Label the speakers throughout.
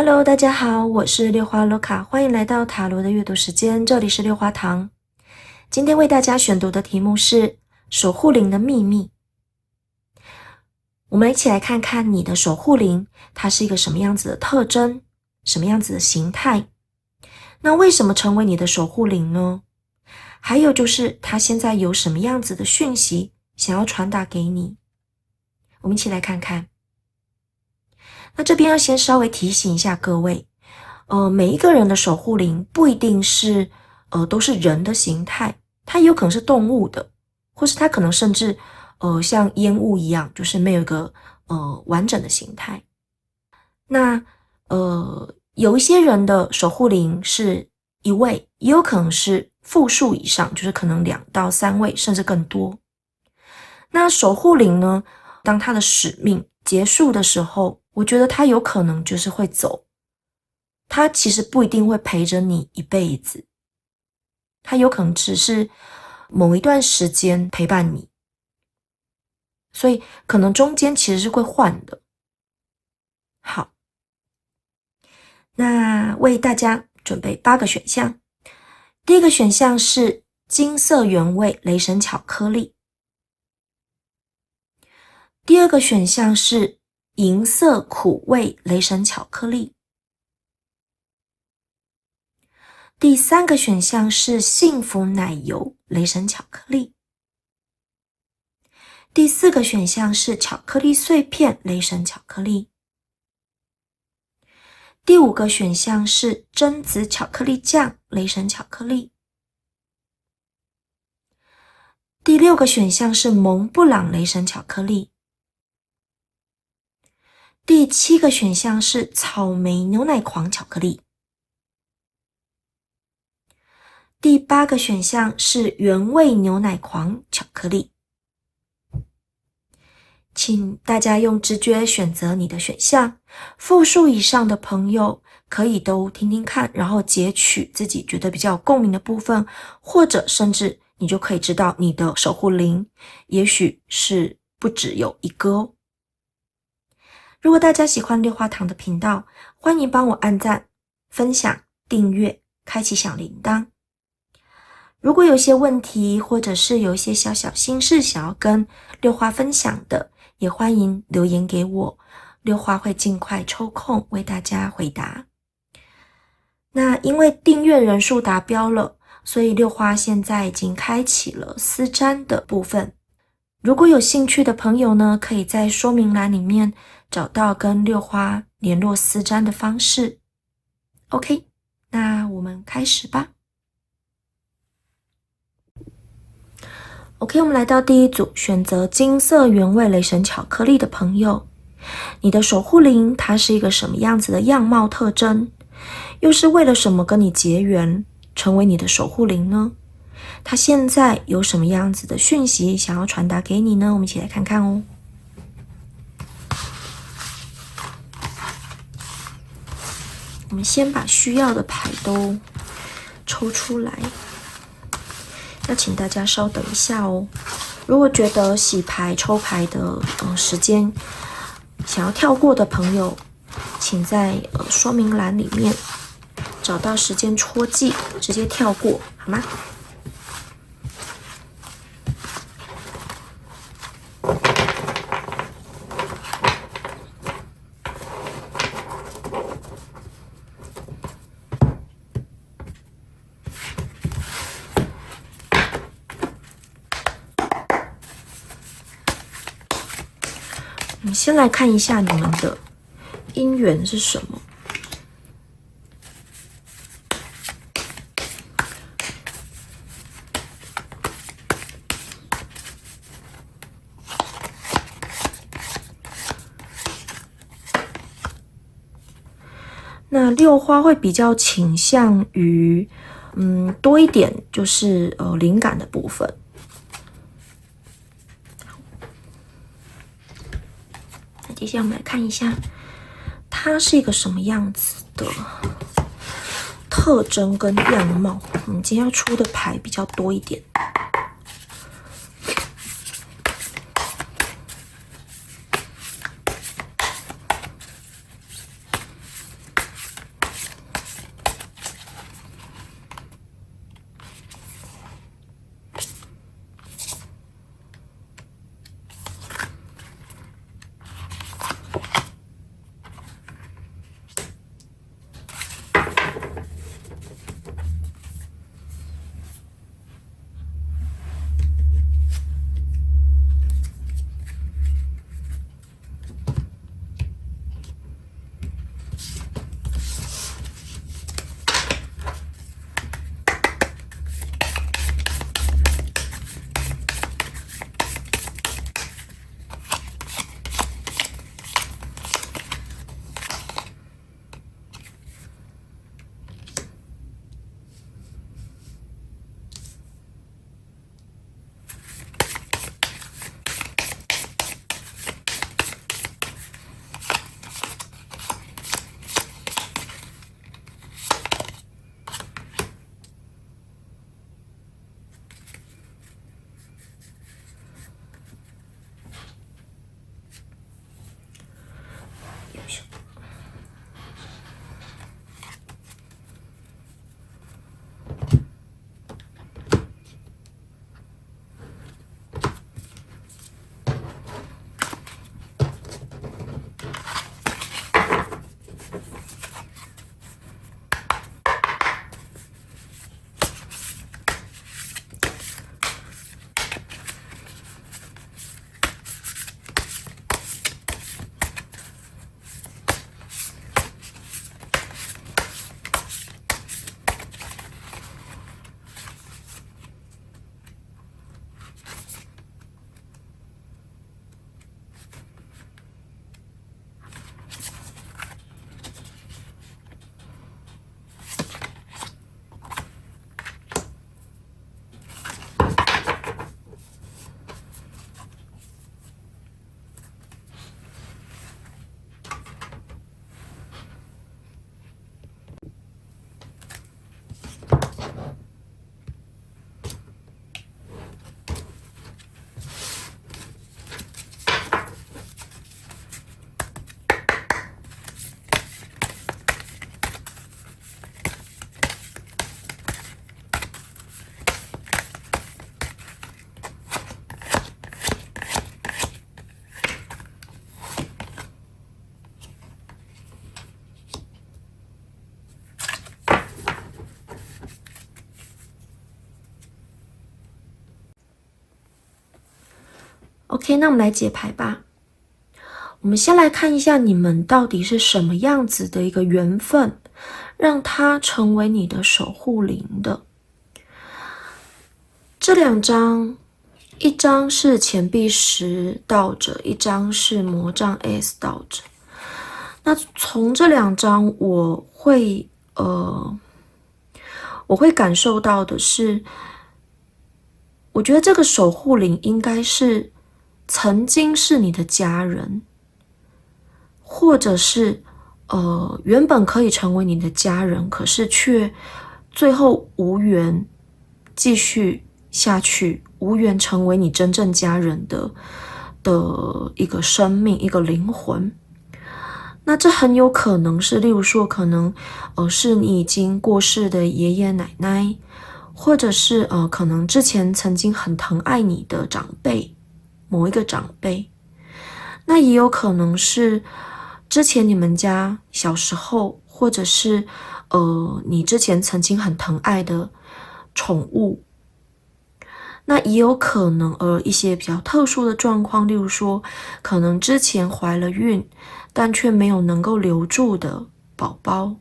Speaker 1: Hello，大家好，我是六花罗卡，欢迎来到塔罗的阅读时间，这里是六花堂。今天为大家选读的题目是守护灵的秘密。我们一起来看看你的守护灵，它是一个什么样子的特征，什么样子的形态。那为什么成为你的守护灵呢？还有就是它现在有什么样子的讯息想要传达给你。我们一起来看看。那这边要先稍微提醒一下各位，每一个人的守护灵不一定是都是人的形态，它有可能是动物的，或是它可能甚至像烟雾一样，就是没有一个完整的形态。那有一些人的守护灵是一位，也有可能是复数以上，就是可能2到3位甚至更多。那守护灵呢，当它的使命结束的时候，我觉得它有可能就是会走，它其实不一定会陪着你一辈子，它有可能只是某一段时间陪伴你，所以可能中间其实是会换的。好，那为大家准备8个选项。第一个选项是金色原味雷神巧克力，第二个选项是银色苦味雷神巧克力，第三个选项是幸福奶油雷神巧克力，第四个选项是巧克力碎片雷神巧克力，第5个选项是榛子巧克力酱雷神巧克力，第6个选项是蒙布朗雷神巧克力，第7个选项是草莓牛奶狂巧克力，第8个选项是原味牛奶狂巧克力。请大家用直觉选择你的选项，复数以上的朋友可以都听听看，然后截取自己觉得比较有共鸣的部分，或者甚至你就可以知道你的守护灵也许是不只有一个哦。如果大家喜欢六花堂的频道，欢迎帮我按赞、分享、订阅、开启小铃铛。如果有些问题，或者是有一些小小心事想要跟六花分享的，也欢迎留言给我，六花会尽快抽空为大家回答。那因为订阅人数达标了，所以六花现在已经开启了私占的部分。如果有兴趣的朋友呢，可以在说明栏里面找到跟六花联络私占的方式。OK， 那我们开始吧。OK， 我们来到第一组，选择金色原味雷神巧克力的朋友，你的守护灵它是一个什么样子的样貌特征？又是为了什么跟你结缘，成为你的守护灵呢？它现在有什么样子的讯息想要传达给你呢？我们一起来看看哦。我们先把需要的牌都抽出来。要请大家稍等一下哦。如果觉得洗牌抽牌的时间想要跳过的朋友，请在说明栏里面找到时间戳记，直接跳过好吗？我们先来看一下你们的姻缘是什么。那六花会比较倾向于多一点就是灵感的部分。那接下来我们来看一下它是一个什么样子的特征跟样貌。我们今天要出的牌比较多一点。OK， 那我们来解牌吧。我们先来看一下你们到底是什么样子的一个缘分，让它成为你的守护灵的。这2张，一张是钱币10倒着，一张是魔杖 S 倒着。那从这2张我会感受到的是，我觉得这个守护灵应该是曾经是你的家人，或者是原本可以成为你的家人，可是却最后无缘继续下去，无缘成为你真正家人的一个生命，一个灵魂。那这很有可能是，例如说可能是你已经过世的爷爷奶奶，或者是可能之前曾经很疼爱你的长辈，某一个长辈。那也有可能是之前你们家小时候，或者是你之前曾经很疼爱的宠物。那也有可能一些比较特殊的状况，例如说可能之前怀了孕，但却没有能够留住的宝宝。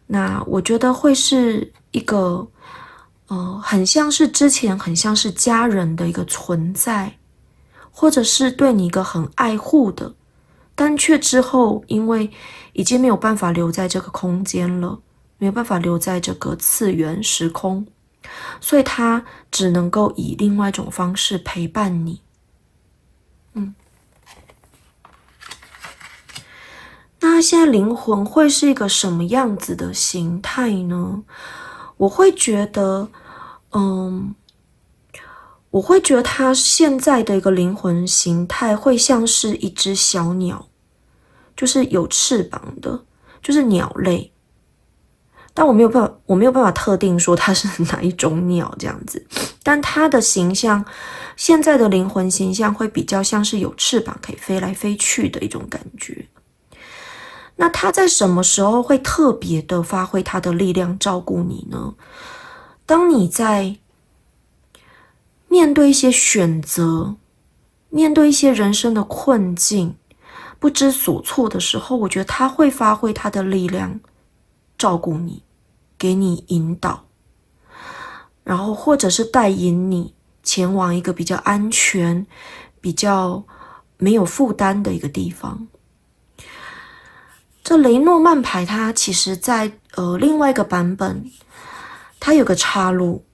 Speaker 1: 那我觉得会是一个很像是之前很像是家人的一个存在，或者是对你一个很爱护的，但却之后因为已经没有办法留在这个空间了，没有办法留在这个次元时空，所以他只能够以另外一种方式陪伴你。那现在灵魂会是一个什么样子的形态呢？我会觉得他现在的一个灵魂形态会像是一只小鸟，就是有翅膀的，就是鸟类。但我没有办法特定说它是哪一种鸟这样子，但它的形象，现在的灵魂形象会比较像是有翅膀可以飞来飞去的一种感觉。那它在什么时候会特别的发挥它的力量照顾你呢？当你在面对一些选择，面对一些人生的困境，不知所措的时候，我觉得它会发挥它的力量照顾你，给你引导，然后或者是带引你前往一个比较安全、比较没有负担的一个地方。这雷诺曼牌它其实在另外一个版本，它有个岔路，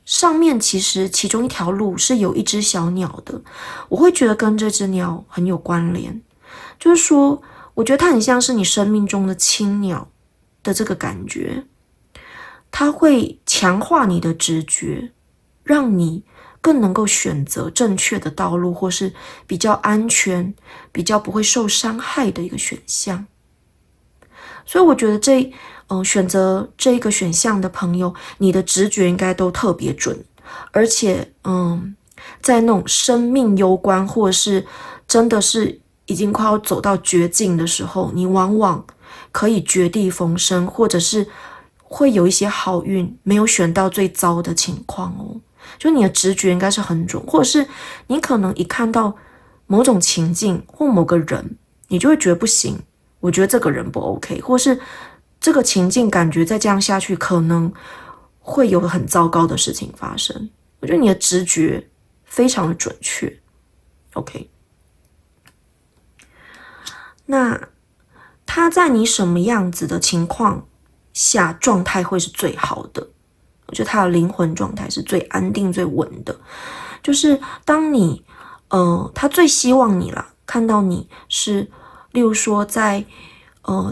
Speaker 1: 上面其实其中一条路是有一只小鸟的，我会觉得跟这只鸟很有关联，就是说我觉得它很像是你生命中的青鸟的这个感觉，它会强化你的直觉，让你更能够选择正确的道路，或是比较安全、比较不会受伤害的一个选项。所以我觉得选择这一个选项的朋友，你的直觉应该都特别准，而且在那种生命攸关，或者是真的是已经快要走到绝境的时候，你往往可以绝地逢生，或者是会有一些好运，没有选到最糟的情况哦。就你的直觉应该是很准，或者是你可能一看到某种情境或某个人，你就会觉得不行，我觉得这个人不 OK， 或是这个情境感觉再这样下去可能会有很糟糕的事情发生。我觉得你的直觉非常的准确。 OK， 那他在你什么样子的情况下状态会是最好的？我觉得他的灵魂状态是最安定最稳的，就是当你他最希望你啦，看到你是例如说在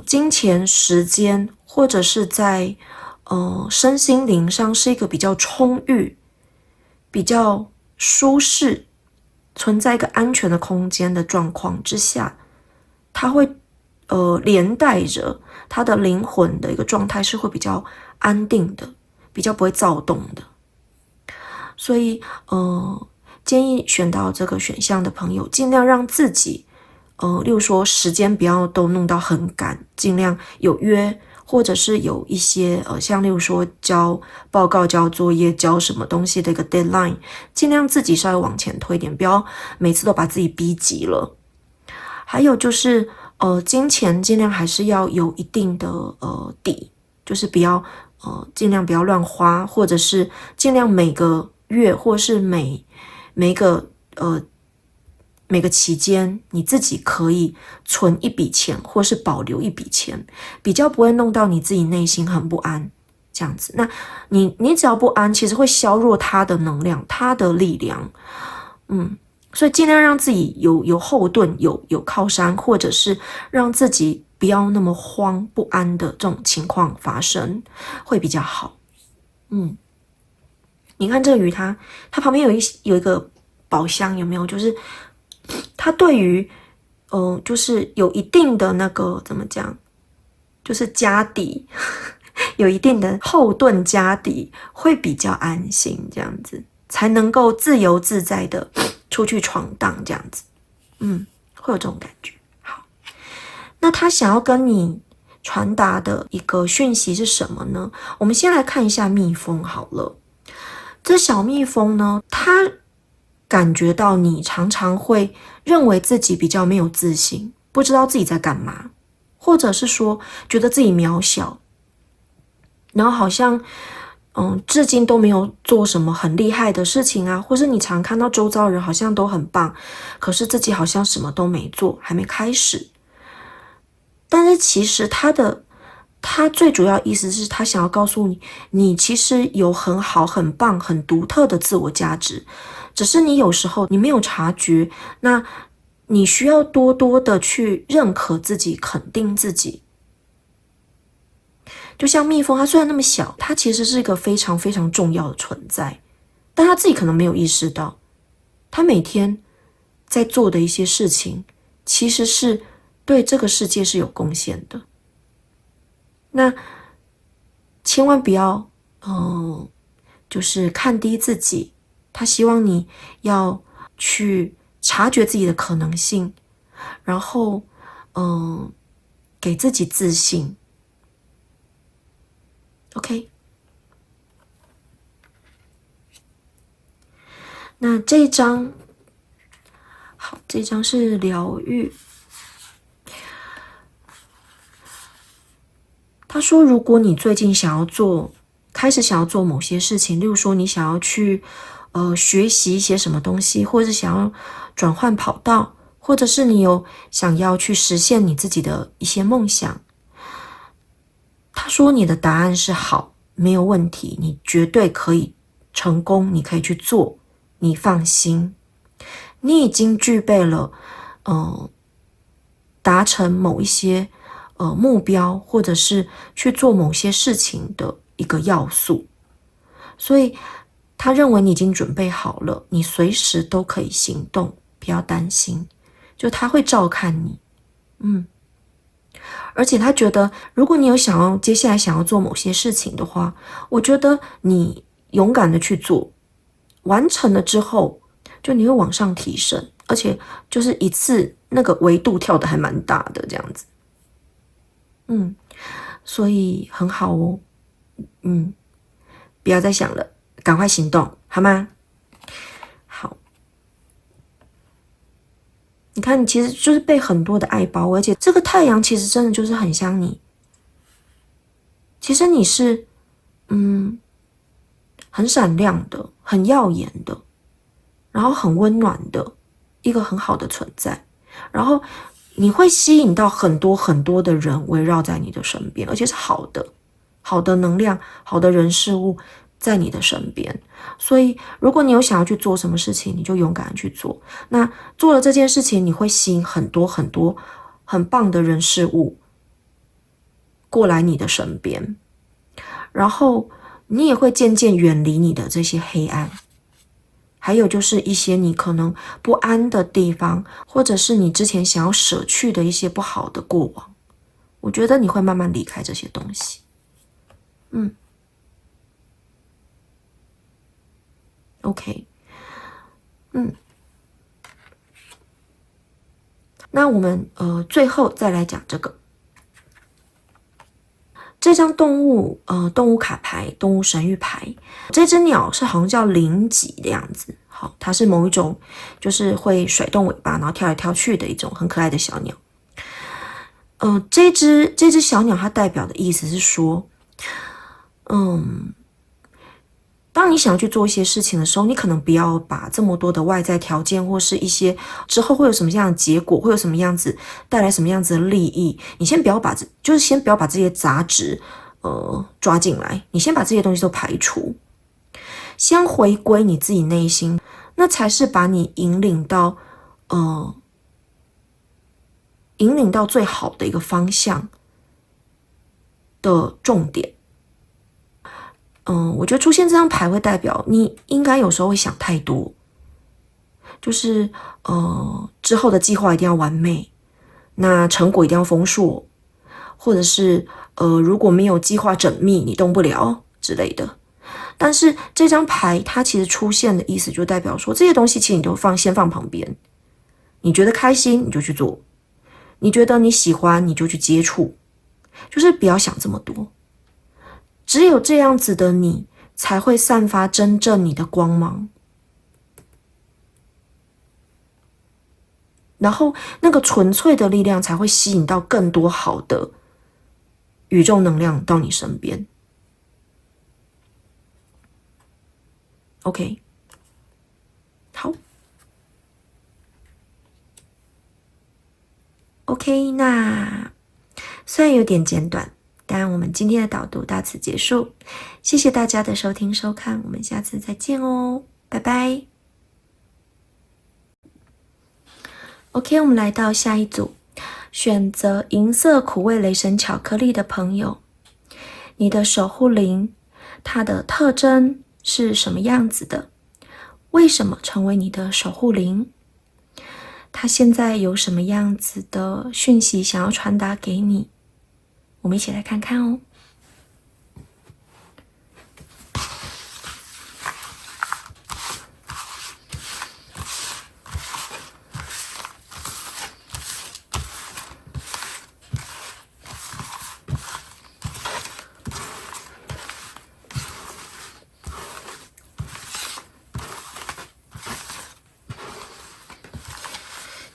Speaker 1: 金钱、时间，或者是在身心灵上是一个比较充裕、比较舒适、存在一个安全的空间的状况之下，他会连带着他的灵魂的一个状态是会比较安定的，比较不会躁动的。所以建议选到这个选项的朋友，尽量让自己例如说时间不要都弄到很赶，尽量有约或者是有一些像例如说交报告、交作业、交什么东西的一个 deadline， 尽量自己稍微往前推一点，不要每次都把自己逼急了。还有就是金钱尽量还是要有一定的底，就是不要尽量不要乱花，或者是尽量每个月或是每个期间你自己可以存一笔钱或是保留一笔钱，比较不会弄到你自己内心很不安这样子。那你只要不安，其实会削弱他的能量，他的力量。所以尽量让自己有后盾，有靠山，或者是让自己不要那么慌不安的这种情况发生会比较好。你看这个鱼它旁边有一个宝箱，有没有？就是它对于就是有一定的那个怎么讲，就是家底有一定的后盾家底，会比较安心，这样子才能够自由自在的出去闯荡，这样子会有这种感觉。好，那他想要跟你传达的一个讯息是什么呢？我们先来看一下蜜蜂好了。这小蜜蜂呢，它感觉到你常常会认为自己比较没有自信，不知道自己在干嘛，或者是说觉得自己渺小，然后好像至今都没有做什么很厉害的事情啊，或是你常看到周遭人好像都很棒，可是自己好像什么都没做，还没开始。但是其实他最主要意思是他想要告诉你，你其实有很好、很棒、很独特的自我价值，只是你有时候你没有察觉，那你需要多多的去认可自己、肯定自己。就像蜜蜂，它虽然那么小，它其实是一个非常非常重要的存在，但它自己可能没有意识到，它每天在做的一些事情，其实是对这个世界是有贡献的。那千万不要就是看低自己，他希望你要去察觉自己的可能性，然后给自己自信。OK， 那这一章，好，这一章是疗愈。他说，如果你最近开始想要做某些事情，例如说你想要去学习一些什么东西，或者是想要转换跑道，或者是你有想要去实现你自己的一些梦想，他说你的答案是好，没有问题，你绝对可以成功，你可以去做，你放心，你已经具备了达成某一些目标，或者是去做某些事情的一个要素，所以他认为你已经准备好了，你随时都可以行动，不要担心，就他会照看你。而且他觉得，如果你有接下来想要做某些事情的话，我觉得你勇敢的去做，完成了之后，就你会往上提升，而且就是一次那个维度跳得还蛮大的这样子。所以很好哦。不要再想了，赶快行动，好吗？好。你看，你其实就是被很多的爱包围，而且这个太阳其实真的就是很像你。其实你是，很闪亮的，很耀眼的，然后很温暖的一个很好的存在。然后你会吸引到很多很多的人围绕在你的身边，而且是好的能量，好的人事物在你的身边。所以如果你有想要去做什么事情，你就勇敢的去做。那做了这件事情，你会吸引很多很多很棒的人事物过来你的身边，然后你也会渐渐远离你的这些黑暗，还有就是一些你可能不安的地方，或者是你之前想要舍去的一些不好的过往，我觉得你会慢慢离开这些东西。OK， 那我们最后再来讲这个。这张动物卡牌，动物神谕牌，这只鸟是好像叫灵吉的样子。好，它是某一种就是会甩动尾巴，然后跳来跳去的一种很可爱的小鸟。这只小鸟它代表的意思是说，当你想要去做一些事情的时候，你可能不要把这么多的外在条件或是一些之后会有什么样的结果，会有什么样子带来什么样子的利益，你先不要把先不要把这些杂质抓进来，你先把这些东西都排除，先回归你自己内心，那才是把你引领到最好的一个方向的重点。我觉得出现这张牌会代表你应该有时候会想太多，就是之后的计划一定要完美，那成果一定要丰硕，或者是如果没有计划缜密，你动不了之类的。但是这张牌它其实出现的意思就代表说，这些东西其实你都先放旁边，你觉得开心你就去做，你觉得你喜欢你就去接触，就是不要想这么多。只有这样子的你，才会散发真正你的光芒，然后那个纯粹的力量才会吸引到更多好的宇宙能量到你身边。OK， 好 ，OK， 那虽然有点简短，但我们今天的导读到此结束，谢谢大家的收听收看，我们下次再见哦，拜拜。OK， 我们来到下一组，选择银色苦味雷神巧克力的朋友，你的守护灵，它的特征是什么样子的？为什么成为你的守护灵？它现在有什么样子的讯息想要传达给你？我们一起来看看哦。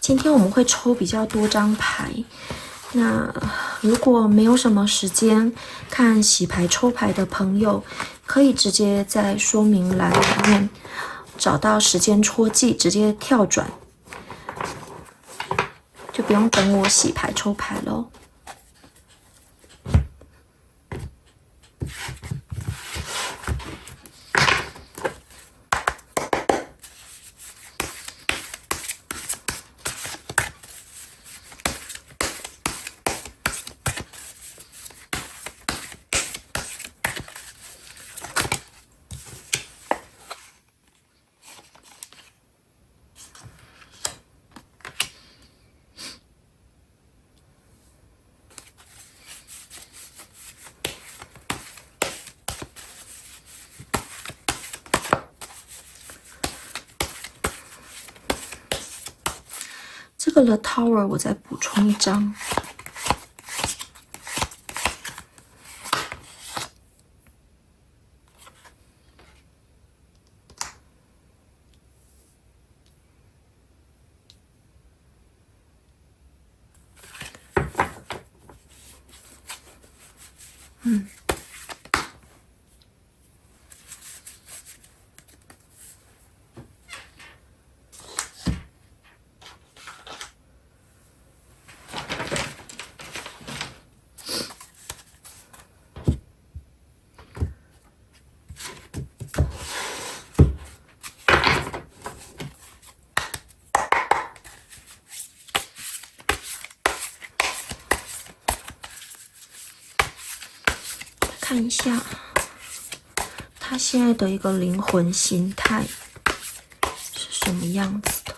Speaker 1: 今天我们会抽比较多张牌，那如果没有什么时间看洗牌抽牌的朋友，可以直接在说明栏里面找到时间戳记，直接跳转，就不用等我洗牌抽牌咯。这个 The Tower 我再补充一张。看一下他现在的一个灵魂形态是什么样子的。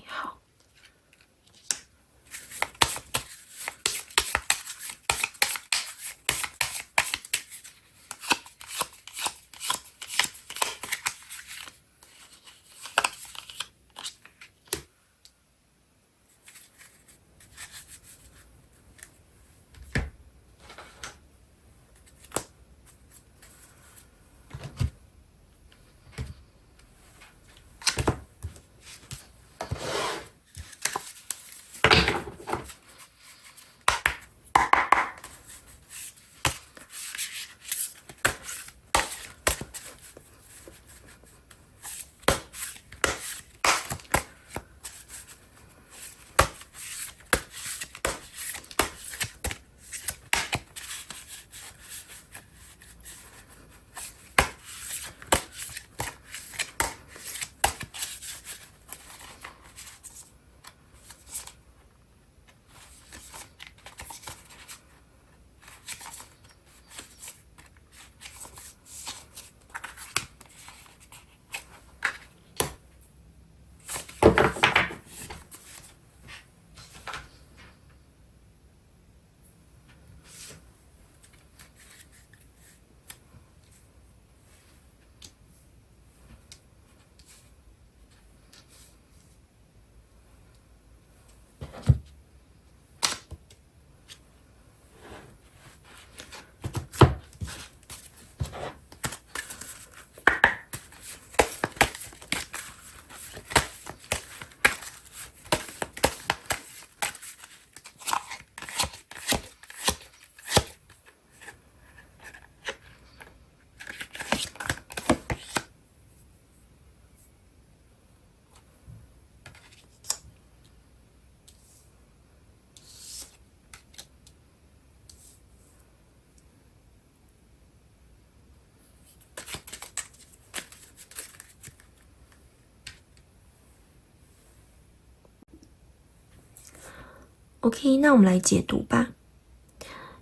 Speaker 1: 好。OK， 那我们来解读吧。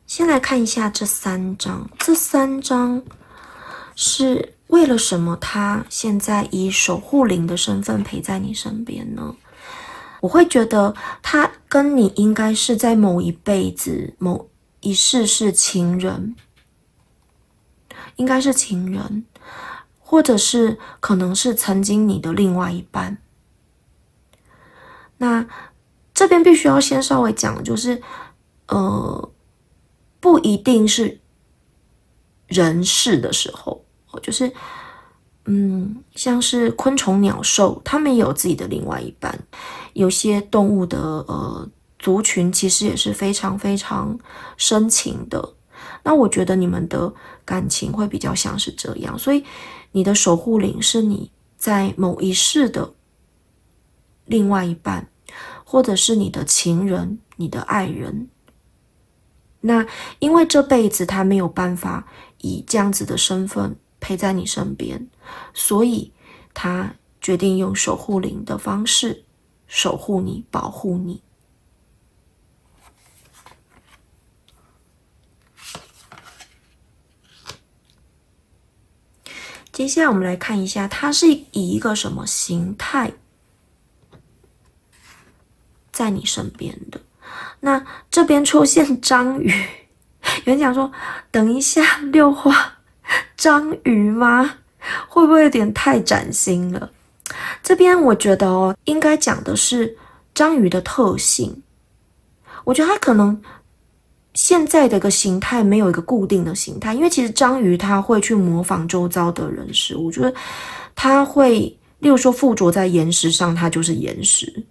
Speaker 1: 先来看一下这3张，这3张是为了什么他现在以守护灵的身份陪在你身边呢？我会觉得他跟你应该是在某一辈子、某一世是情人，应该是情人，或者是可能是曾经你的另外一半。那这边必须要先稍微讲，就是不一定是人世的时候，就是像是昆虫、鸟兽，他们也有自己的另外一半。有些动物的族群其实也是非常非常深情的。那我觉得你们的感情会比较像是这样，所以你的守护灵是你在某一世的另外一半，或者是你的情人、你的爱人。那因为这辈子他没有办法以这样子的身份陪在你身边，所以他决定用守护灵的方式守护你、保护你。接下来我们来看一下，它是以一个什么形态在你身边的。那这边出现章鱼，有人讲说，等一下六花，章鱼吗？会不会有点太崭新了？这边我觉得应该讲的是章鱼的特性。我觉得它可能现在的一个形态没有一个固定的形态，因为其实章鱼它会去模仿周遭的人事物，我觉得它会，例如说附着在岩石上，它就是岩石。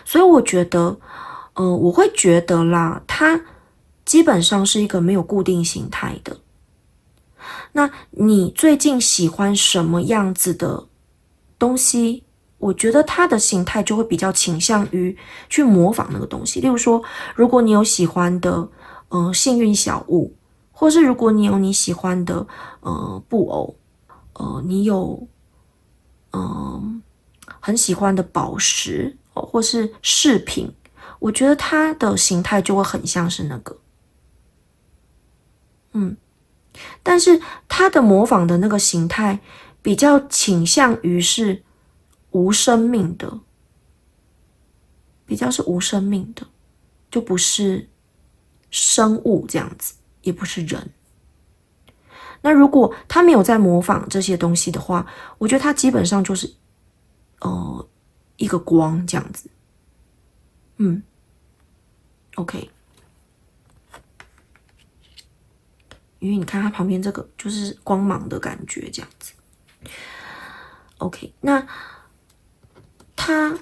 Speaker 1: 所以我觉得我会觉得啦，它基本上是一个没有固定形态的。那你最近喜欢什么样子的东西？我觉得它的形态就会比较倾向于去模仿那个东西。例如说，如果你有喜欢的幸运小物，或是如果你有你喜欢的布偶，你有很喜欢的宝石或是饰品，我觉得它的形态就会很像是那个。但是它的模仿的那个形态比较倾向于是无生命的，比较是无生命的，就不是生物这样子，也不是人。那如果他没有在模仿这些东西的话，我觉得他基本上就是一个光这样子。OK， 因为你看它旁边这个就是光芒的感觉这样子。OK， 那它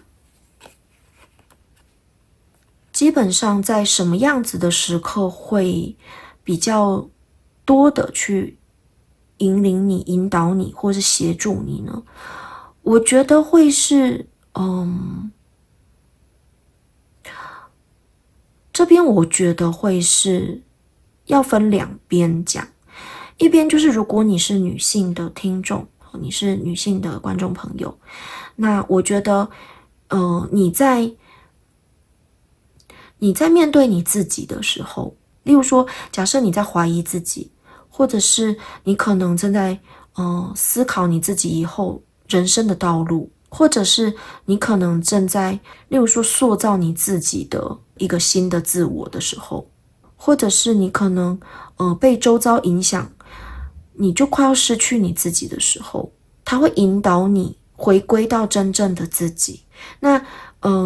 Speaker 1: 基本上在什么样子的时刻会比较多的去引领你、引导你，或是协助你呢？我觉得会是，这边我觉得会是要分两边讲，一边就是如果你是女性的听众，你是女性的观众朋友，那我觉得，你在面对你自己的时候，例如说，假设你在怀疑自己，或者是你可能正在思考你自己以后人生的道路，或者是你可能正在，例如说塑造你自己的一个新的自我的时候，或者是你可能被周遭影响，你就快要失去你自己的时候，它会引导你回归到真正的自己。那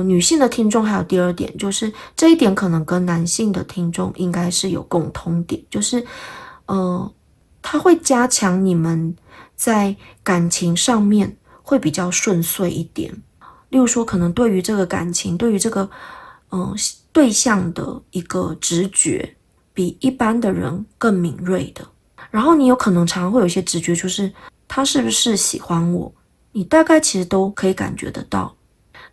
Speaker 1: 女性的听众还有第二点，就是这一点可能跟男性的听众应该是有共通点，就是它会加强你们在感情上面会比较顺遂一点。例如说，可能对于这个感情，对于这个对象的一个直觉，比一般的人更敏锐的。然后你有可能常常会有一些直觉，就是他是不是喜欢我，你大概其实都可以感觉得到。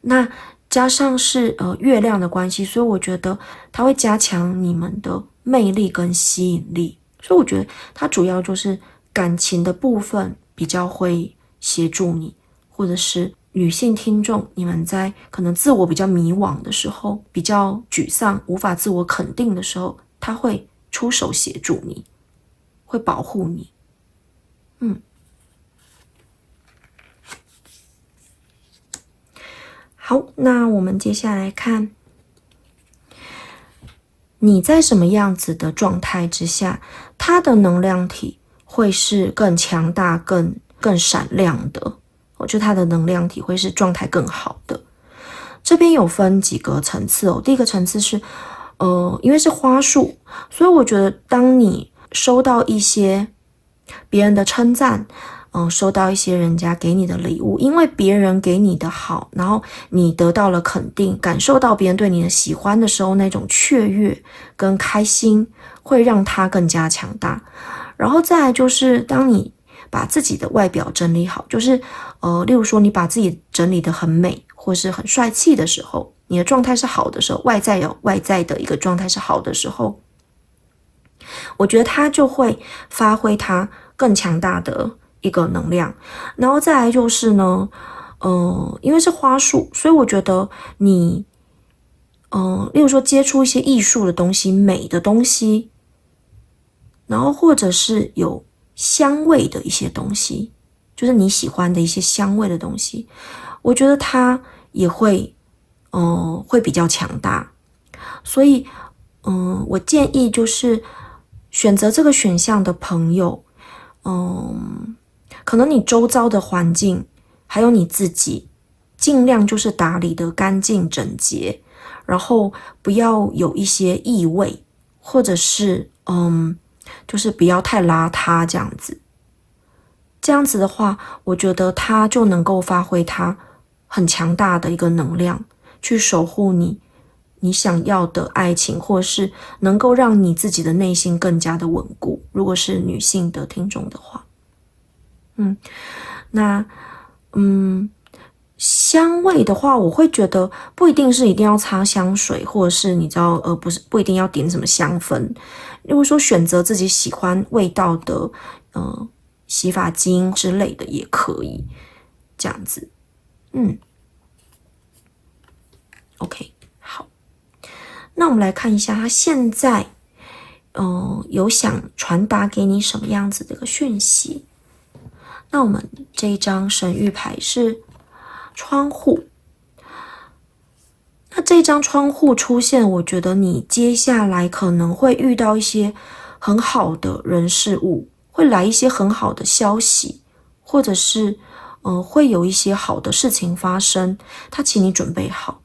Speaker 1: 那加上是月亮的关系，所以我觉得它会加强你们的魅力跟吸引力。所以我觉得它主要就是感情的部分比较会协助你，或者是女性听众，你们在可能自我比较迷惘的时候，比较沮丧，无法自我肯定的时候，它会出手协助你，会保护你。好，那我们接下来看你在什么样子的状态之下，它的能量体会是更强大、更闪亮的。我觉得它的能量体会是状态更好的。这边有分几个层次哦。第一个层次是，因为是花束，所以我觉得当你收到一些别人的称赞，收到一些人家给你的礼物，因为别人给你的好，然后你得到了肯定，感受到别人对你的喜欢的时候，那种雀跃跟开心会让它更加强大。然后再来就是当你把自己的外表整理好，就是例如说你把自己整理得很美或是很帅气的时候，你的状态是好的时候，外在有外在的一个状态是好的时候，我觉得它就会发挥它更强大的一个能量。然后再来就是呢，因为是花束，所以我觉得你例如说接触一些艺术的东西、美的东西，然后或者是有香味的一些东西，就是你喜欢的一些香味的东西，我觉得它也会会比较强大。所以我建议就是选择这个选项的朋友，可能你周遭的环境还有你自己尽量就是打理得干净整洁，然后不要有一些异味，或者是就是不要太邋遢这样子。这样子的话，我觉得它就能够发挥它很强大的一个能量，去守护你想要的爱情，或是能够让你自己的内心更加的稳固。如果是女性的听众的话，那香味的话，我会觉得不一定是一定要擦香水，或者是你知道不一定要点什么香氛。例如说选择自己喜欢味道的洗发精之类的也可以，这样子。OK， 好，那我们来看一下他现在有想传达给你什么样子的一个讯息。那我们这一张神谕牌是窗户，那这张窗户出现，我觉得你接下来可能会遇到一些很好的人事物，会来一些很好的消息，或者是会有一些好的事情发生，他请你准备好，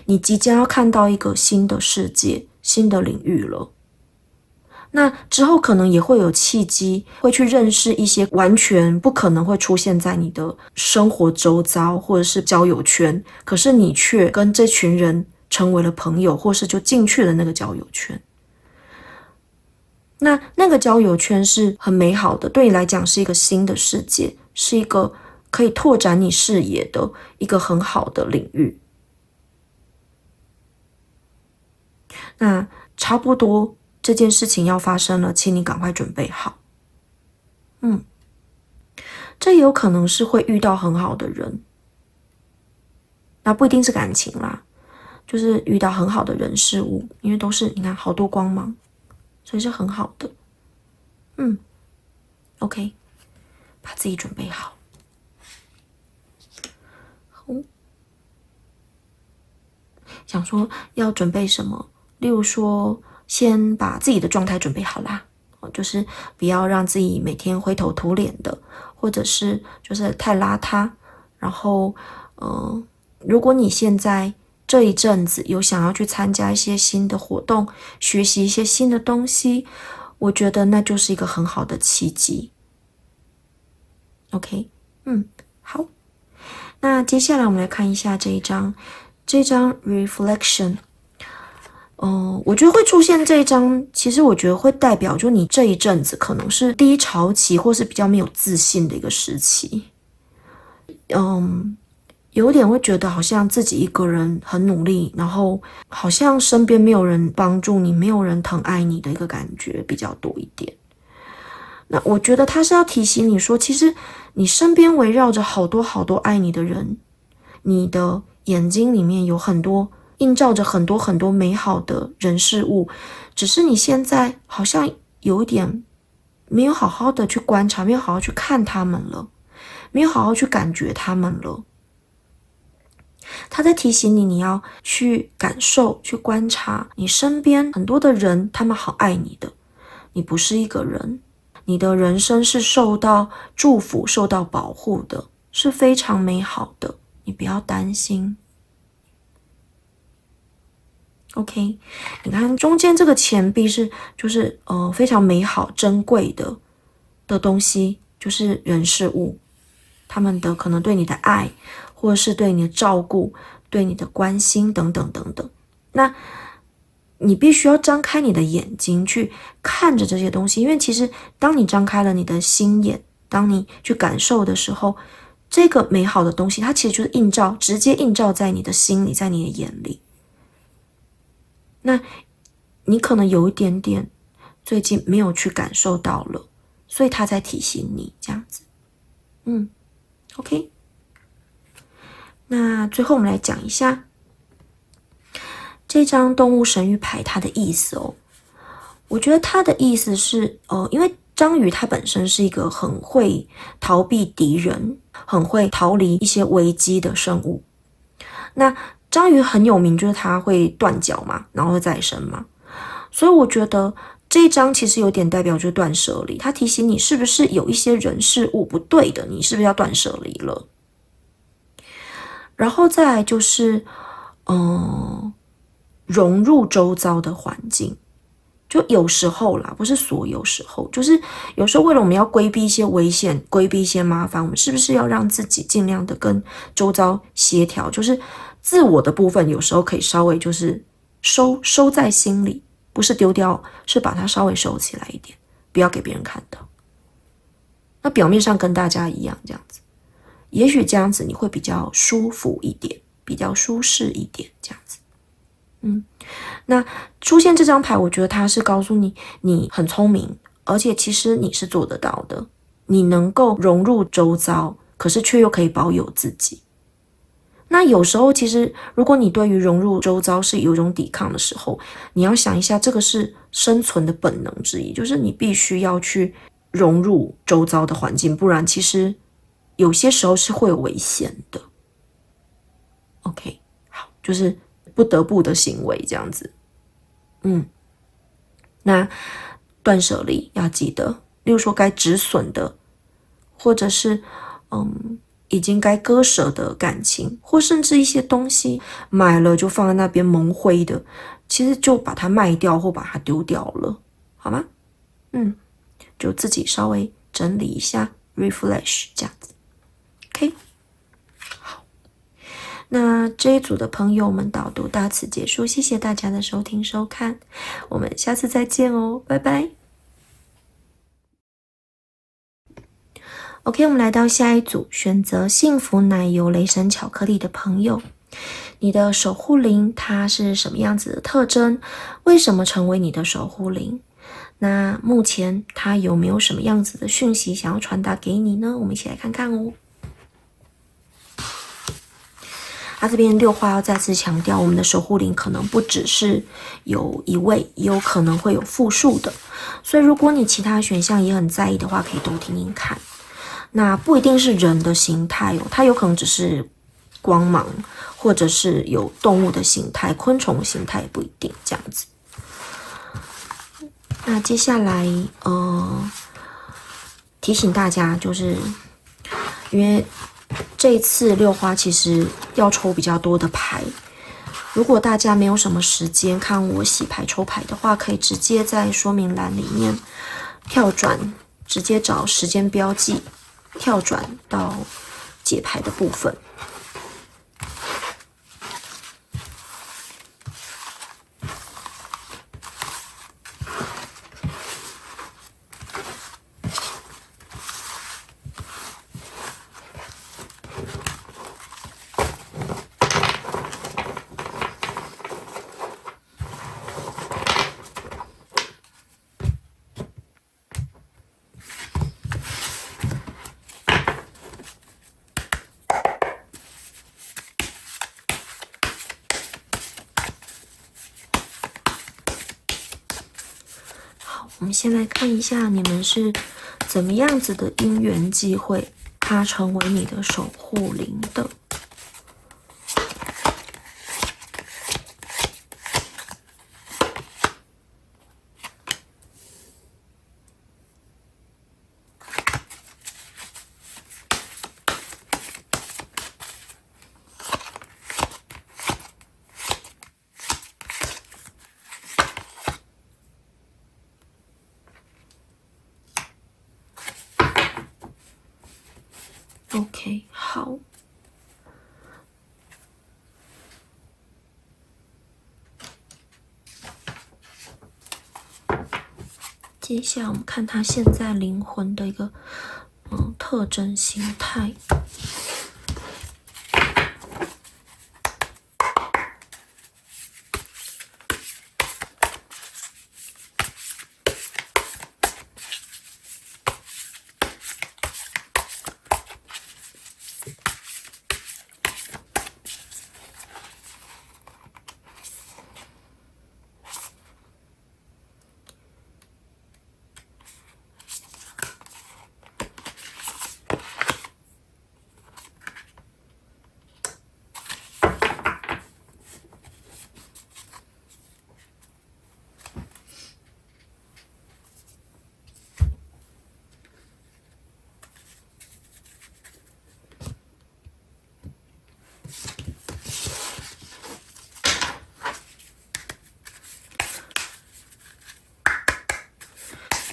Speaker 1: 你即将要看到一个新的世界、新的领域了。那之后可能也会有契机，会去认识一些完全不可能会出现在你的生活周遭或者是交友圈，可是你却跟这群人成为了朋友，或是就进去了那个交友圈。那个交友圈是很美好的，对你来讲是一个新的世界，是一个可以拓展你视野的一个很好的领域。那差不多这件事情要发生了，请你赶快准备好。这也有可能是会遇到很好的人，那不一定是感情啦，就是遇到很好的人事物，因为都是你看好多光芒，所以是很好的。OK， 把自己准备好。想说要准备什么？例如说，先把自己的状态准备好啦，就是不要让自己每天灰头土脸的，或者是就是太邋遢。然后，如果你现在这一阵子有想要去参加一些新的活动，学习一些新的东西，我觉得那就是一个很好的契机。OK， 好。那接下来我们来看一下这一张 reflection。我觉得会出现这一张，其实我觉得会代表就你这一阵子可能是低潮期，或是比较没有自信的一个时期。有点会觉得好像自己一个人很努力，然后好像身边没有人帮助你，没有人疼爱你的一个感觉比较多一点。那我觉得他是要提醒你说，其实你身边围绕着好多好多爱你的人，你的眼睛里面有很多映照着很多很多美好的人事物，只是你现在好像有一点没有好好的去观察，没有好好去看他们了，没有好好去感觉他们了。他在提醒你，你要去感受、去观察你身边很多的人，他们好爱你的。你不是一个人，你的人生是受到祝福、受到保护的，是非常美好的。你不要担心。OK， 你看中间这个钱币就是非常美好、珍贵的东西，就是人事物，他们的可能对你的爱，或者是对你的照顾，对你的关心等等等等。那你必须要张开你的眼睛去看着这些东西，因为其实当你张开了你的心眼，当你去感受的时候，这个美好的东西它其实就是直接映照在你的心里，在你的眼里。那你可能有一点点最近没有去感受到了，所以他在提醒你这样子。OK。那最后我们来讲一下这张动物神谕牌它的意思哦。我觉得它的意思是，因为章鱼它本身是一个很会逃避敌人，很会逃离一些危机的生物。那章鱼很有名，就是它会断脚嘛，然后会再生嘛。所以我觉得这一章其实有点代表就是断舍离，它提醒你是不是有一些人事物不对的，你是不是要断舍离了。然后再来就是融入周遭的环境。就有时候啦，不是所有时候，就是有时候为了我们要规避一些危险，规避一些麻烦，我们是不是要让自己尽量的跟周遭协调，就是自我的部分有时候可以稍微就是收在心里，不是丢掉，是把它稍微收起来一点，不要给别人看到。那表面上跟大家一样这样子，也许这样子你会比较舒服一点，比较舒适一点这样子。那出现这张牌，我觉得它是告诉你，你很聪明，而且其实你是做得到的，你能够融入周遭，可是却又可以保有自己。那有时候其实如果你对于融入周遭是有一种抵抗的时候，你要想一下，这个是生存的本能之一，就是你必须要去融入周遭的环境，不然其实有些时候是会有危险的。OK， 好，就是不得不的行为这样子。那断舍离要记得，例如说该止损的，或者是已经该割舍的感情，或甚至一些东西买了就放在那边蒙灰的，其实就把它卖掉或把它丢掉了，好吗？就自己稍微整理一下 refresh 这样子 OK。 好，那这一组的朋友们导读到此结束，谢谢大家的收听收看，我们下次再见哦，拜拜。OK， 我们来到下一组，选择幸福奶油雷神巧克力的朋友，你的守护灵它是什么样子的特征？为什么成为你的守护灵？那目前它有没有什么样子的讯息想要传达给你呢？我们一起来看看哦。它这边6话要再次强调，我们的守护灵可能不只是有一位，也有可能会有复数的，所以如果你其他选项也很在意的话，可以多听听看。那不一定是人的形态哦，它有可能只是光芒，或者是有动物的形态、昆虫的形态也不一定这样子。那接下来提醒大家，就是因为这一次6花其实要抽比较多的牌，如果大家没有什么时间看我洗牌抽牌的话，可以直接在说明栏里面跳转，直接找时间标记，跳转到解牌的部分。我们先来看一下你们是怎么样子的因缘际会，它成为你的守护灵的。OK， 好。接下来我们看他现在灵魂的一个特征形态。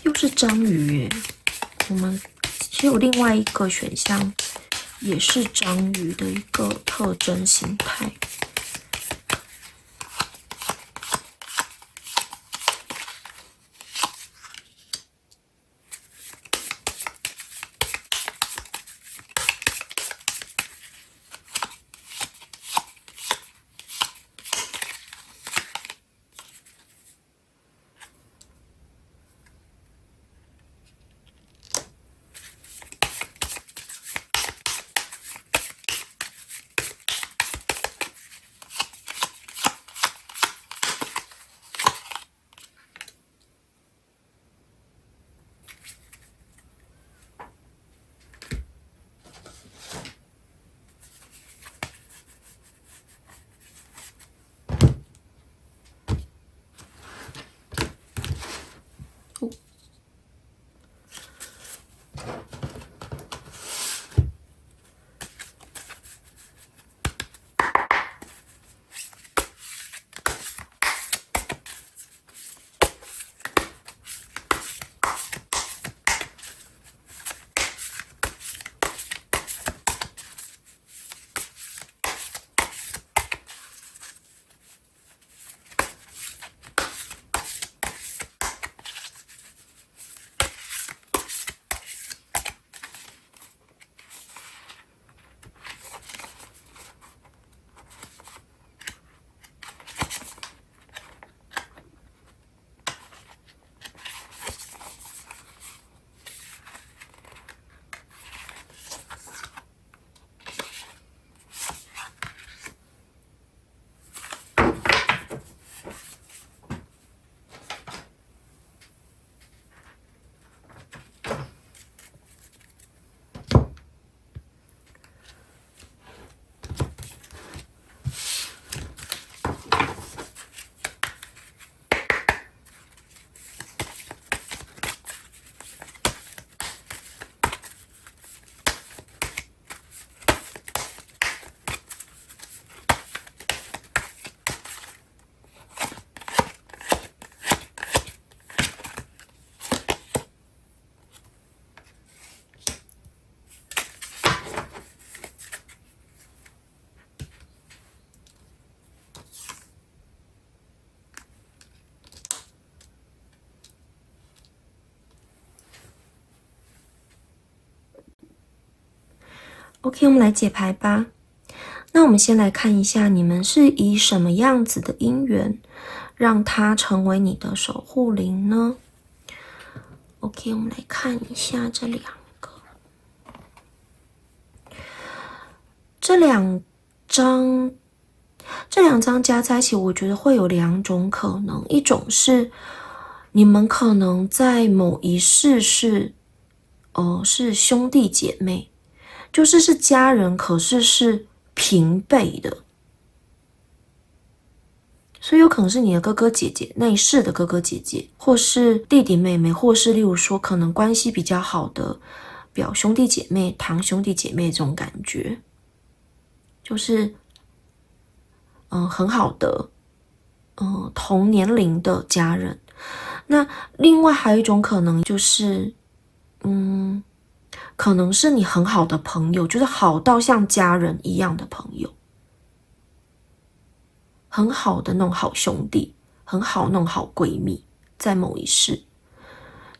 Speaker 1: 又是章鱼耶，我们其实有另外一个选项，也是章鱼的一个特征形态。OK， 我们来解牌吧。那我们先来看一下，你们是以什么样子的姻缘，让它成为你的守护灵呢？ OK， 我们来看一下这两个。这两张加在一起，我觉得会有两种可能，一种是你们可能在某一世是兄弟姐妹，就是家人，可是平辈的，所以有可能是你的哥哥姐姐，那一世的哥哥姐姐，或是弟弟妹妹，或是例如说可能关系比较好的表兄弟姐妹、堂兄弟姐妹这种感觉，就是很好的同年龄的家人。那另外还有一种可能就是可能是你很好的朋友，就是好到像家人一样的朋友，很好的那种好兄弟，很好那种好闺蜜，在某一世，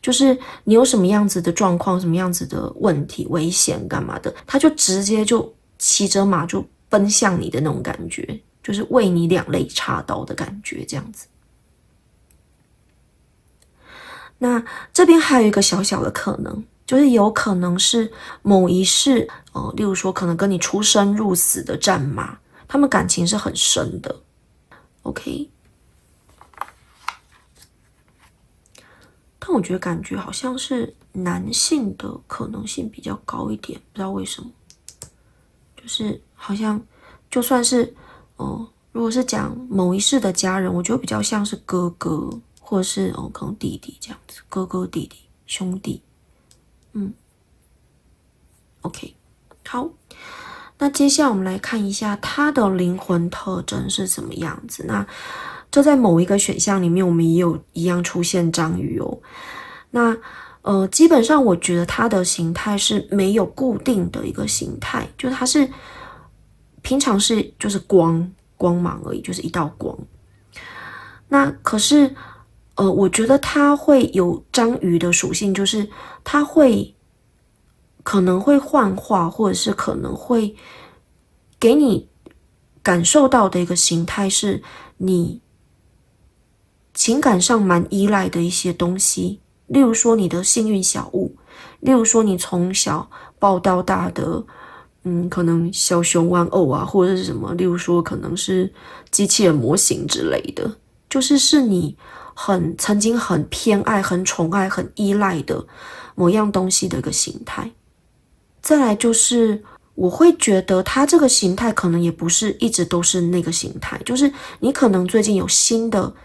Speaker 1: 就是你有什么样子的状况，什么样子的问题、危险干嘛的，他就直接就骑着马就奔向你的那种感觉，就是为你两肋插刀的感觉，这样子。那这边还有一个小小的可能，就是有可能是某一世例如说可能跟你出生入死的战马，他们感情是很深的。 OK， 但我觉得感觉好像是男性的可能性比较高一点，不知道为什么，就是好像就算是如果是讲某一世的家人，我觉得比较像是哥哥，或者是可能弟弟这样子，哥哥弟弟兄弟。OK， 好，那接下来我们来看一下他的灵魂特征是什么样子。那这在某一个选项里面，我们也有一样出现章鱼哦。那基本上我觉得他的形态是没有固定的一个形态，就是他是平常是就是光芒而已，就是一道光。那可是我觉得他会有章鱼的属性，就是他会可能会幻化，或者是可能会给你感受到的一个形态是你情感上蛮依赖的一些东西，例如说你的幸运小物，例如说你从小抱到大的可能小熊玩偶啊，或者是什么，例如说可能是机器人模型之类的，就是你曾经很偏爱、很宠爱、很依赖的某样东西的一个形态。再来就是我会觉得它这个形态可能也不是一直都是那个形态，就是你可能最近有新的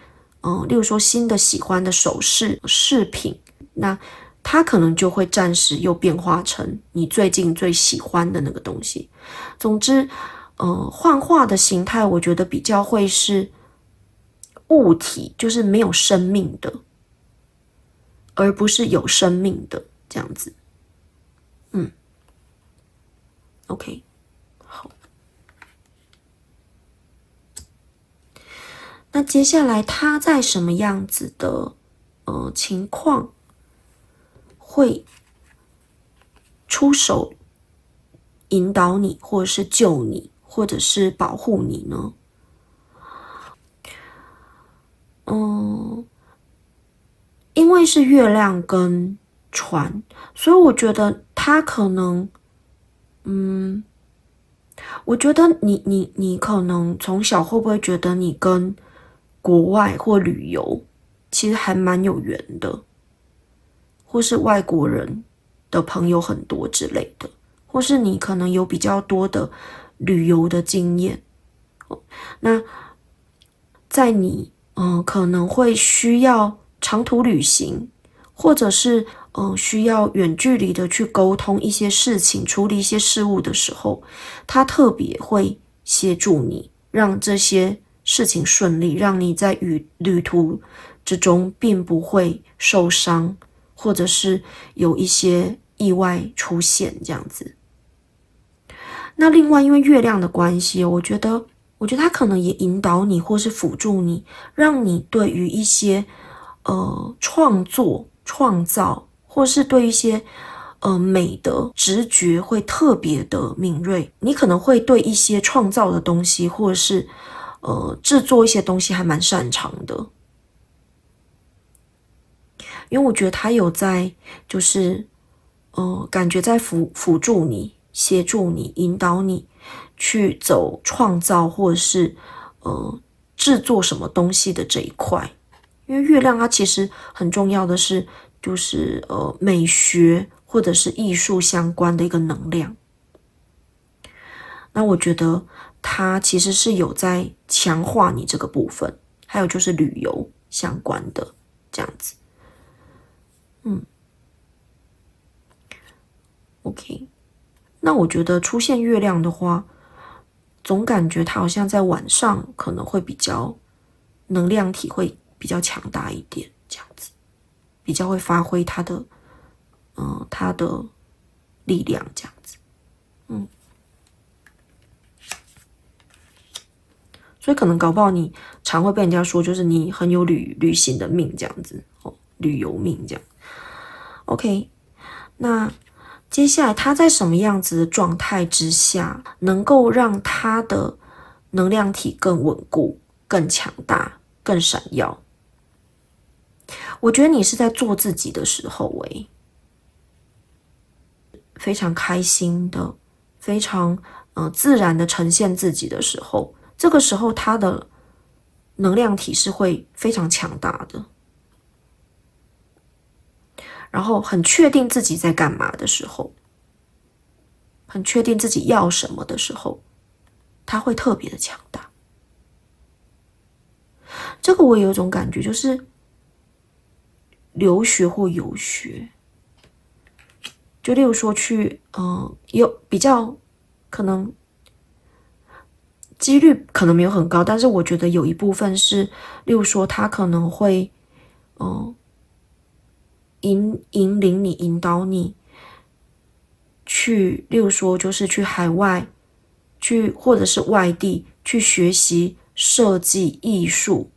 Speaker 1: 例如说新的喜欢的首饰饰品，那它可能就会暂时又变化成你最近最喜欢的那个东西。总之幻化的形态我觉得比较会是物体，就是没有生命的，而不是有生命的这样子。OK， 好。那接下来他在什么样子的情况会出手引导你，或者是救你，或者是保护你呢？因为是月亮跟船，所以我觉得他可能我觉得你可能从小会不会觉得你跟国外或旅游其实还蛮有缘的，或是外国人的朋友很多之类的，或是你可能有比较多的旅游的经验。那在你可能会需要长途旅行，或者是需要远距离的去沟通一些事情，处理一些事物的时候，他特别会协助你，让这些事情顺利，让你在旅途之中并不会受伤，或者是有一些意外出现这样子。那另外因为月亮的关系，我觉得他可能也引导你，或是辅助你，让你对于一些创作、创造，或是对一些美的直觉会特别的敏锐，你可能会对一些创造的东西或者是制作一些东西还蛮擅长的。因为我觉得他有在就是感觉在辅助你、协助你、引导你去走创造或者是制作什么东西的这一块。因为月亮它其实很重要的是就是美学或者是艺术相关的一个能量。那我觉得它其实是有在强化你这个部分，还有就是旅游相关的这样子。OK， 那我觉得出现月亮的话，总感觉它好像在晚上可能会比较能量体会比较强大一点，这样子比较会发挥它的力量，这样子。所以可能搞不好你常会被人家说，就是你很有旅行的命这样子旅游命这样。OK， 那接下来他在什么样子的状态之下，能够让他的能量体更稳固、更强大、更闪耀？我觉得你是在做自己的时候非常开心的，非常自然的呈现自己的时候，这个时候他的能量体是会非常强大的。然后很确定自己在干嘛的时候，很确定自己要什么的时候，他会特别的强大。这个我有一种感觉，就是留学或游学，就例如说去有比较可能几率可能没有很高，但是我觉得有一部分是，例如说他可能会引领你、引导你去，例如说就是去海外，去或者是外地去学习设计、艺术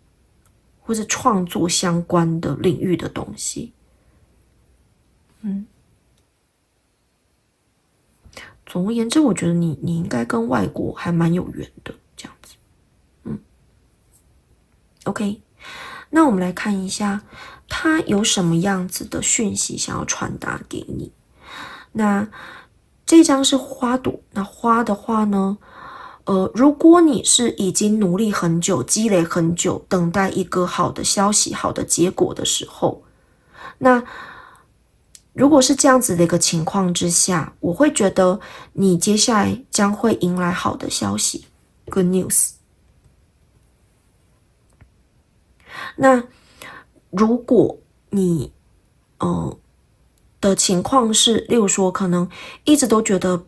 Speaker 1: 或者创作相关的领域的东西。总而言之，我觉得你应该跟外国还蛮有缘的，这样子。OK， 那我们来看一下，他有什么样子的讯息想要传达给你。那这张是花朵，那花的话呢，如果你是已经努力很久、积累很久，等待一个好的消息、好的结果的时候，那如果是这样子的一个情况之下，我会觉得你接下来将会迎来好的消息 ，good news。那如果你的情况是，例如说可能一直都觉得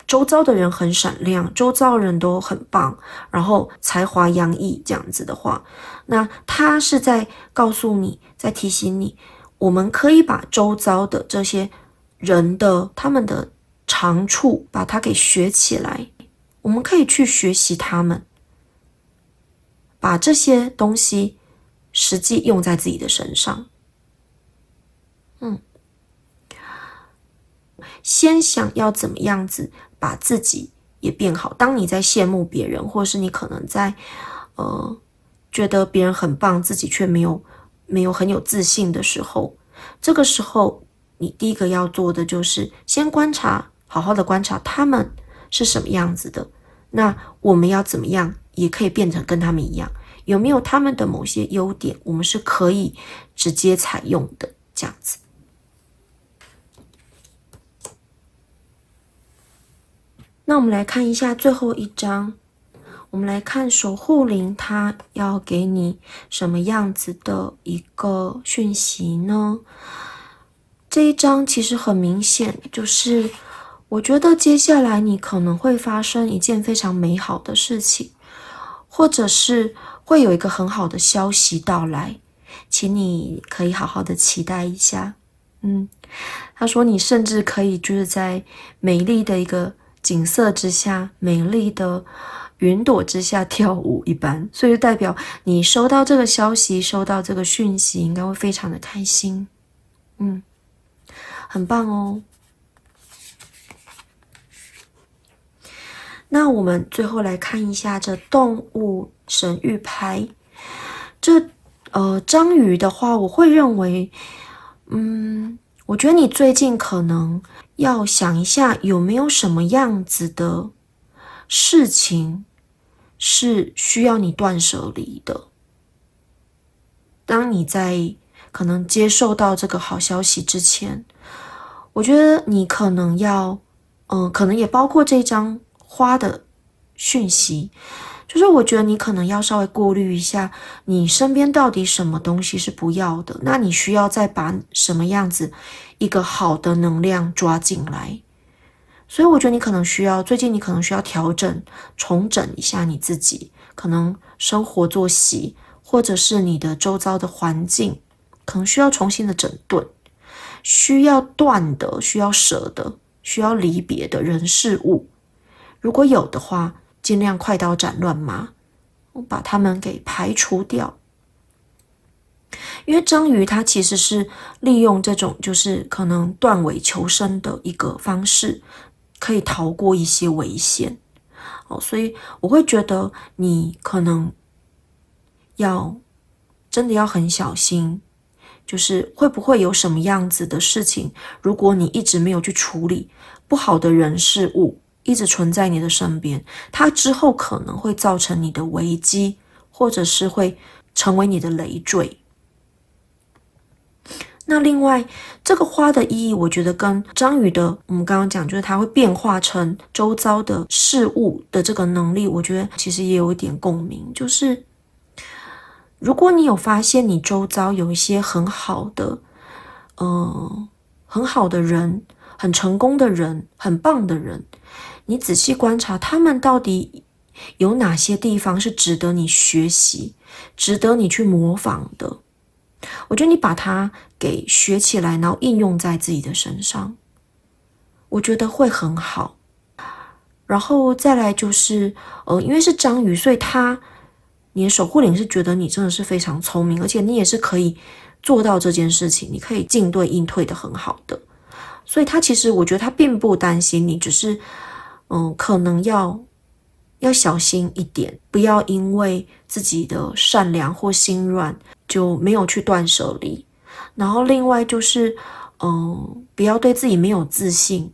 Speaker 1: 周遭的人很闪亮，周遭人都很棒，然后才华洋溢这样子的话，那他是在告诉你，在提醒你，我们可以把周遭的这些人的他们的长处把它给学起来，我们可以去学习他们，把这些东西实际用在自己的身上。先想要怎么样子把自己也变好。当你在羡慕别人，或是你可能在觉得别人很棒，自己却没有很有自信的时候，这个时候你第一个要做的就是先观察，好好的观察他们是什么样子的。那我们要怎么样也可以变成跟他们一样？有没有他们的某些优点，我们是可以直接采用的，这样子。那我们来看一下最后一张，我们来看守护灵它要给你什么样子的一个讯息呢？这一张其实很明显，就是我觉得接下来你可能会发生一件非常美好的事情，或者是会有一个很好的消息到来，请你可以好好的期待一下。他说你甚至可以就是在美丽的一个景色之下，美丽的云朵之下跳舞一般，所以就代表你收到这个消息，收到这个讯息，应该会非常的开心。很棒哦。那我们最后来看一下这动物神谕牌。这章鱼的话，我会认为，我觉得你最近可能要想一下，有没有什么样子的事情是需要你断舍离的。当你在可能接受到这个好消息之前，我觉得你可能要，可能也包括这张花的讯息，就是我觉得你可能要稍微过滤一下，你身边到底什么东西是不要的，那你需要再把什么样子一个好的能量抓进来。所以我觉得你可能需要，最近你可能需要调整、重整一下你自己，可能生活作息，或者是你的周遭的环境，可能需要重新的整顿，需要断的，需要舍的，需要离别的人事物，如果有的话，尽量快刀斩乱麻，把它们给排除掉。因为章鱼它其实是利用这种就是可能断尾求生的一个方式，可以逃过一些危险。所以我会觉得你可能真的要很小心，就是会不会有什么样子的事情，如果你一直没有去处理，不好的人事物一直存在你的身边，它之后可能会造成你的危机，或者是会成为你的累赘。那另外这个花的意义，我觉得跟章鱼的我们刚刚讲，就是它会变化成周遭的事物的这个能力，我觉得其实也有一点共鸣，就是如果你有发现你周遭有一些很好的人，很成功的人，很棒的人，你仔细观察他们到底有哪些地方是值得你学习，值得你去模仿的。我觉得你把它给学起来，然后应用在自己的身上，我觉得会很好。然后再来就是因为是章鱼，所以你的守护灵是觉得你真的是非常聪明，而且你也是可以做到这件事情，你可以进对应退的很好的。所以他其实我觉得他并不担心你，只是可能要小心一点，不要因为自己的善良或心软就没有去断舍离。然后另外就是不要对自己没有自信，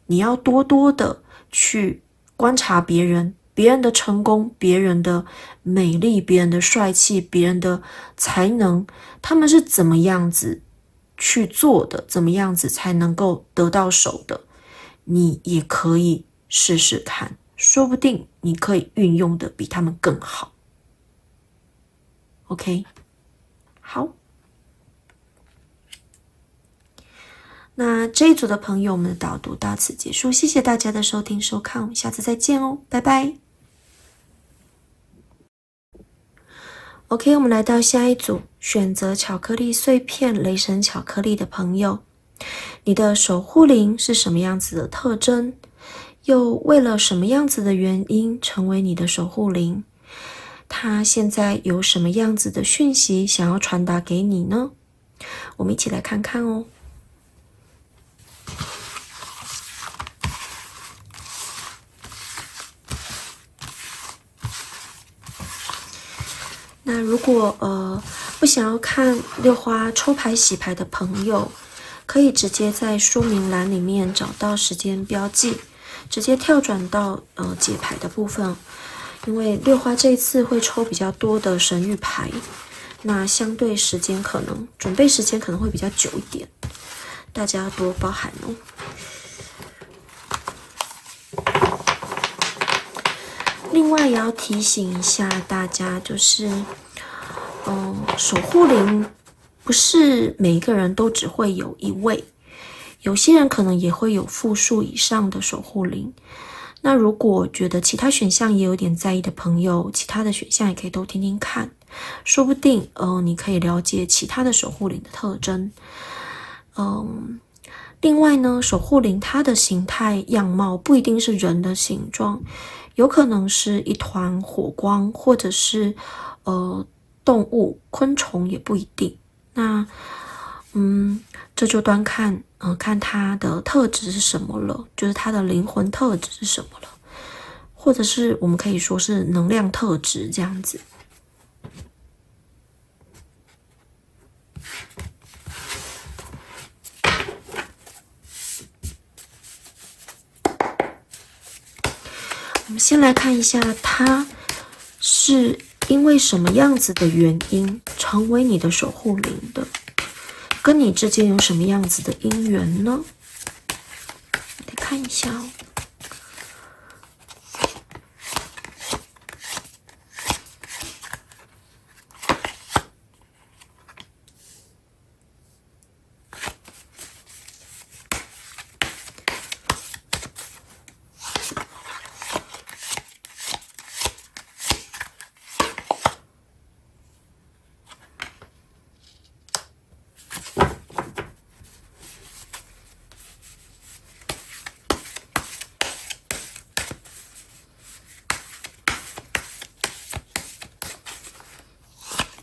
Speaker 1: 你要多多的去观察别人的成功，别人的美丽，别人的帅气，别人的才能，他们是怎么样子去做的，怎么样子才能够得到手的，你也可以试试看，说不定你可以运用的比他们更好。OK， 好。那这一组的朋友，我们的导读到此结束，谢谢大家的收听收看，我们下次再见哦，拜拜。OK， 我们来到下一组，选择巧克力碎片雷神巧克力的朋友，你的守护灵是什么样子的特征？又为了什么样子的原因成为你的守护灵？他现在有什么样子的讯息想要传达给你呢？我们一起来看看哦。那如果不想要看六花抽牌洗牌的朋友，可以直接在说明栏里面找到时间标记，直接跳转到解牌的部分。因为六花这一次会抽比较多的神谕牌，那相对时间准备时间可能会比较久一点，大家要多包涵哦。另外也要提醒一下大家，就是守护灵不是每一个人都只会有一位，有些人可能也会有复数以上的守护灵。那如果觉得其他选项也有点在意的朋友，其他的选项也可以都听听看，说不定你可以了解其他的守护灵的特征。另外呢，守护灵它的形态样貌不一定是人的形状，有可能是一团火光，或者是动物、昆虫也不一定。那这就端看看它的特质是什么了，就是它的灵魂特质是什么了。或者是我们可以说是能量特质这样子。我们先来看一下，它是因为什么样子的原因成为你的守护灵的，跟你之间有什么样子的姻缘呢？来看一下哦。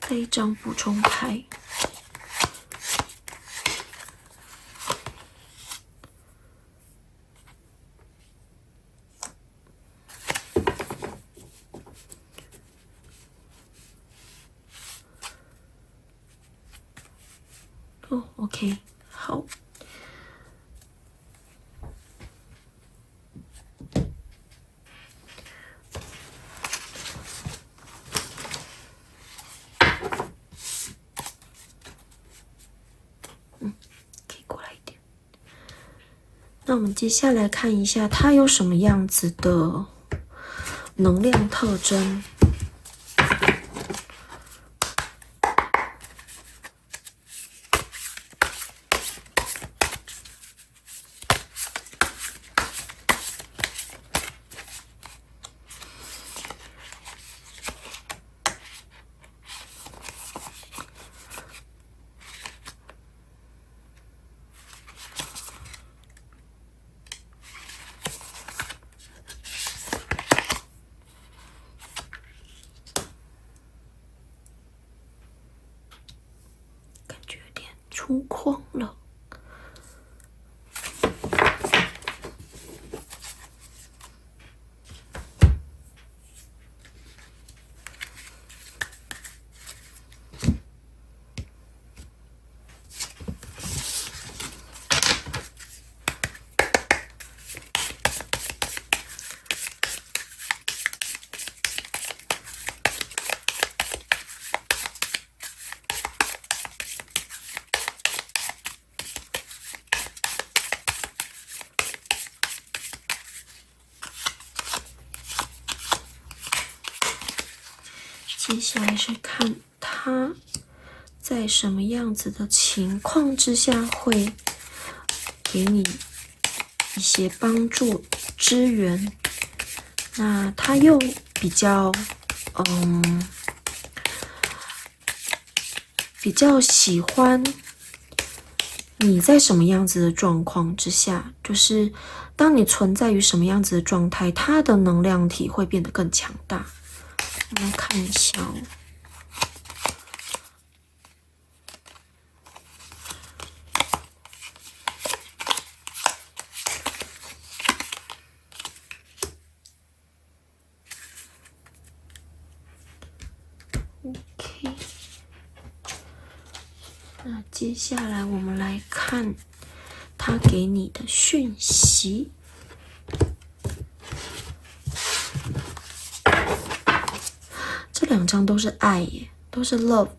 Speaker 1: 这一张补充牌，哦 ，OK， 好。那我们接下来看一下，它有什么样子的能量特征？出框了。接下来是看他在什么样子的情况之下会给你一些帮助支援。那他又比较喜欢你在什么样子的状况之下，就是当你存在于什么样子的状态，他的能量体会变得更强大。我们来看一下哦。OK， 那接下来我们来看他给你的讯息。这两张都是爱耶，都是 love。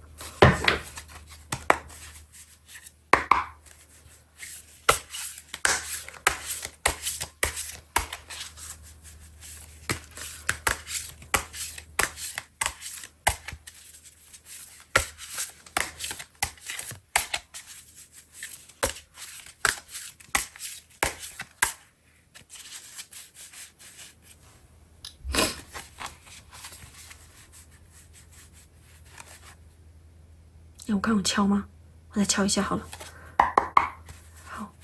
Speaker 1: 我看我敲吗？我再敲一下好了。好，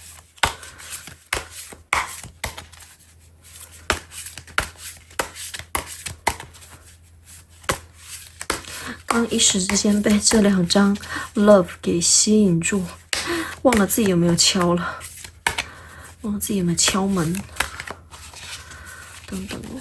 Speaker 1: 刚一时之间被这两张 love 给吸引住，忘了自己有没有敲了，忘了自己有没有敲门。等等哦。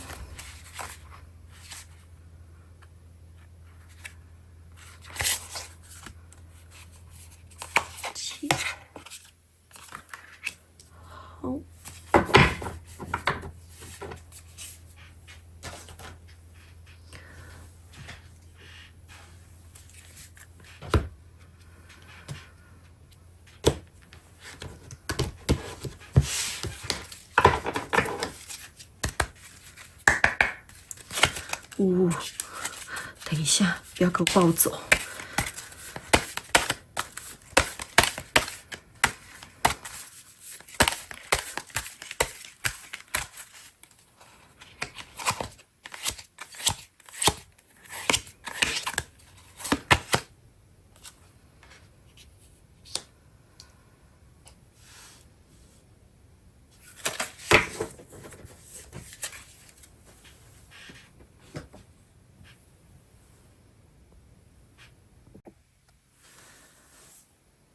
Speaker 1: 下，不要给我抱走。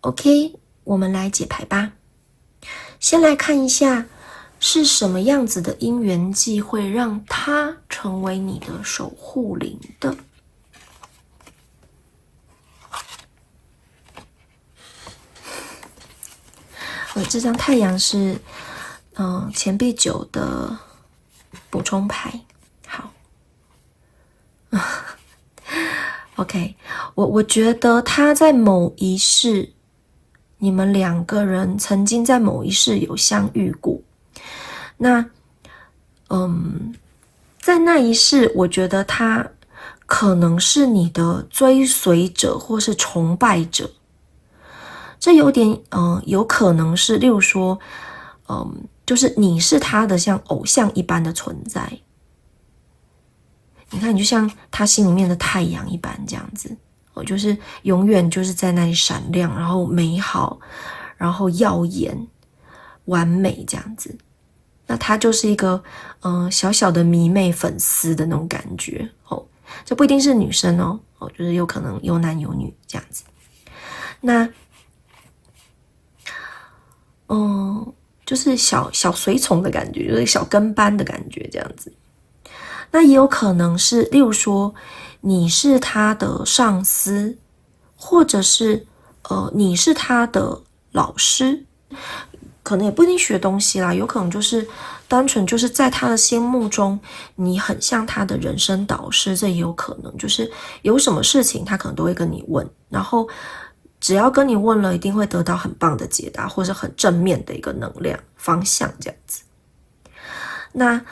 Speaker 1: OK， 我们来解牌吧。先来看一下是什么样子的因缘际会让他成为你的守护灵的。这张太阳是钱币9的补充牌。好OK， 我觉得他在某一世，你们2个人曾经在某一世有相遇过。那在那一世，我觉得他可能是你的追随者或是崇拜者。这有点有可能是例如说就是你是他的像偶像一般的存在。你看，你就像他心里面的太阳一般这样子，就是永远就是在那里闪亮，然后美好，然后耀眼完美这样子。那他就是一个小小的迷妹粉丝的那种感觉这不一定是女生就是有可能有男有女这样子。那就是小随从的感觉，就是小跟班的感觉这样子。那也有可能是例如说你是他的上司，或者是你是他的老师，可能也不一定学东西啦，有可能就是单纯就是在他的心目中你很像他的人生导师。这也有可能就是有什么事情他可能都会跟你问，然后只要跟你问了一定会得到很棒的解答，或是很正面的一个能量方向这样子。那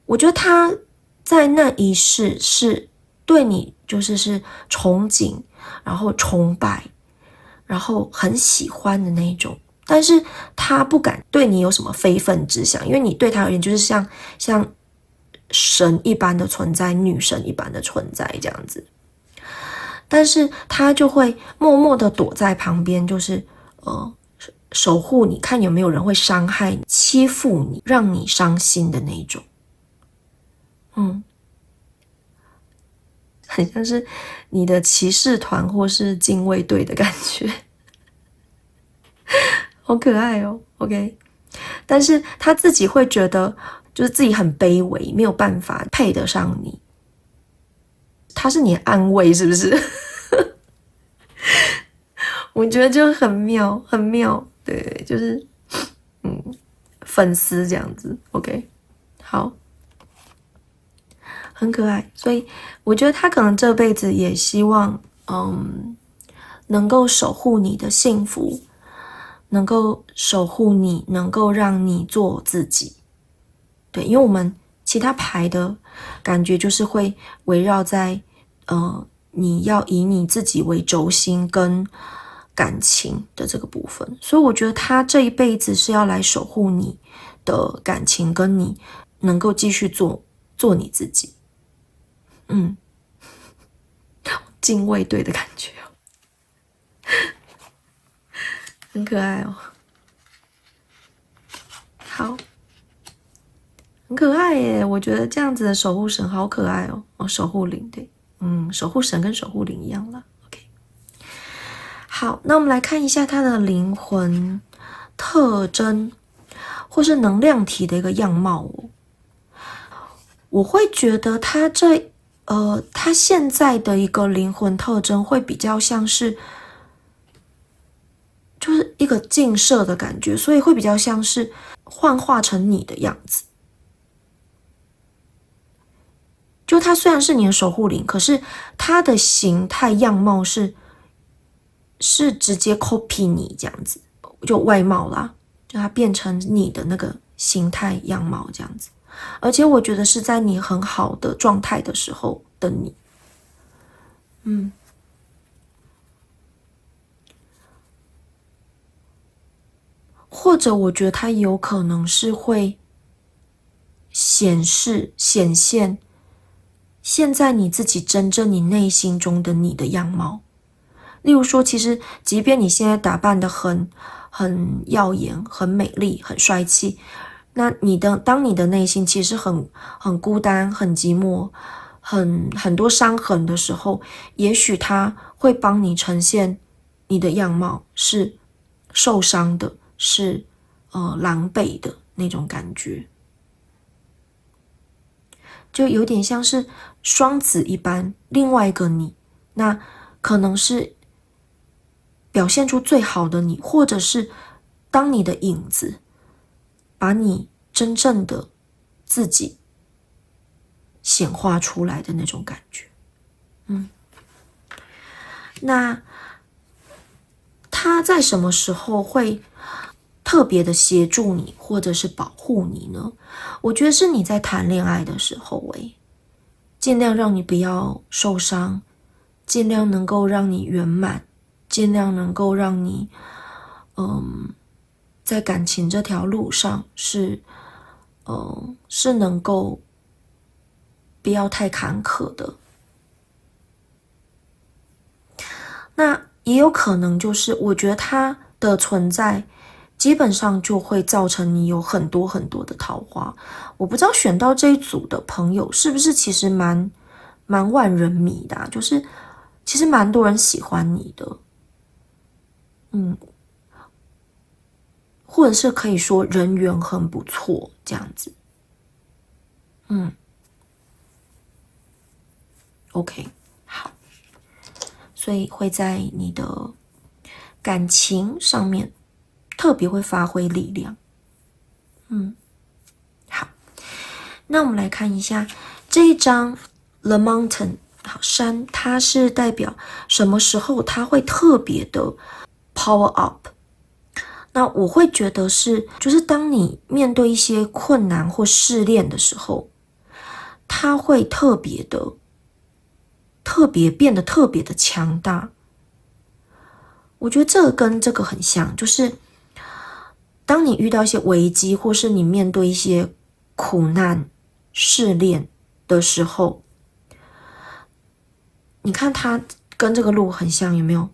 Speaker 1: 我觉得他在那一世是对你是憧憬，然后崇拜，然后很喜欢的那一种，但是他不敢对你有什么非分之想，因为你对他而言就是像神一般的存在，女神一般的存在这样子。但是他就会默默的躲在旁边，就是守护你，看有没有人会伤害你、欺负你、让你伤心的那一种。很像是你的骑士团或是禁卫队的感觉。好可爱哦 OK， 但是他自己会觉得就是自己很卑微，没有办法配得上你。他是你的安慰是不是？我觉得就很妙很妙，对，就是粉丝这样子 OK。 好，很可爱。所以我觉得他可能这辈子也希望能够守护你的幸福，能够守护你，能够让你做自己。对，因为我们其他牌的感觉就是会围绕在你要以你自己为轴心跟感情的这个部分。所以我觉得他这一辈子是要来守护你的感情，跟你能够继续做你自己。禁卫队的感觉很可爱哦。好，很可爱耶，我觉得这样子的守护神好可爱哦。守护灵，对，守护神跟守护灵一样啦。OK， 好，那我们来看一下他的灵魂特征或是能量体的一个样貌我会觉得他他现在的一个灵魂特征会比较像是就是一个镜射的感觉，所以会比较像是幻化成你的样子。就他虽然是你的守护灵，可是他的形态样貌是直接 copy 你这样子，就外貌啦，就他变成你的那个形态样貌这样子。而且我觉得是在你很好的状态的时候的你，或者我觉得它有可能是会显现现在你自己真正你内心中的你的样貌。例如说，其实即便你现在打扮得很耀眼、很美丽、很帅气，那当你的内心其实很孤单、很寂寞、很多伤痕的时候，也许它会帮你呈现你的样貌是受伤的，是狼狈的那种感觉，就有点像是双子一般，另外一个你，那可能是表现出最好的你，或者是当你的影子把你真正的自己显化出来的那种感觉。那他在什么时候会特别的协助你或者是保护你呢？我觉得是你在谈恋爱的时候，尽量让你不要受伤，尽量能够让你圆满，尽量能够让你在感情这条路上是能够不要太坎坷的。那也有可能就是我觉得它的存在基本上就会造成你有很多很多的桃花。我不知道选到这一组的朋友是不是其实蛮万人迷的就是其实蛮多人喜欢你的。或者是可以说人缘很不错这样子。OK， 好，所以会在你的感情上面特别会发挥力量。好，那我们来看一下这一张 The Mountain 好山，它是代表什么时候它会特别的 power up。那我会觉得就是当你面对一些困难或试炼的时候，它会变得特别的强大。我觉得这个跟这个很像，就是当你遇到一些危机，或是你面对一些苦难、试炼的时候，你看它跟这个鹿很像，有没有？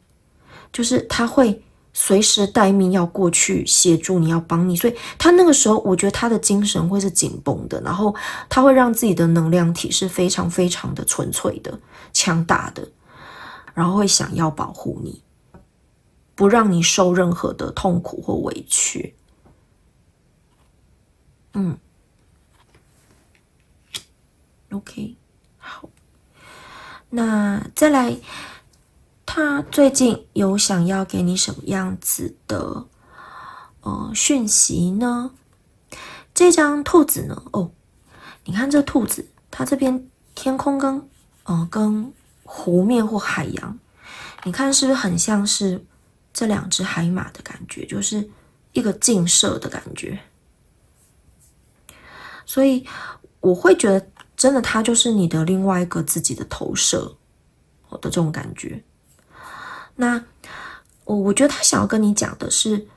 Speaker 1: 就是它会随时待命要过去协助你，要帮你，所以他那个时候我觉得他的精神会是紧绷的，然后他会让自己的能量体是非常非常的纯粹的、强大的，然后会想要保护你，不让你受任何的痛苦或委屈。OK， 好，那再来他最近有想要给你什么样子的讯息呢？这张兔子呢？你看这兔子，它这边天空跟湖面或海洋，你看是不是很像是这两只海马的感觉，就是一个镜射的感觉。所以我会觉得真的它就是你的另外一个自己的投射的这种感觉。那我觉得他想要跟你讲的是，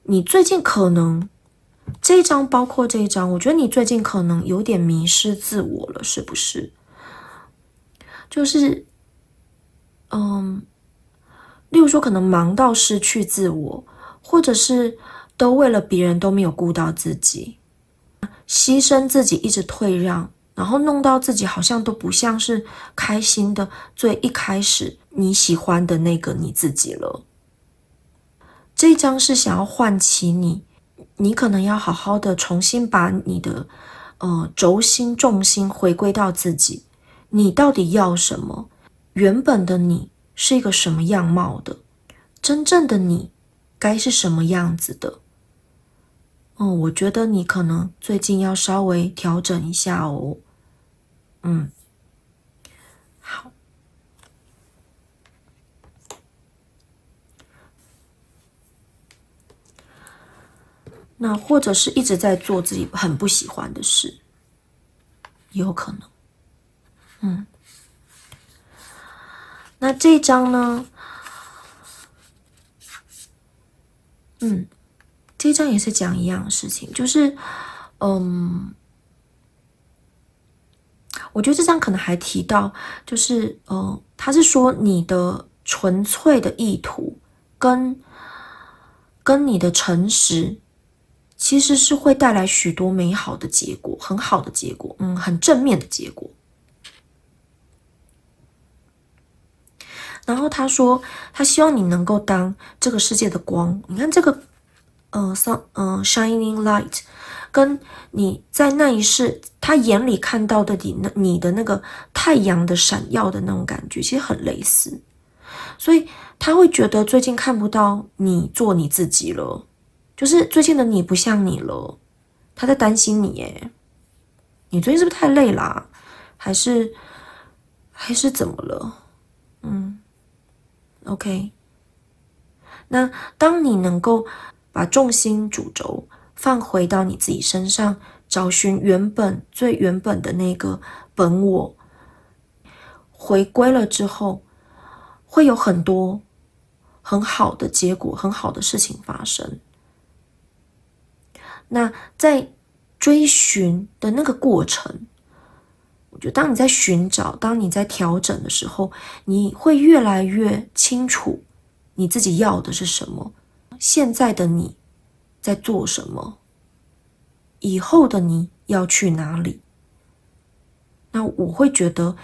Speaker 1: 你最近可能这一章包括这一章，我觉得你最近可能有点迷失自我了，是不是？就是例如说可能忙到失去自我，或者是都为了别人都没有顾到自己，牺牲自己一直退让，然后弄到自己好像都不像是开心的最一开始你喜欢的那个你自己了。这一章是想要唤起你可能要好好的重新把你的轴心重心回归到自己，你到底要什么？原本的你是一个什么样貌的？真正的你该是什么样子的？我觉得你可能最近要稍微调整一下哦。好。那或者是一直在做自己很不喜欢的事，也有可能。那这一章呢，这一章也是讲一样的事情，就是我觉得这章可能还提到，就是他是说你的纯粹的意图跟你的诚实，其实是会带来许多美好的结果，很好的结果，很正面的结果。然后他说，他希望你能够当这个世界的光。你看这个shining light，跟你在那一世他眼里看到的你的那个太阳的闪耀的那种感觉，其实很类似。所以他会觉得最近看不到你做你自己了，就是最近的你不像你了，他在担心你耶。你最近是不是太累啦？还是怎么了？OK， 那当你能够把重心主轴放回到你自己身上，找寻最原本的那个本我，回归了之后，会有很多很好的结果，很好的事情发生。那在追寻的那个过程，我觉得当你在寻找，当你在调整的时候，你会越来越清楚你自己要的是什么，现在的你在做什么，以后的你要去哪里。那我会觉得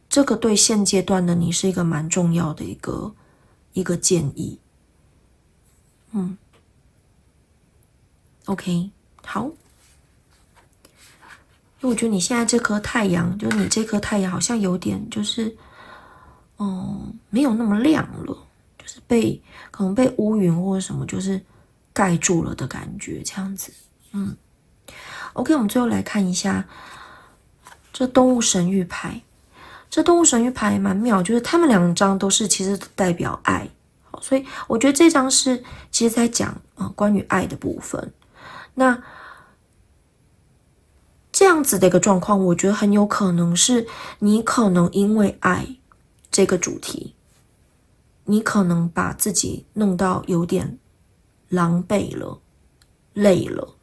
Speaker 1: 这个对现阶段的你是一个蛮重要的一个建议。OK， 好。因为我觉得你现在这颗太阳，就是你这颗太阳好像有点就是没有那么亮了，就是可能被乌云或者什么就是盖住了的感觉，这样子。OK， 我们最后来看一下这动物神谕牌。这动物神谕牌蛮妙，就是他们2张都是其实代表爱，所以我觉得这张是其实在讲关于爱的部分。那这样子的一个状况，我觉得很有可能是你可能因为爱这个主题，你可能把自己弄到有点狼狈了，累了。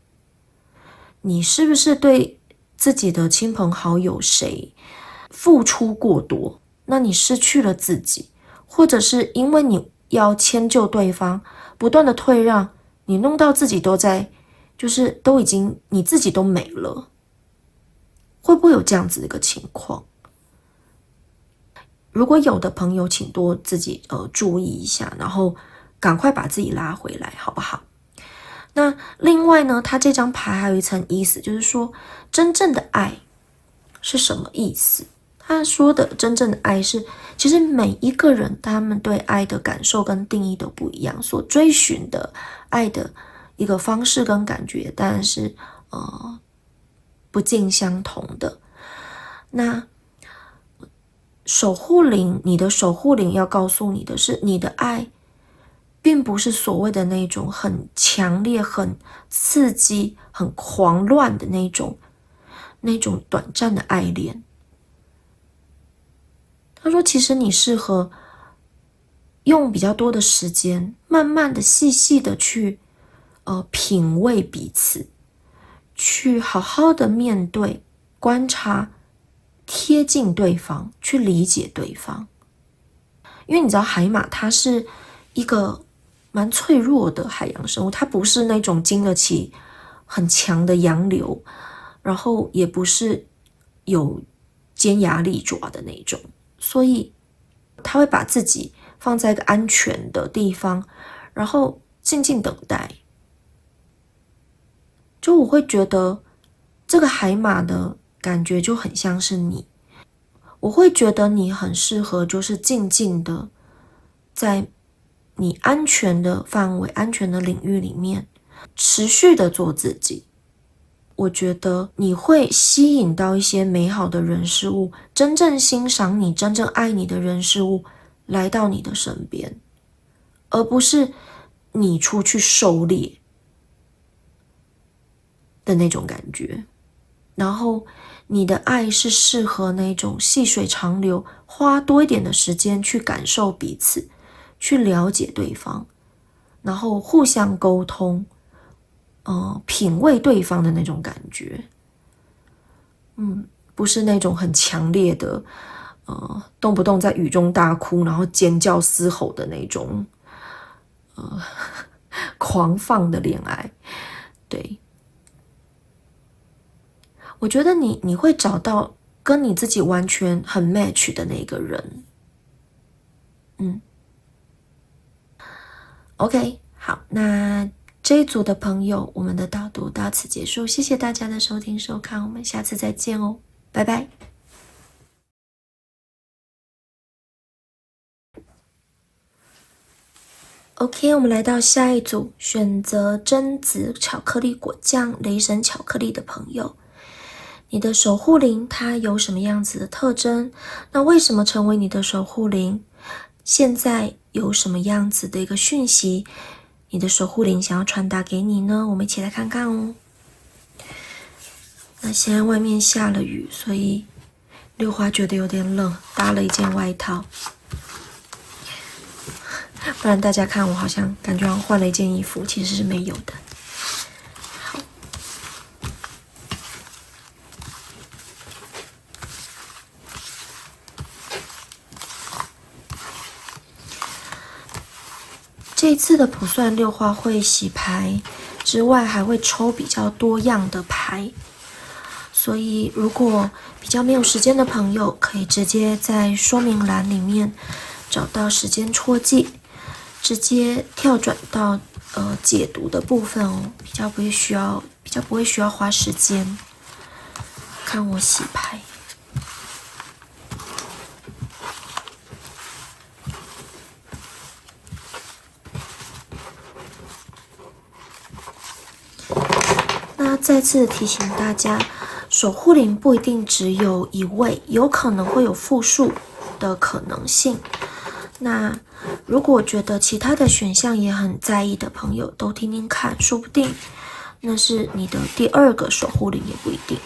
Speaker 1: 你是不是对自己的亲朋好友谁付出过多，那你失去了自己，或者是因为你要迁就对方，不断的退让，你弄到自己都在就是都已经你自己都没了。会不会有这样子的一个情况？如果有的朋友，请多自己注意一下，然后赶快把自己拉回来，好不好？那另外呢，它这张牌还有一层意思，就是说真正的爱是什么意思？他说的真正的爱是，其实每一个人他们对爱的感受跟定义都不一样，所追寻的爱的一个方式跟感觉，当然是不尽相同的。那守护灵，你的守护灵要告诉你的是，你的爱并不是所谓的那种很强烈、很刺激、很狂乱的那种短暂的爱恋。他说，其实你适合用比较多的时间，慢慢的、细细的去品味彼此，去好好的面对、观察、贴近对方，去理解对方。因为你知道海马它是一个蛮脆弱的海洋生物，它不是那种经得起很强的洋流，然后也不是有尖牙利爪的那种，所以它会把自己放在一个安全的地方，然后静静等待。就我会觉得这个海马的感觉就很像是你，我会觉得你很适合就是静静的在你安全的范围、安全的领域里面持续的做自己。我觉得你会吸引到一些美好的人事物，真正欣赏你、真正爱你的人事物来到你的身边，而不是你出去狩猎的那种感觉。然后你的爱是适合那种细水长流，花多一点的时间去感受彼此，去了解对方，然后互相沟通，品味对方的那种感觉。不是那种很强烈的，动不动在雨中大哭，然后尖叫嘶吼的那种，狂放的恋爱。对，我觉得你会找到跟你自己完全很 match 的那个人。OK， 好，那这一组的朋友，我们的导读到此结束，谢谢大家的收听收看，我们下次再见哦，拜拜。OK， 我们来到下一组，选择榛子巧克力果酱、雷神巧克力的朋友，你的守护灵它有什么样子的特征？那为什么成为你的守护灵？现在有什么样子的一个讯息，你的守护灵想要传达给你呢？我们一起来看看哦。那现在外面下了雨，所以六花觉得有点冷，搭了一件外套。不然大家看我好像感觉好像换了一件衣服，其实是没有的。好，这一次的卜算六花会洗牌之外，还会抽比较多样的牌，所以如果比较没有时间的朋友，可以直接在说明栏里面找到时间戳记，直接跳转到解读的部分哦，比较不会需要花时间看我洗牌。那再次提醒大家，守护灵不一定只有一位，有可能会有复数的可能性。那如果觉得其他的选项也很在意的朋友，都听听看，说不定那是你的第二个守护灵，也不一定。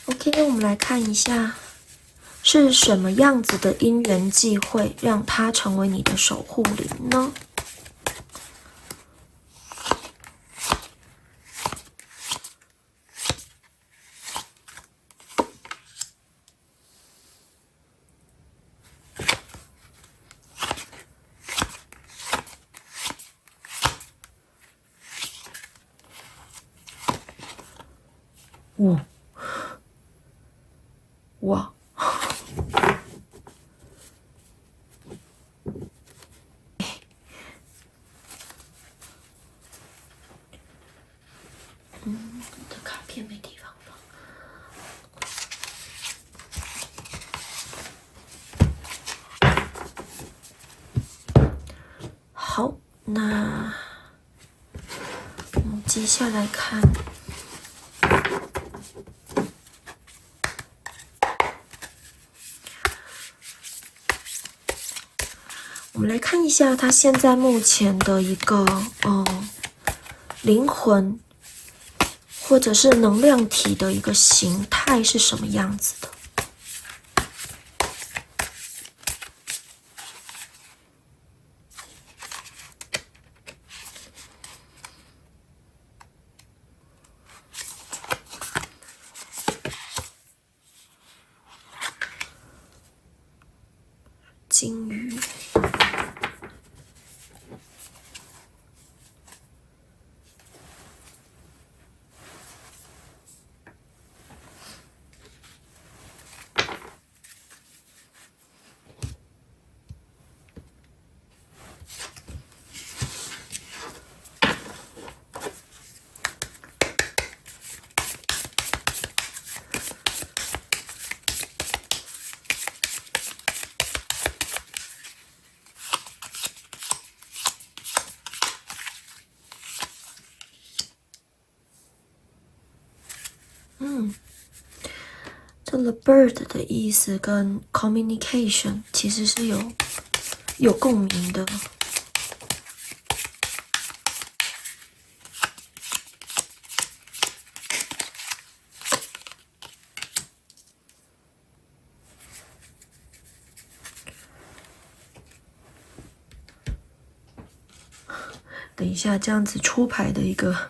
Speaker 1: OK， 我们来看一下是什么样子的因缘际会让他成为你的守护灵呢？哇！你的卡片没地方放。好，那我们接下来看。我们来看一下他现在目前的一个灵魂或者是能量体的一个形态是什么样子的。金鱼。这个 bird 的意思跟 communication 其实是有共鸣的。等一下，这样子出牌的一个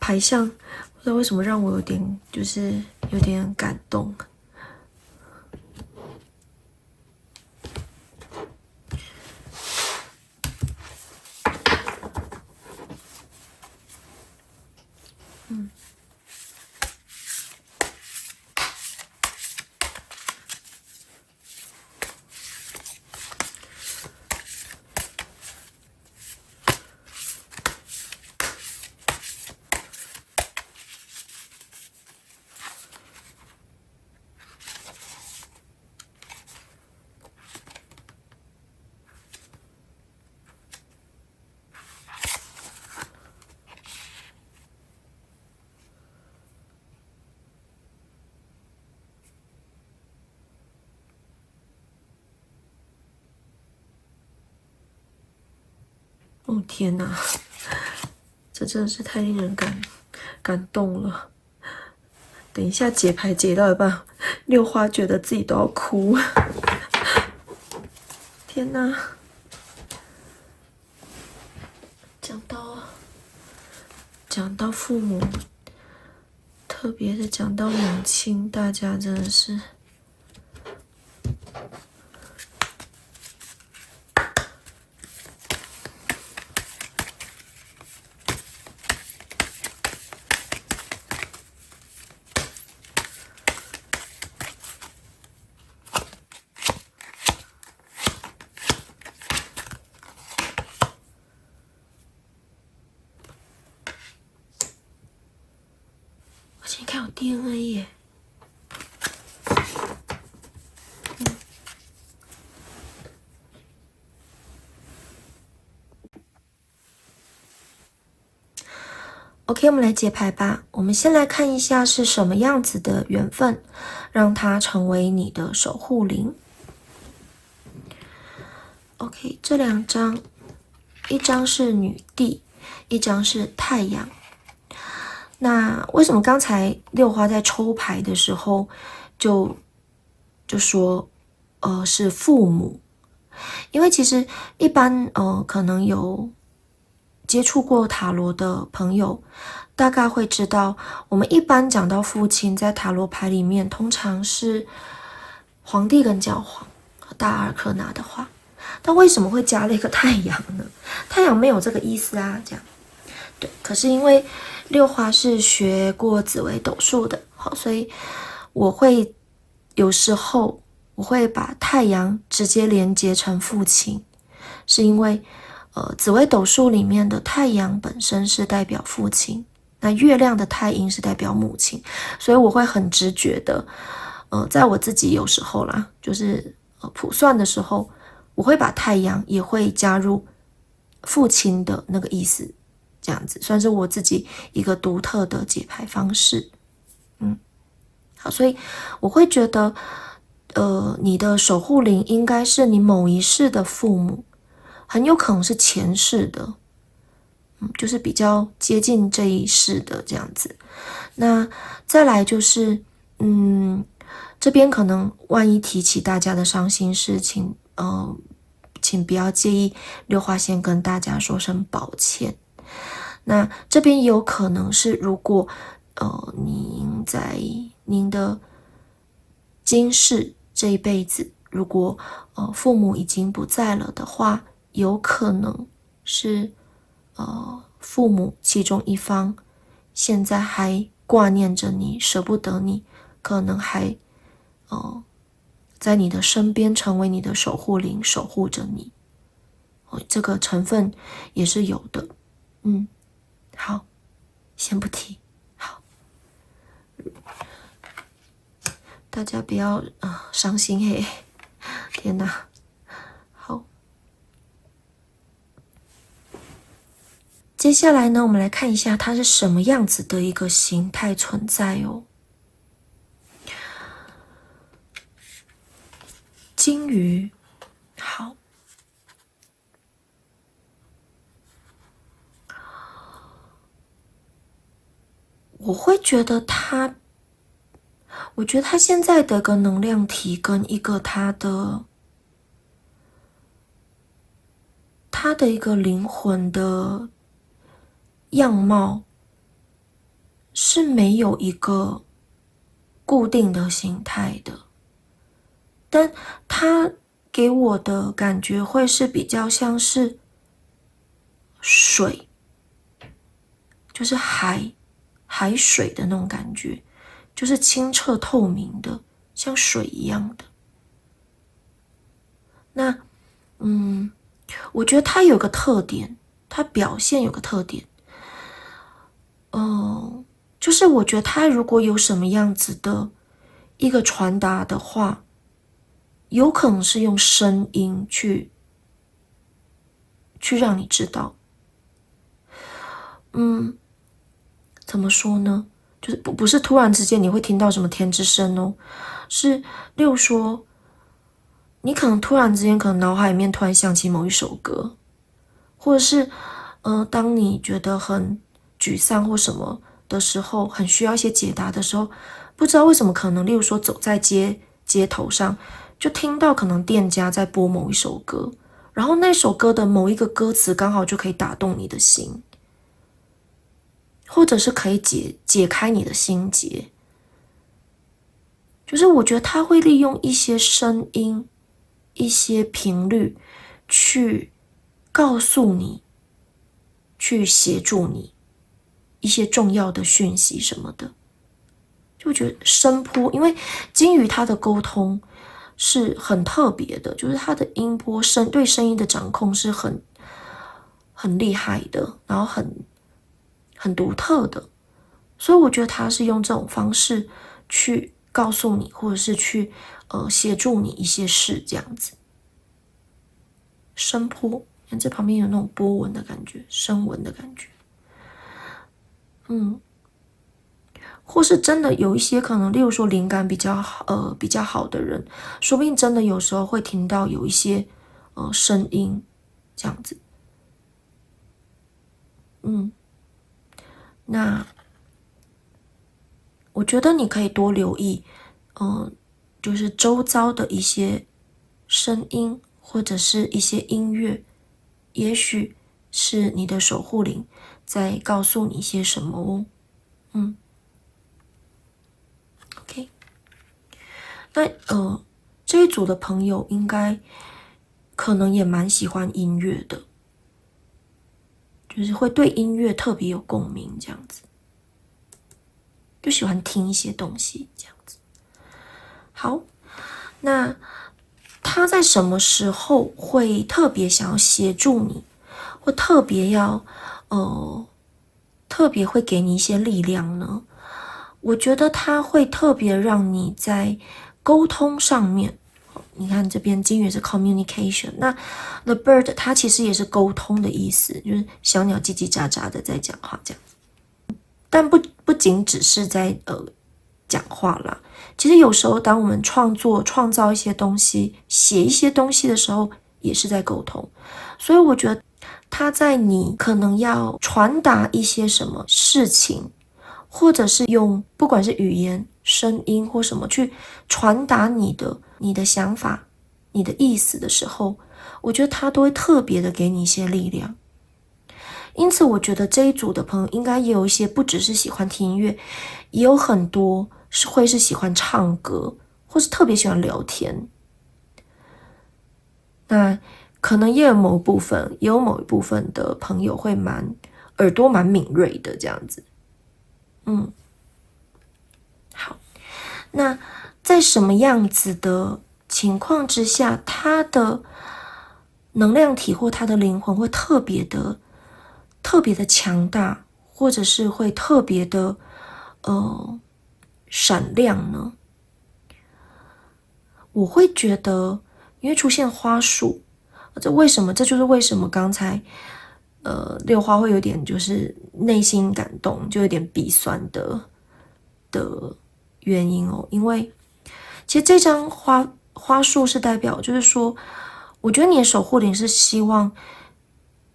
Speaker 1: 牌象，不知道为什么让我有点感动。哦天哪，这真的是太令人感动了。等一下解牌解到一半，六花觉得自己都要哭。天哪！讲到父母，特别是讲到母亲，大家真的是。你看有 DNA 耶！OK， 我们来解牌吧。我们先来看一下是什么样子的缘分，让它成为你的守护灵。OK， 这两张，一张是女帝，一张是太阳。那为什么刚才六花在抽牌的时候就说是父母？因为其实一般可能有接触过塔罗的朋友大概会知道，我们一般讲到父亲在塔罗牌里面通常是皇帝跟教皇和大阿尔克纳的话，但为什么会加了一个太阳呢？太阳没有这个意思啊，这样。对，可是因为六花是学过紫微斗数的，好，所以有时候我会把太阳直接连接成父亲，是因为紫微斗数里面的太阳本身是代表父亲，那月亮的太阴是代表母亲，所以我会很直觉的，在我自己有时候啦，就是卜算的时候，我会把太阳也会加入父亲的那个意思。这样子算是我自己一个独特的解牌方式。好，所以我会觉得你的守护灵应该是你某一世的父母，很有可能是前世的，就是比较接近这一世的这样子。那再来就是这边可能万一提起大家的伤心事情，请不要介意，六花先跟大家说声抱歉。那这边也有可能是，如果您在您的今世这一辈子，如果父母已经不在了的话，有可能是父母其中一方现在还挂念着你，舍不得你，可能还在你的身边成为你的守护灵，守护着你。这个成分也是有的。好，先不提。好，大家不要伤心嘿，天哪！好，接下来呢，我们来看一下它是什么样子的一个形态存在哦。金鱼，好，我会觉得我觉得他现在的一个能量体跟一个他的一个灵魂的样貌是没有一个固定的形态的，但他给我的感觉会是比较像是水，就是海水的那种感觉，就是清澈透明的，像水一样的。那我觉得它有个特点，它表现有个特点，就是我觉得它如果有什么样子的一个传达的话，有可能是用声音去让你知道。怎么说呢？就是不是突然之间你会听到什么天之声哦，是例如说，你可能突然之间可能脑海里面突然想起某一首歌，或者是当你觉得很沮丧或什么的时候，很需要一些解答的时候，不知道为什么可能例如说走在街头上，就听到可能店家在播某一首歌，然后那首歌的某一个歌词刚好就可以打动你的心，或者是可以解开你的心结。就是我觉得他会利用一些声音、一些频率去告诉你，去协助你一些重要的讯息什么的。就觉得声波，因为金鱼它的沟通是很特别的，就是它的音波对声音的掌控是很厉害的，然后很独特的，所以我觉得他是用这种方式去告诉你，或者是去协助你一些事这样子。声波，看这旁边有那种波纹的感觉，声纹的感觉。或是真的有一些可能，例如说灵感比较好的人，说不定真的有时候会听到有一些声音这样子。那我觉得你可以多留意，就是周遭的一些声音或者是一些音乐，也许是你的守护灵在告诉你一些什么哦。OK， 那这一组的朋友应该可能也蛮喜欢音乐的，就是会对音乐特别有共鸣，这样子，就喜欢听一些东西这样子。好，那他在什么时候会特别想要协助你，或特别会给你一些力量呢？我觉得他会特别让你在沟通上面，你看这边金鱼是 communication， 那 the bird 它其实也是沟通的意思，就是小鸟叽叽喳喳的在讲话这样。但不仅只是在讲话啦，其实有时候当我们创造一些东西，写一些东西的时候，也是在沟通。所以我觉得他在你可能要传达一些什么事情，或者是用不管是语言、声音或什么去传达你的想法、你的意思的时候，我觉得他都会特别的给你一些力量。因此我觉得这一组的朋友应该也有一些不只是喜欢听音乐，也有很多会是喜欢唱歌，或是特别喜欢聊天。那可能也有某一部分的朋友会耳朵蛮敏锐的这样子。好，那在什么样子的情况之下，他的能量体或他的灵魂会特别的强大，或者是会特别的闪亮呢？我会觉得，因为出现花束，这就是为什么刚才六花会有点就是内心感动，就有点鼻酸的原因哦。因为其实这张花花束是代表，就是说，我觉得你的守护灵是希望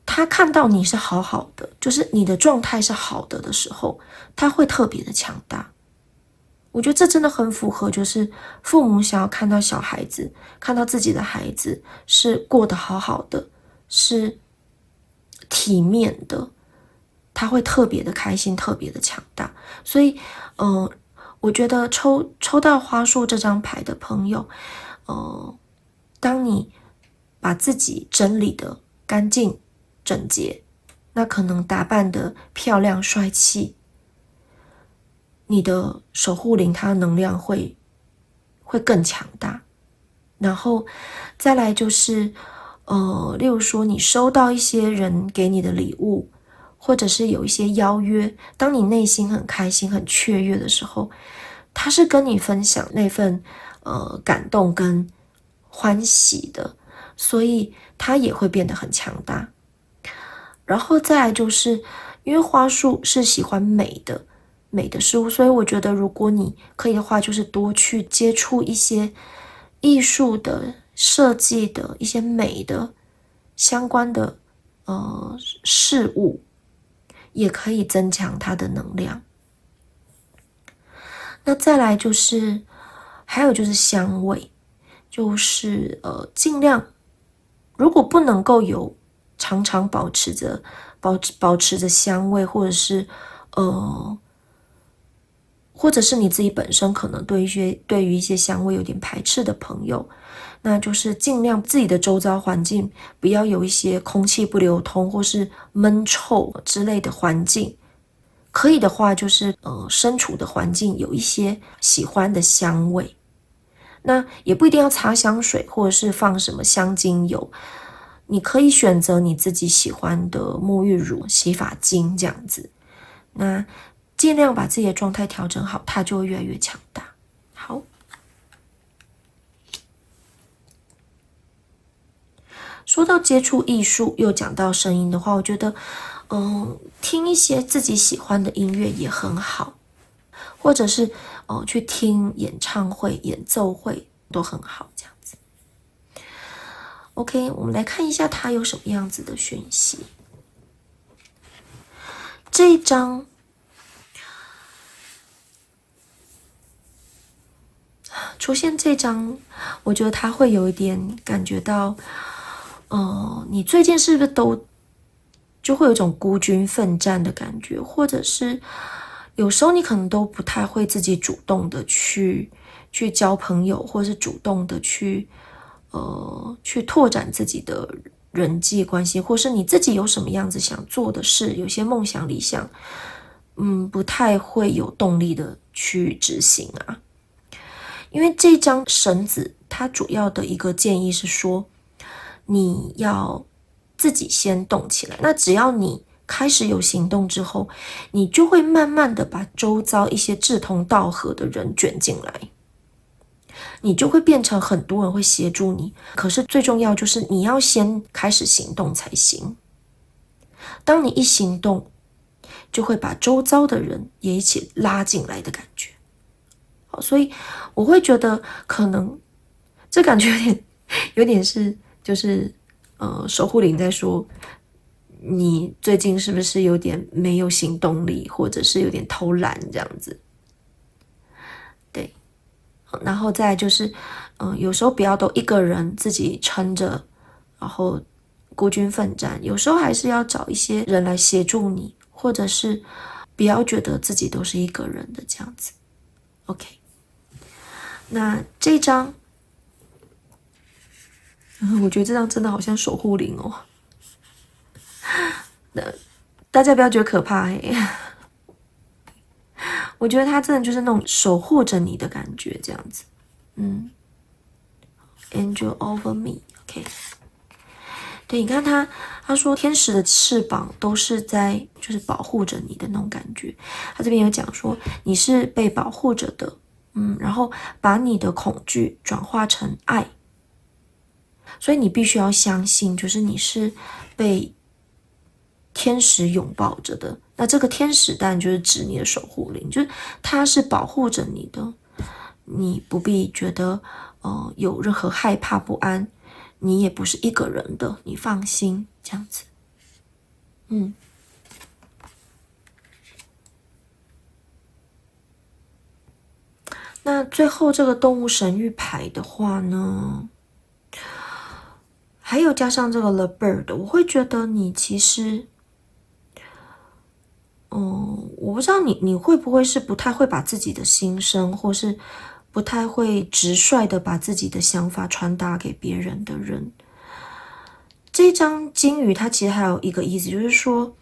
Speaker 1: 他看到你是好好的，就是你的状态是好的时候，他会特别的强大。我觉得这真的很符合，就是父母想要看到小孩子，看到自己的孩子是过得好好的，是体面的，他会特别的开心，特别的强大。所以，我觉得抽到花束这张牌的朋友，当你把自己整理的干净整洁，那可能打扮的漂亮帅气，你的守护灵它的能量会更强大。然后再来就是例如说你收到一些人给你的礼物，或者是有一些邀约，当你内心很开心很雀跃的时候，他是跟你分享那份感动跟欢喜的，所以他也会变得很强大。然后再来就是因为花束是喜欢美的事物，所以我觉得如果你可以的话，就是多去接触一些艺术的设计的一些美的相关的事物，也可以增强它的能量。那再来就是还有就是香味，就是尽量如果不能够有常常保持着香味，或者是你自己本身可能对于一些香味有点排斥的朋友，那就是尽量自己的周遭环境不要有一些空气不流通或是闷臭之类的环境。可以的话就是身处的环境有一些喜欢的香味，那也不一定要擦香水或者是放什么香精油，你可以选择你自己喜欢的沐浴乳、洗发精这样子，那尽量把自己的状态调整好，它就会越来越强大。好，说到接触艺术又讲到声音的话，我觉得听一些自己喜欢的音乐也很好，或者是去听演唱会、演奏会都很好这样子。OK， 我们来看一下它有什么样子的讯息。这一张出现这张，我觉得他会有一点感觉到你最近是不是就会有一种孤军奋战的感觉，或者是有时候你可能都不太会自己主动的去交朋友，或是主动的去拓展自己的人际关系，或是你自己有什么样子想做的事，有些梦想理想不太会有动力的去执行啊。因为这张绳子它主要的一个建议是说，你要自己先动起来，那只要你开始有行动之后，你就会慢慢的把周遭一些志同道合的人卷进来，你就会变成很多人会协助你，可是最重要就是你要先开始行动才行。当你一行动，就会把周遭的人也一起拉进来的感觉。好，所以我会觉得可能这感觉有点是就是守护灵在说，你最近是不是有点没有行动力，或者是有点偷懒这样子。对，然后再来就是有时候不要都一个人自己撑着，然后孤军奋战，有时候还是要找一些人来协助你，或者是不要觉得自己都是一个人的这样子。 OK， 那这张我觉得这张真的好像守护灵哦。大家不要觉得可怕我觉得他真的就是那种守护着你的感觉这样子。Angel over me， OK。对，你看他说天使的翅膀都是在就是保护着你的那种感觉。他这边有讲说你是被保护着的，然后把你的恐惧转化成爱。所以你必须要相信，就是你是被天使拥抱着的。那这个天使当然就是指你的守护灵，就是他是保护着你的。你不必觉得有任何害怕不安，你也不是一个人的，你放心，这样子。那最后这个动物神谕牌的话呢，还有加上这个 The Bird， 我会觉得你其实，我不知道你会不会是不太会把自己的心声，或是不太会直率的把自己的想法传达给别人的人。这一张金鱼它其实还有一个意思，就是说，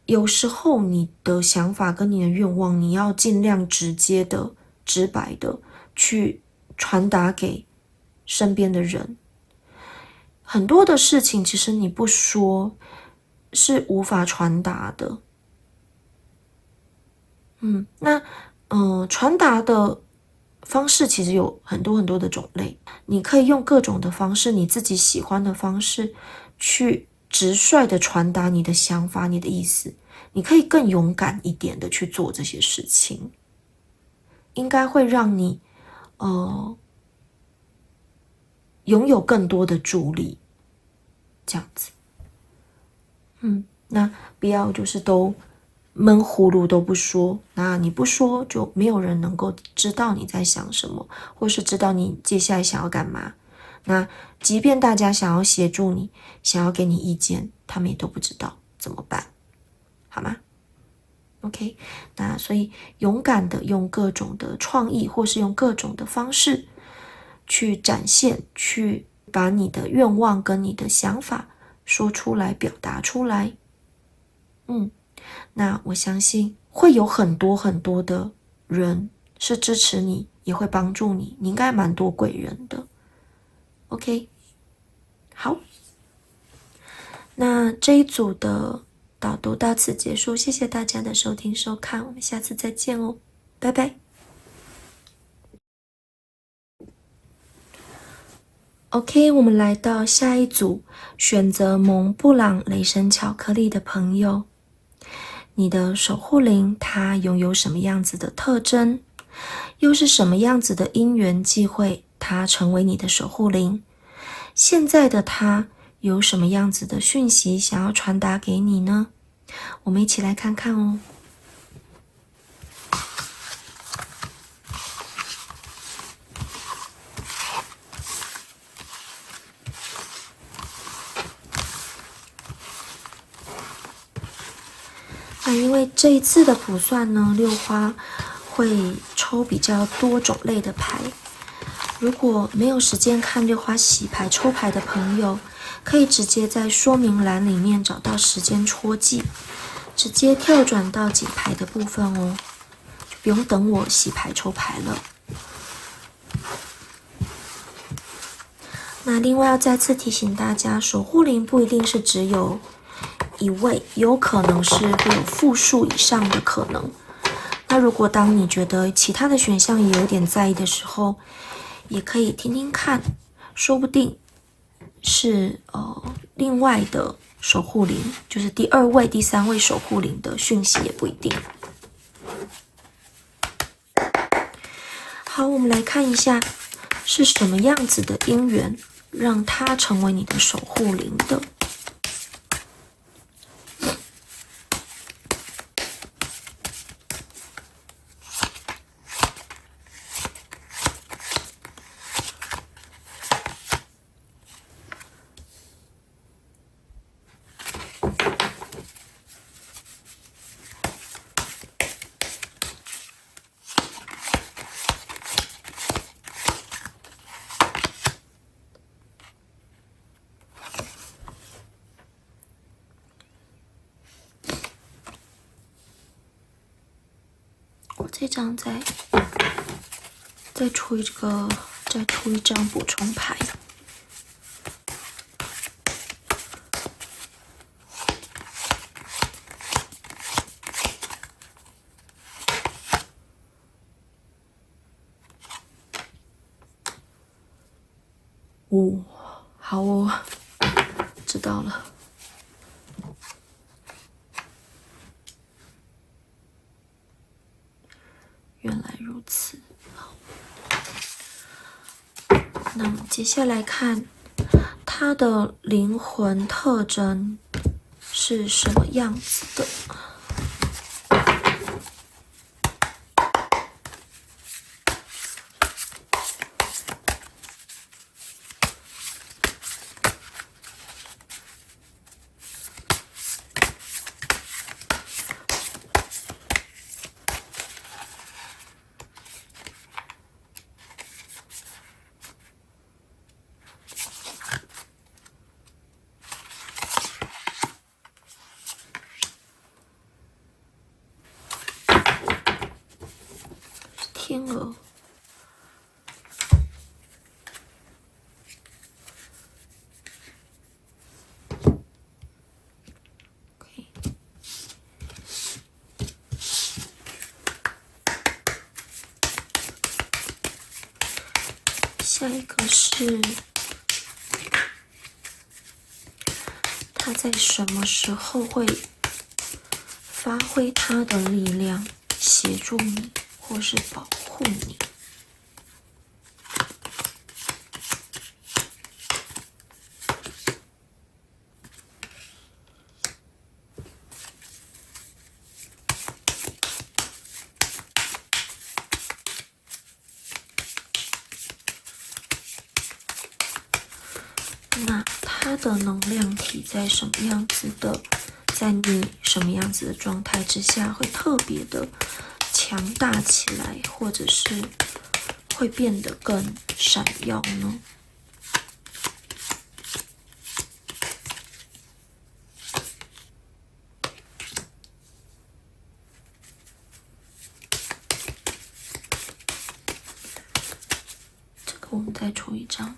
Speaker 1: 有时候你的想法跟你的愿望，你要尽量直接的、直白的去传达给身边的人。很多的事情其实你不说是无法传达的。传达的方式其实有很多很多的种类，你可以用各种的方式，你自己喜欢的方式去直率的传达你的想法、你的意思。你可以更勇敢一点的去做这些事情，应该会让你拥有更多的助力，这样子。那不要就是都闷葫芦都不说，那你不说就没有人能够知道你在想什么，或是知道你接下来想要干嘛。那即便大家想要协助你，想要给你意见，他们也都不知道怎么办，好吗？OK， 那所以勇敢的用各种的创意，或是用各种的方式去展现，去把你的愿望跟你的想法说出来，表达出来。那我相信会有很多很多的人是支持你，也会帮助你，你应该蛮多贵人的。OK， 好，那这一组的导读到此结束，谢谢大家的收听收看，我们下次再见哦，拜拜。OK， 我们来到下一组，选择蒙布朗雷神巧克力的朋友，你的守护灵它拥有什么样子的特征？又是什么样子的因缘际会，它成为你的守护灵？现在的它有什么样子的讯息想要传达给你呢？我们一起来看看哦。那因为这一次的卜算呢，六花会抽比较多种类的牌。如果没有时间看六花洗牌抽牌的朋友，可以直接在说明栏里面找到时间戳记，直接跳转到解牌的部分哦，就不用等我洗牌抽牌了。那另外要再次提醒大家，守护灵不一定是只有一位，有可能是会有复数以上的可能。那如果当你觉得其他的选项也有点在意的时候，也可以听听看，说不定是另外的守护灵，就是第二位、第三位守护灵的讯息也不一定。好，我们来看一下是什么样子的因缘让它成为你的守护灵的。我这张再出一张补充牌。好哦，知道了。原来如此。好，那我们接下来看他的灵魂特征是什么样子的。天鹅，下一个是他在什么时候会发挥他的力量，协助你或是保护你？那它的能量体在什么样子的，在你什么样子的状态之下会特别的强大起来，或者是会变得更闪耀呢？这个我们再出一张。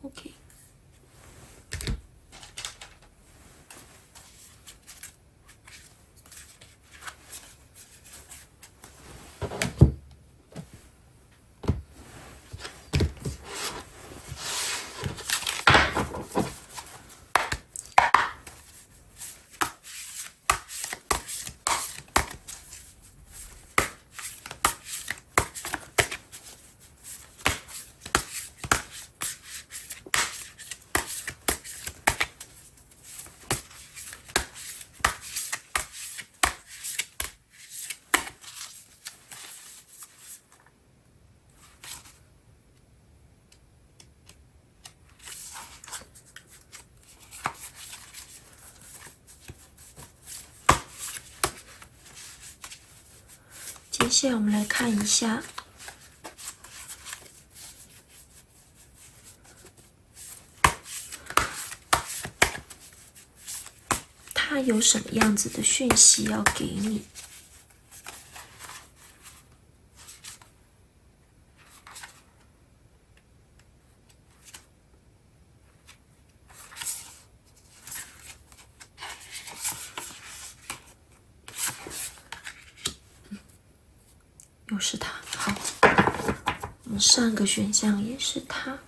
Speaker 1: OK， 接下来我们来看一下它有什么样子的讯息要给你。又是他，好，我们上个选项也是他。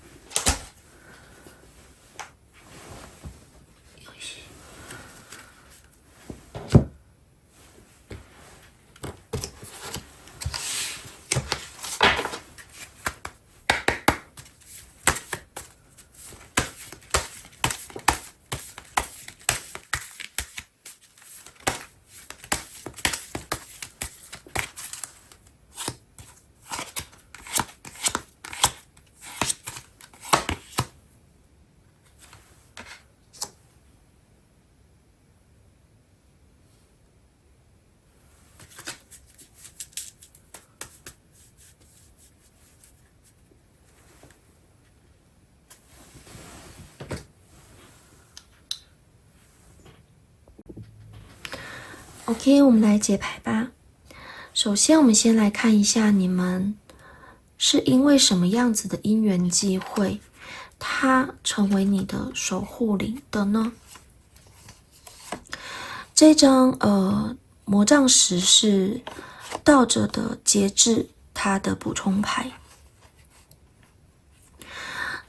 Speaker 1: OK， 我们来解牌吧。首先，我们先来看一下你们是因为什么样子的因缘机会，它成为你的守护灵的呢？这张魔杖石是倒着的节制，它的补充牌。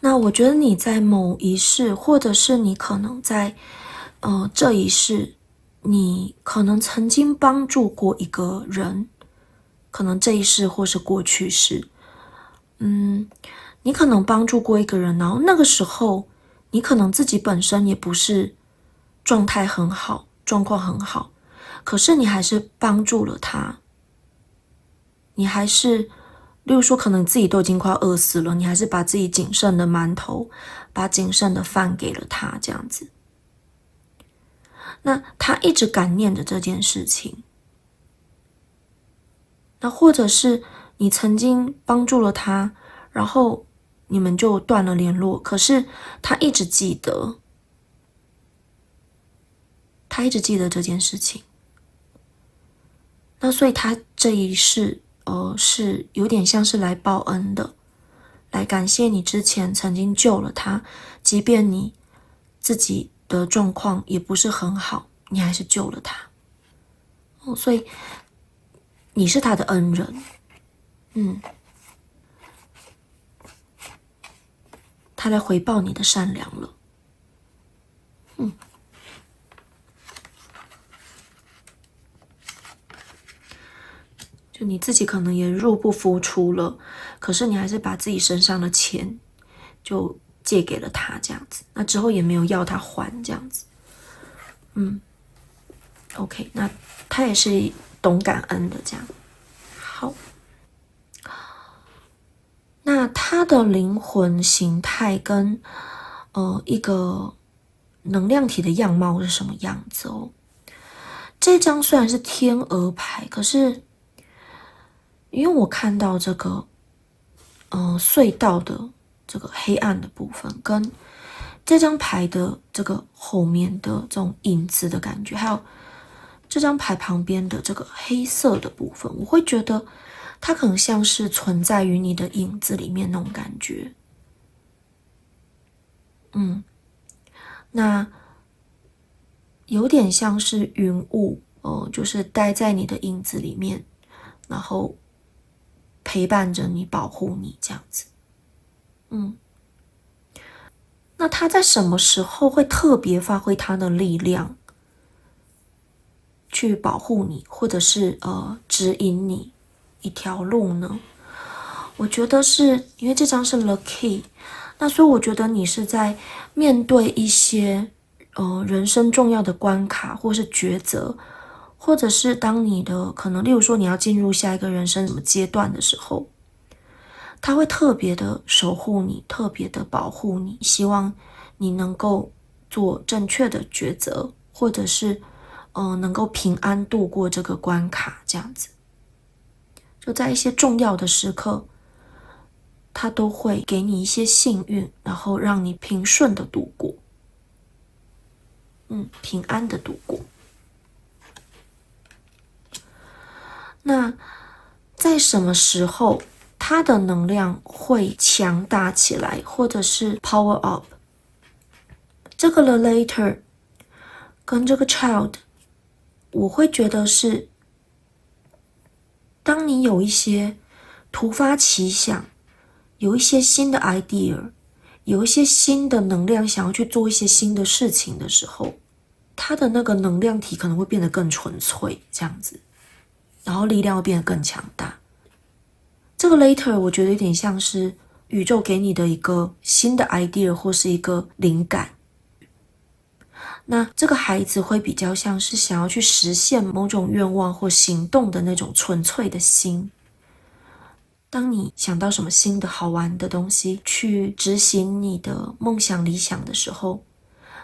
Speaker 1: 那我觉得你在某一世，或者是你可能在这一世，你可能曾经帮助过一个人，可能这一世或是过去世，你可能帮助过一个人，然后那个时候你可能自己本身也不是状态很好，状况很好，可是你还是帮助了他，你还是例如说可能自己都已经快要饿死了，你还是把自己仅剩的馒头，把仅剩的饭给了他，这样子。那他一直感念着这件事情，那或者是你曾经帮助了他，然后你们就断了联络，可是他一直记得，他一直记得这件事情。那所以他这一世是有点像是来报恩的，来感谢你之前曾经救了他，即便你自己的状况也不是很好，你还是救了他。所以你是他的恩人，他来回报你的善良了。就你自己可能也入不敷出了，可是你还是把自己身上的钱就借给了他，这样子。那之后也没有要他还，这样子。OK， 那他也是懂感恩的，这样。好，那他的灵魂形态跟一个能量体的样貌是什么样子哦？这张虽然是天鹅牌，可是因为我看到这个隧道的这个黑暗的部分，跟这张牌的这个后面的这种影子的感觉，还有这张牌旁边的这个黑色的部分，我会觉得它可能像是存在于你的影子里面那种感觉。那有点像是云雾就是待在你的影子里面，然后陪伴着你，保护你这样子。那他在什么时候会特别发挥他的力量去保护你，或者是指引你一条路呢？我觉得是因为这张是 The Key， 那所以我觉得你是在面对一些人生重要的关卡或是抉择，或者是当你的可能例如说你要进入下一个人生什么阶段的时候，他会特别的守护你，特别的保护你，希望你能够做正确的抉择，或者是能够平安度过这个关卡，这样子。就在一些重要的时刻，他都会给你一些幸运，然后让你平顺的度过，平安的度过。那在什么时候他的能量会强大起来，或者是 power up？ 这个 the later 跟这个 child， 我会觉得是当你有一些突发奇想，有一些新的 idea， 有一些新的能量想要去做一些新的事情的时候，他的那个能量体可能会变得更纯粹，这样子，然后力量会变得更强大。这个 later 我觉得有点像是宇宙给你的一个新的 idea 或是一个灵感。那这个孩子会比较像是想要去实现某种愿望或行动的那种纯粹的心。当你想到什么新的好玩的东西，去执行你的梦想理想的时候，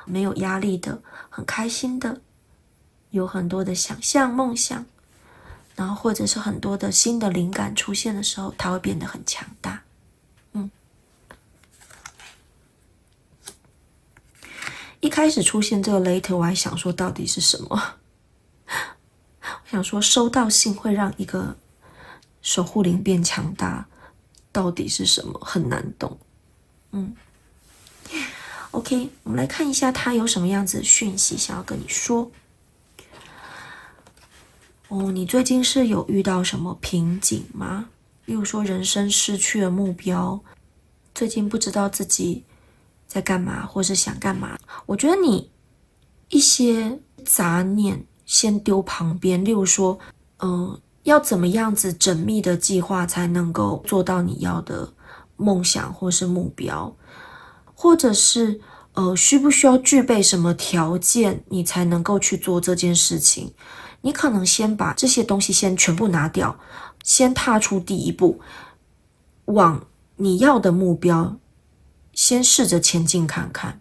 Speaker 1: 没有压力的，很开心的，有很多的想象梦想，然后或者是很多的新的灵感出现的时候，它会变得很强大。一开始出现这个 later， 我还想说到底是什么？我想说收到信会让一个守护灵变强大，到底是什么？很难懂。OK， 我们来看一下他有什么样子的讯息想要跟你说。你最近是有遇到什么瓶颈吗？例如说人生失去了目标，最近不知道自己在干嘛，或是想干嘛。我觉得你一些杂念先丢旁边，例如说，要怎么样子缜密的计划才能够做到你要的梦想或是目标，或者是需不需要具备什么条件你才能够去做这件事情。你可能先把这些东西先全部拿掉，先踏出第一步，往你要的目标先试着前进看看。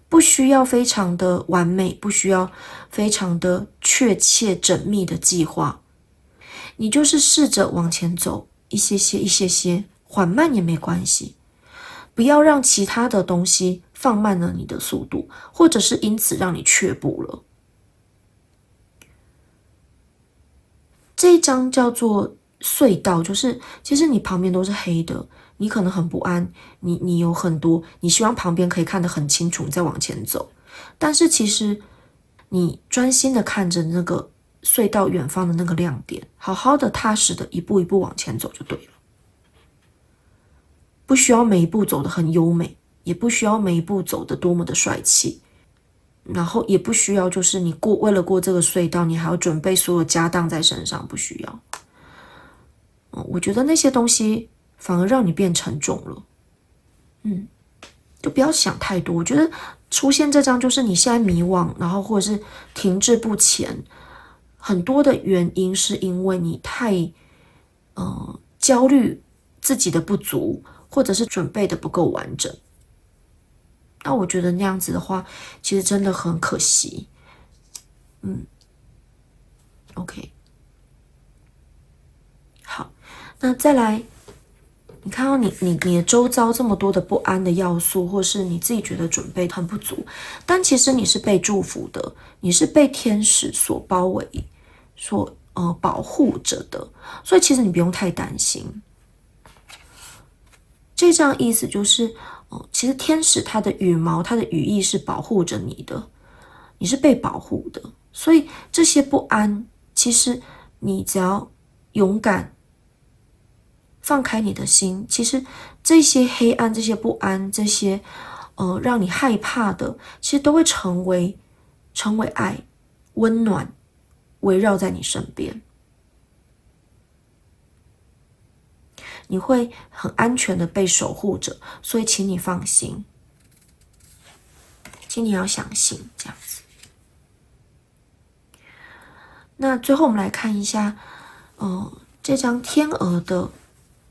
Speaker 1: 不需要非常的完美，不需要非常的确切缜密的计划，你就是试着往前走，一些些，缓慢也没关系。不要让其他的东西放慢了你的速度，或者是因此让你却步了。这一章叫做隧道，就是其实你旁边都是黑的，你可能很不安，你有很多，你希望旁边可以看得很清楚，你再往前走。但是其实你专心的看着那个隧道远方的那个亮点，好好的踏实的一步一步往前走就对了。不需要每一步走得很优美，也不需要每一步走得多么的帅气，然后也不需要就是你为了过这个隧道，你还要准备所有家当在身上，不需要。我觉得那些东西反而让你变沉重了。就不要想太多。我觉得出现这张就是你现在迷惘，然后或者是停滞不前，很多的原因是因为你太焦虑自己的不足，或者是准备的不够完整。那我觉得那样子的话，其实真的很可惜。OK， 好，那再来，你看到你的周遭这么多的不安的要素，或是你自己觉得准备很不足，但其实你是被祝福的，你是被天使所包围、所保护着的，所以其实你不用太担心。这样意思就是，其实天使它的羽毛、它的羽翼是保护着你的，你是被保护的，所以这些不安，其实你只要勇敢放开你的心，其实这些黑暗、这些不安、这些让你害怕的，其实都会成为爱、温暖，围绕在你身边。你会很安全的被守护着，所以请你放心，请你要相信这样子。那最后我们来看一下，这张天鹅的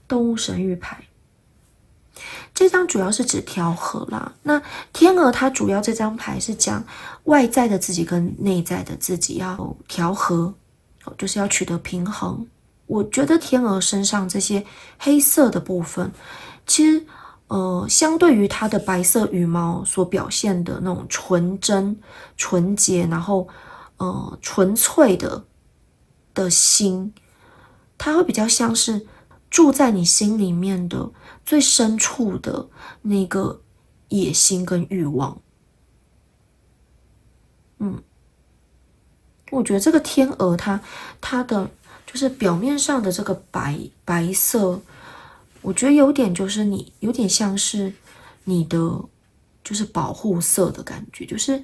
Speaker 1: 动物神谕牌。这张主要是指调和啦。那天鹅它主要这张牌是讲外在的自己跟内在的自己要调和，就是要取得平衡。我觉得天鹅身上这些黑色的部分，其实相对于它的白色羽毛所表现的那种纯真、纯洁，然后纯粹的心，它会比较像是住在你心里面的最深处的那个野心跟欲望。我觉得这个天鹅它的就是表面上的这个白色，我觉得有点就是你有点像是你的就是保护色的感觉，就是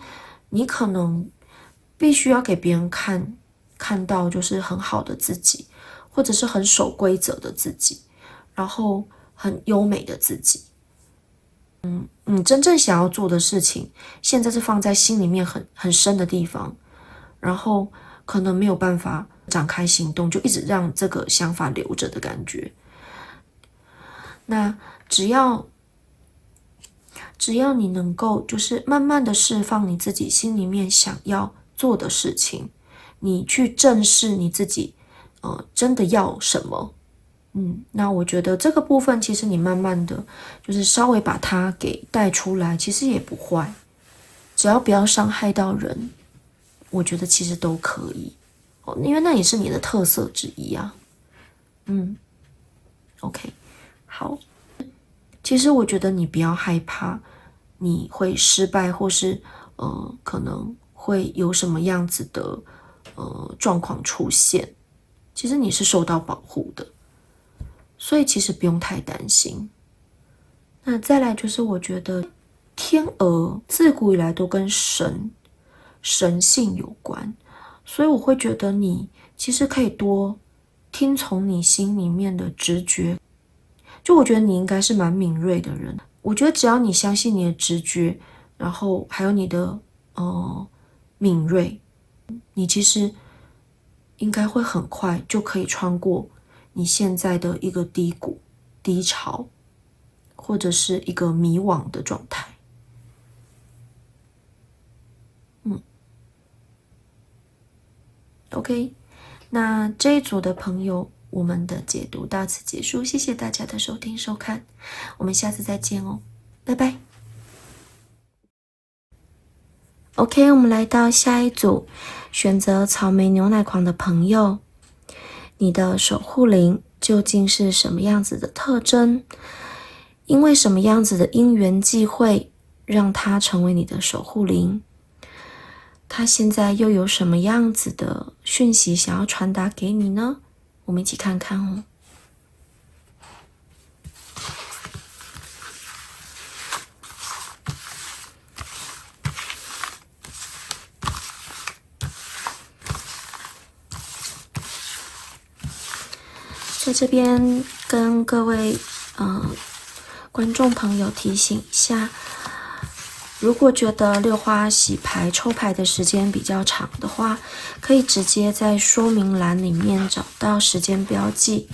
Speaker 1: 你可能必须要给别人看到就是很好的自己，或者是很守规则的自己，然后很优美的自己。你真正想要做的事情，现在是放在心里面很深的地方，然后可能没有办法展开行动，就一直让这个想法留着的感觉。那只要你能够就是慢慢的释放你自己心里面想要做的事情，你去正视你自己真的要什么。那我觉得这个部分其实你慢慢的就是稍微把它给带出来，其实也不坏，只要不要伤害到人，我觉得其实都可以。因为那也是你的特色之一啊。OK， 好。其实我觉得你不要害怕你会失败，或是可能会有什么样子的状况出现。其实你是受到保护的，所以其实不用太担心。那再来就是我觉得天鹅自古以来都跟神性有关，所以我会觉得你其实可以多听从你心里面的直觉。就我觉得你应该是蛮敏锐的人，我觉得只要你相信你的直觉，然后还有你的敏锐，你其实应该会很快就可以穿过你现在的一个低谷、低潮，或者是一个迷惘的状态。OK， 那这一组的朋友，我们的解读到此结束，谢谢大家的收听收看，我们下次再见哦，拜拜。OK， 我们来到下一组，选择草莓牛奶狂的朋友，你的守护灵究竟是什么样子的特征？因为什么样子的因缘际会，让它成为你的守护灵？它现在又有什么样子的讯息想要传达给你呢？我们一起看看哦。在这边跟各位观众朋友提醒一下，如果觉得六花洗牌抽牌的时间比较长的话，可以直接在说明栏里面找到时间标记，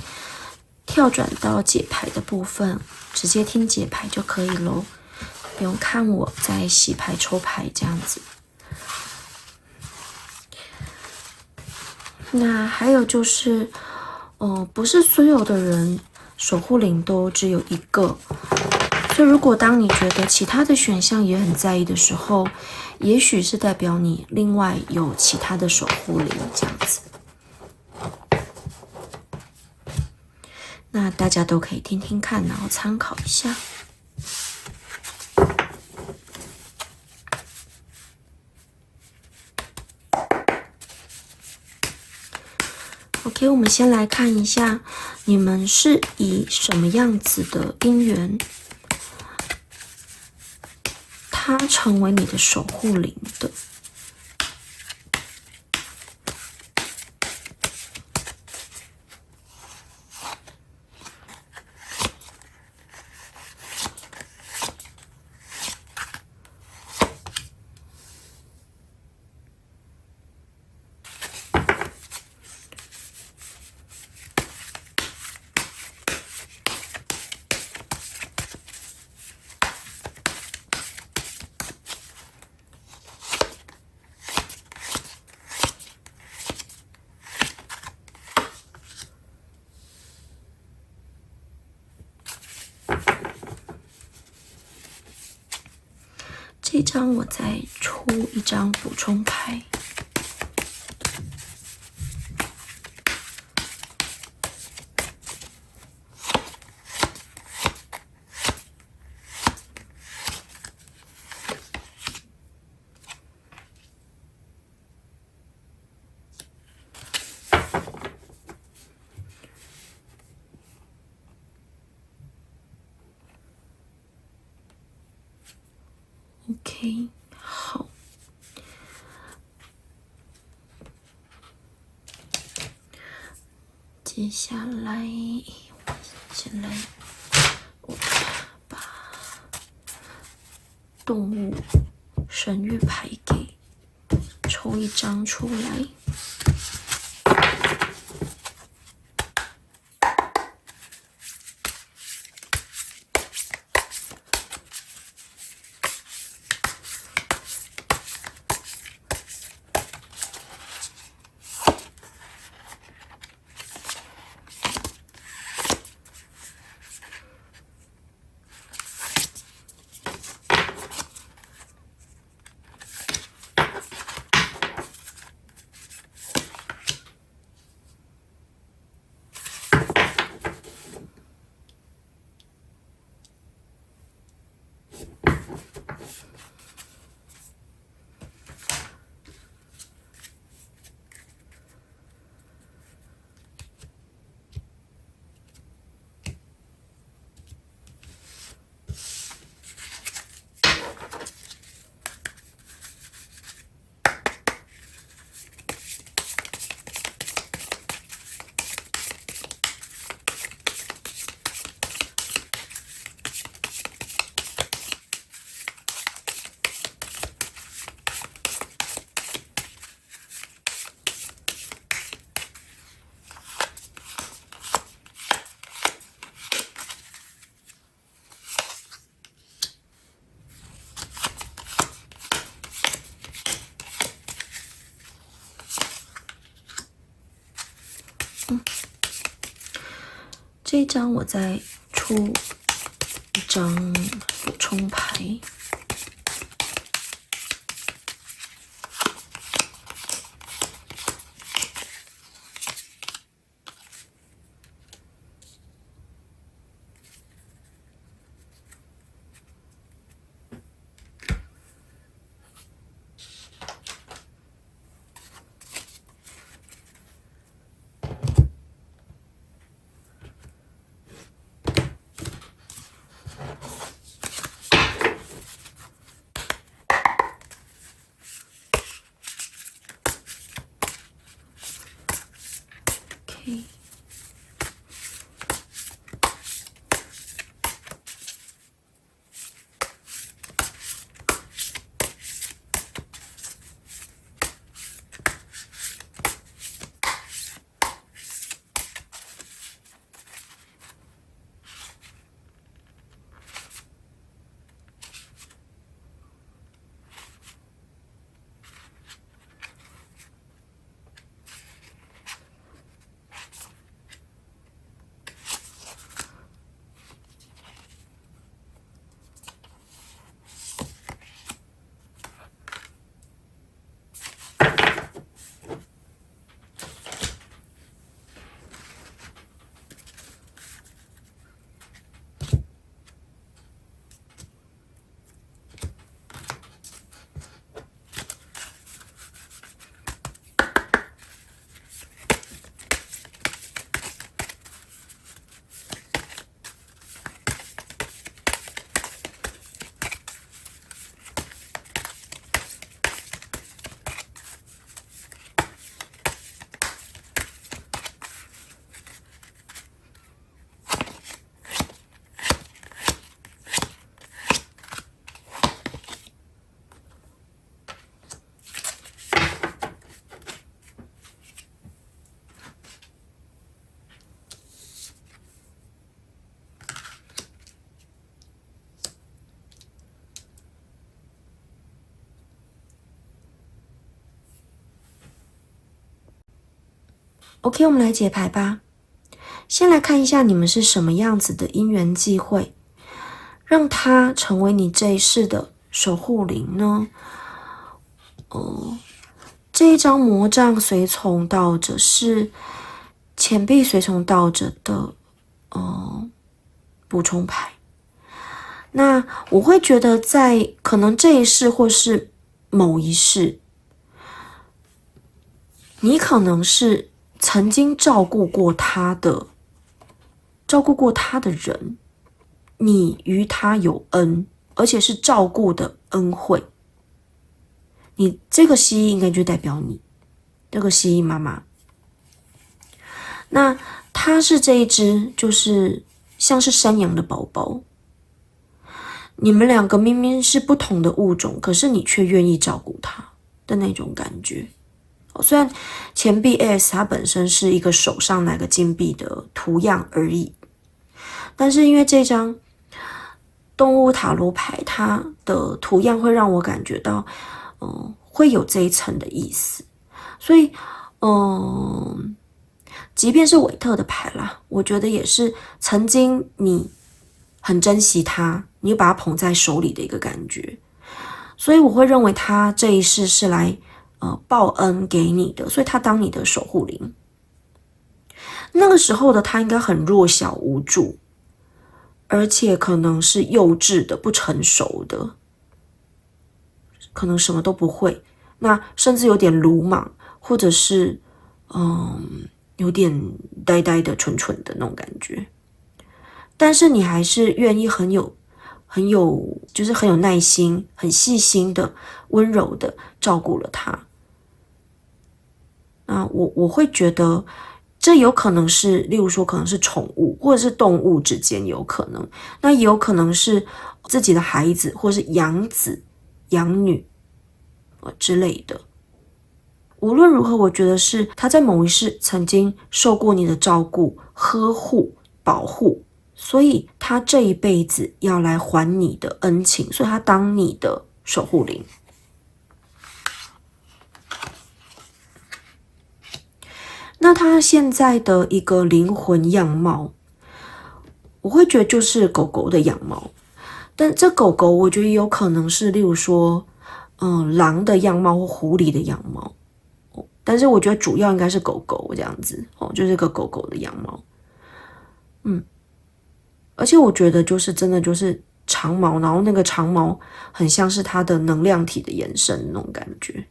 Speaker 1: 跳转到解牌的部分，直接听解牌就可以咯，不用看我在洗牌抽牌这样子。那还有就是不是所有的人守护灵都只有一个，所以如果当你觉得其他的选项也很在意的时候，也许是代表你另外有其他的守护灵这样子。那大家都可以听听看，然后参考一下。OK， 我们先来看一下，你们是以什么样子的因缘，它成为你的守护灵的。这张我再出一张补充牌。OK， 好。接下来，先来我把动物神谕牌给抽一张出来。这一张我再出一张补充牌。OK， 我们来解牌吧。先来看一下你们是什么样子的因缘际会，让它成为你这一世的守护灵呢？这一张魔杖随从倒着是钱币随从倒着的补充牌。那我会觉得在可能这一世或是某一世，你可能是曾经照顾过他的人，你与他有恩，而且是照顾的恩惠。你这个蜥蜴应该就代表你，这个蜥蜴妈妈。那它是这一只就是像是山羊的宝宝。你们两个明明是不同的物种，可是你却愿意照顾它的那种感觉。虽然钱币 S 它本身是一个手上拿个金币的图样而已，但是因为这张动物塔罗牌它的图样会让我感觉到会有这一层的意思，所以即便是韦特的牌啦，我觉得也是曾经你很珍惜它，你把它捧在手里的一个感觉，所以我会认为他这一世是来报恩给你的，所以他当你的守护灵。那个时候的他应该很弱小无助，而且可能是幼稚的、不成熟的，可能什么都不会，那甚至有点鲁莽，或者是有点呆呆的、蠢蠢的那种感觉。但是你还是愿意很有就是很有耐心、很细心的、温柔的照顾了他。那我会觉得这有可能是，例如说可能是宠物或者是动物之间有可能，那也有可能是自己的孩子或是养子养女之类的。无论如何，我觉得是他在某一世曾经受过你的照顾、呵护、保护，所以他这一辈子要来还你的恩情，所以他当你的守护灵。那他现在的一个灵魂样貌，我会觉得就是狗狗的样貌，但这狗狗我觉得也有可能是例如说狼的样貌或狐狸的样貌，但是我觉得主要应该是狗狗这样子就是个狗狗的样貌。而且我觉得就是真的就是长毛，然后那个长毛很像是它的能量体的延伸那种感觉。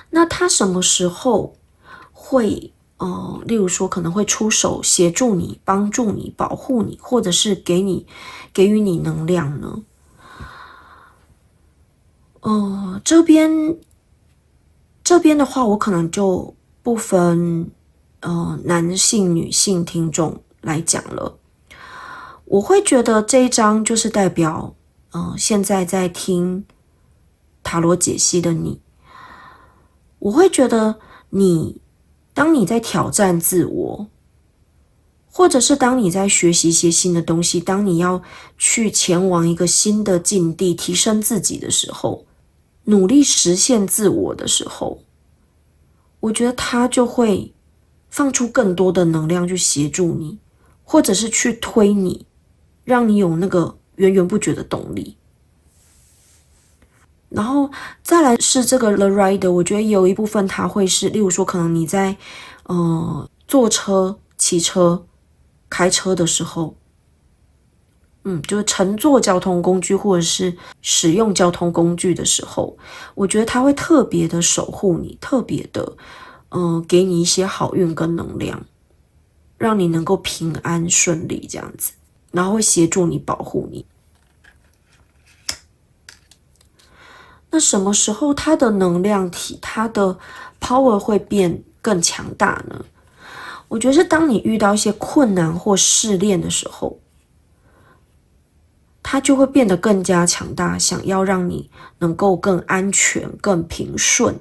Speaker 1: 那它什么时候会例如说可能会出手协助你、帮助你、保护你，或者是给予你能量呢？这边的话，我可能就不分男性、女性听众来讲了。我会觉得这一章就是代表现在在听塔罗解析的你，我会觉得当你在挑战自我，或者是当你在学习一些新的东西，当你要去前往一个新的境地，提升自己的时候，努力实现自我的时候，我觉得它就会放出更多的能量去协助你，或者是去推你，让你有那个源源不绝的动力。然后再来是这个 The Rider， 我觉得有一部分它会是，例如说可能你在坐车、骑车、开车的时候，就是乘坐交通工具或者是使用交通工具的时候，我觉得它会特别的守护你，特别的给你一些好运跟能量，让你能够平安顺利这样子，然后会协助你保护你。那什么时候它的能量体、它的 power 会变更强大呢？我觉得是当你遇到一些困难或试炼的时候，它就会变得更加强大，想要让你能够更安全、更平顺、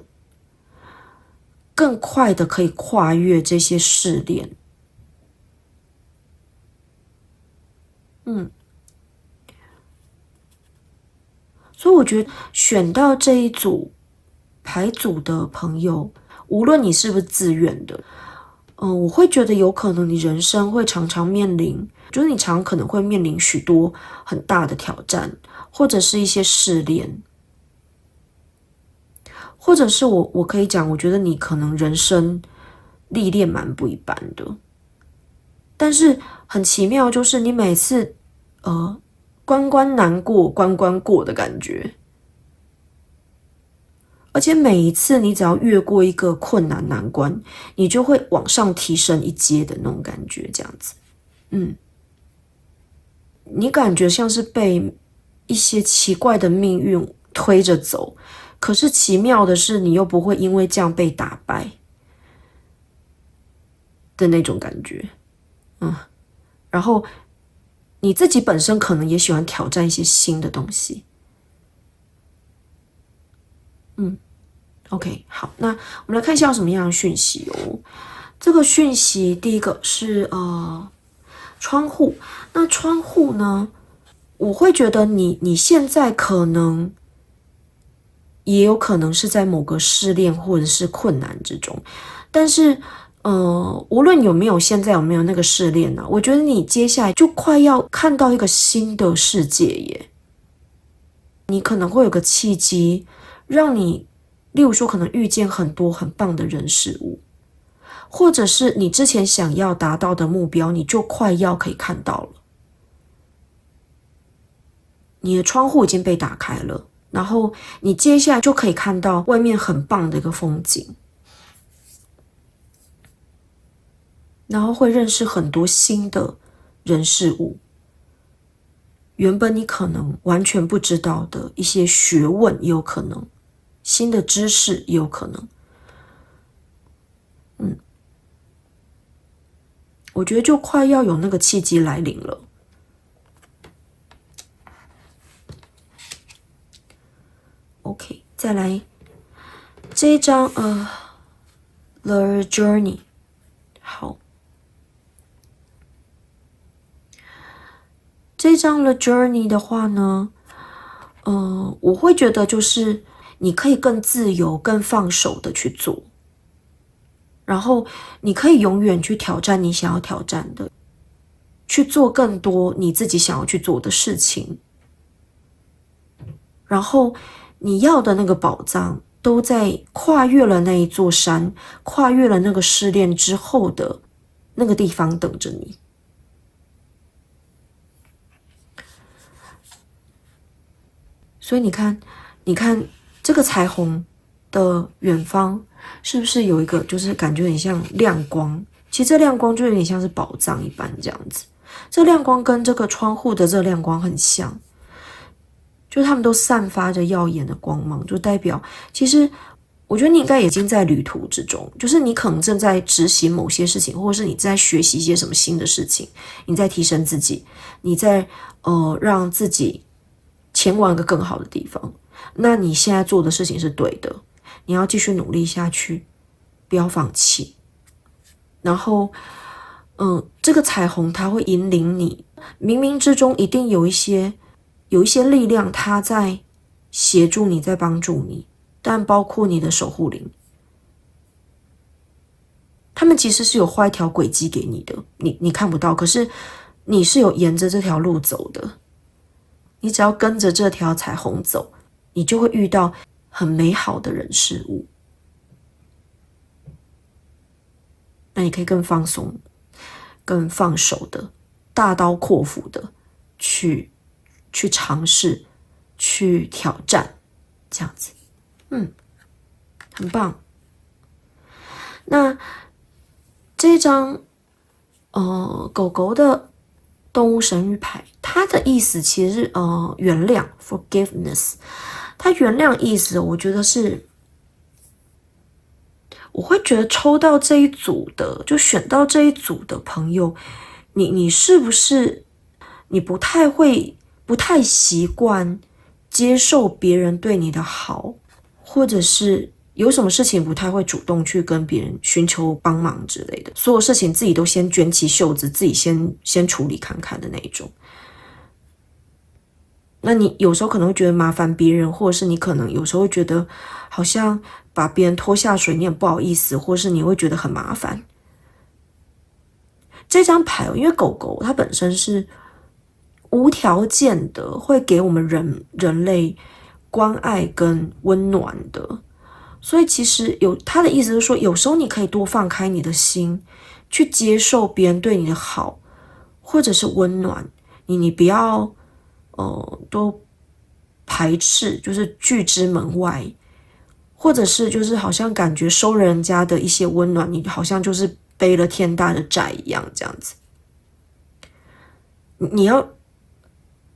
Speaker 1: 更快的可以跨越这些试炼。所以我觉得选到这一组牌组的朋友，无论你是不是自愿的，我会觉得有可能你人生会常常面临，就是你常可能会面临许多很大的挑战，或者是一些试炼，或者是我可以讲，我觉得你可能人生历练蛮不一般的，但是很奇妙，就是你每次关关难过关关过的感觉，而且每一次你只要越过一个困难难关，你就会往上提升一阶的那种感觉，这样子。你感觉像是被一些奇怪的命运推着走，可是奇妙的是你又不会因为这样被打败的那种感觉。然后你自己本身可能也喜欢挑战一些新的东西。OK， 好，那我们来看一下有什么样的讯息哦。这个讯息第一个是窗户，那窗户呢，我会觉得你现在可能也有可能是在某个试炼或者是困难之中，但是无论现在有没有那个试炼呢，我觉得你接下来就快要看到一个新的世界耶。你可能会有个契机，让你例如说可能遇见很多很棒的人事物，或者是你之前想要达到的目标，你就快要可以看到了。你的窗户已经被打开了，然后你接下来就可以看到外面很棒的一个风景，然后会认识很多新的人事物，原本你可能完全不知道的一些学问也有可能，新的知识也有可能。我觉得就快要有那个契机来临了。OK， 再来这一张The Journey。 好，这一张 The Journey 的话呢，我会觉得就是你可以更自由、更放手的去做。然后你可以永远去挑战你想要挑战的，去做更多你自己想要去做的事情。然后你要的那个宝藏都在跨越了那一座山，跨越了那个试炼之后的那个地方等着你。所以你看这个彩虹的远方是不是有一个就是感觉很像亮光，其实这亮光就有点像是宝藏一般这样子。这亮光跟这个窗户的这亮光很像，就他们都散发着耀眼的光芒，就代表其实我觉得你应该已经在旅途之中，就是你可能正在执行某些事情，或者是你在学习一些什么新的事情，你在提升自己，你在让自己前往一个更好的地方。那你现在做的事情是对的，你要继续努力下去，不要放弃。然后这个彩虹它会引领你，冥冥之中一定有一些力量，它在协助你，在帮助你，但包括你的守护灵，他们其实是有画一条轨迹给你的，你看不到，可是你是有沿着这条路走的。你只要跟着这条彩虹走，你就会遇到很美好的人事物。那你可以更放松、更放手的、大刀阔斧的去尝试、去挑战，这样子，很棒。那这一张狗狗的动物神谕牌，它的意思其实是原谅 forgiveness。它原谅意思，我觉得是，我会觉得抽到这一组的，就选到这一组的朋友，你是不是你不太习惯接受别人对你的好，或者是有什么事情不太会主动去跟别人寻求帮忙之类的，所有事情自己都先卷起袖子，自己先处理看看的那一种。那你有时候可能会觉得麻烦别人，或者是你可能有时候会觉得好像把别人拖下水，你很不好意思，或是你会觉得很麻烦。这张牌，因为狗狗它本身是无条件的会给我们人类关爱跟温暖的，所以其实他的意思是说，有时候你可以多放开你的心，去接受别人对你的好，或者是温暖你不要都排斥，就是拒之门外，或者是就是好像感觉收人家的一些温暖，你好像就是背了天大的债一样，这样子。你要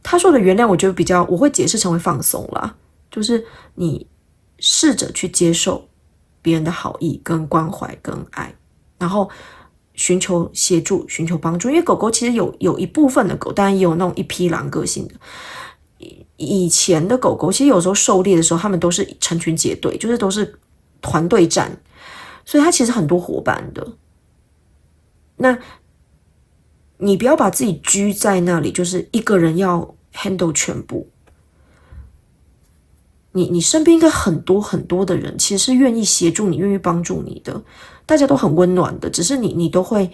Speaker 1: 他说的原谅，我觉得我会解释成为放松啦，就是你试着去接受别人的好意、跟关怀、跟爱，然后寻求协助、寻求帮助。因为狗狗其实有一部分的狗，当然也有那种一匹狼个性的。以前的狗狗其实有时候狩猎的时候，他们都是成群结队，就是都是团队战，所以它其实很多伙伴的。那你不要把自己拘在那里，就是一个人要 handle 全部。你身边应该很多很多的人，其实是愿意协助你、愿意帮助你的，大家都很温暖的。只是你都会，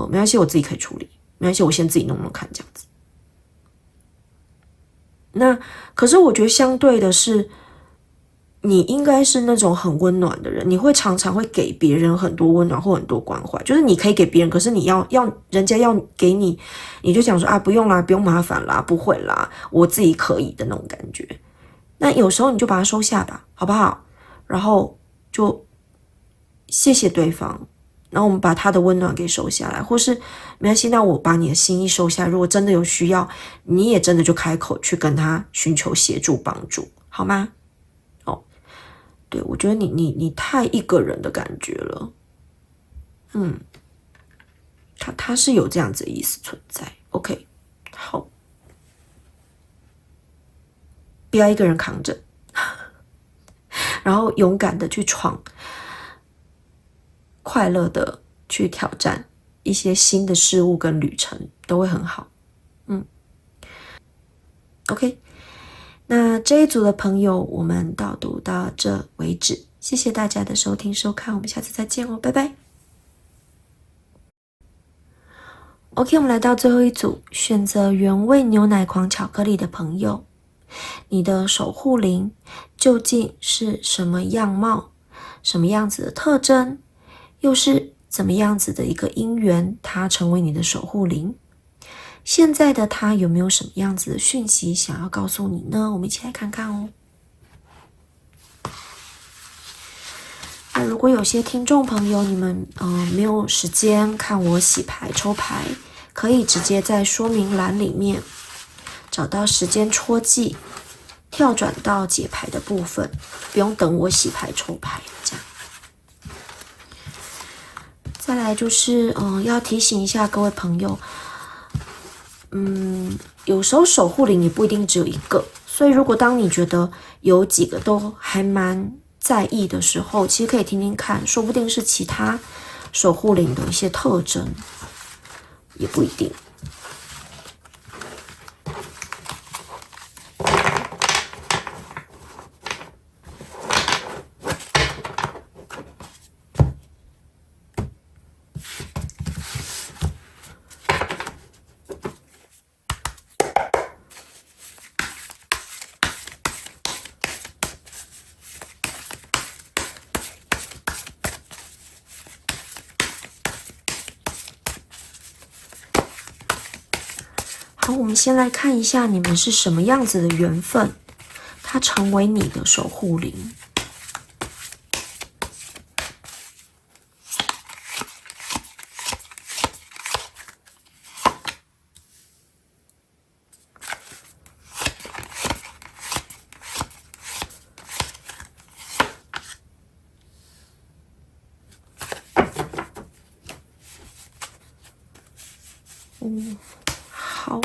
Speaker 1: 没关系，我自己可以处理，没关系，我先自己弄弄看这样子。那可是我觉得相对的是，你应该是那种很温暖的人，你会常常会给别人很多温暖或很多关怀，就是你可以给别人，可是你要人家要给你，你就想说啊，不用啦，不用麻烦啦，不会啦，我自己可以的那种感觉。那有时候你就把它收下吧，好不好？然后就谢谢对方，然后我们把他的温暖给收下来，或是没关系，那我把你的心意收下来，如果真的有需要，你也真的就开口去跟他寻求协助帮助，好吗？对，我觉得你太一个人的感觉了，他是有这样子的意思存在。OK， 好，不要一个人扛着，然后勇敢的去闯，快乐的去挑战一些新的事物跟旅程，都会很好。OK。那这一组的朋友，我们导读到这为止，谢谢大家的收听收看，我们下次再见哦，拜拜。OK， 我们来到最后一组，选择原味牛奶狂巧克力的朋友，你的守护灵究竟是什么样貌、什么样子的特征，又是怎么样子的一个因缘，它成为你的守护灵？现在的它有没有什么样子的讯息想要告诉你呢？我们一起来看看哦。那如果有些听众朋友你们没有时间看我洗牌抽牌，可以直接在说明栏里面找到时间戳记，跳转到解牌的部分，不用等我洗牌抽牌这样。再来就是要提醒一下各位朋友，有时候守护灵也不一定只有一个，所以如果当你觉得有几个都还蛮在意的时候，其实可以听听看，说不定是其他守护灵的一些特征，也不一定。好，我们先来看一下你们是什么样子的缘分，它成为你的守护灵。好，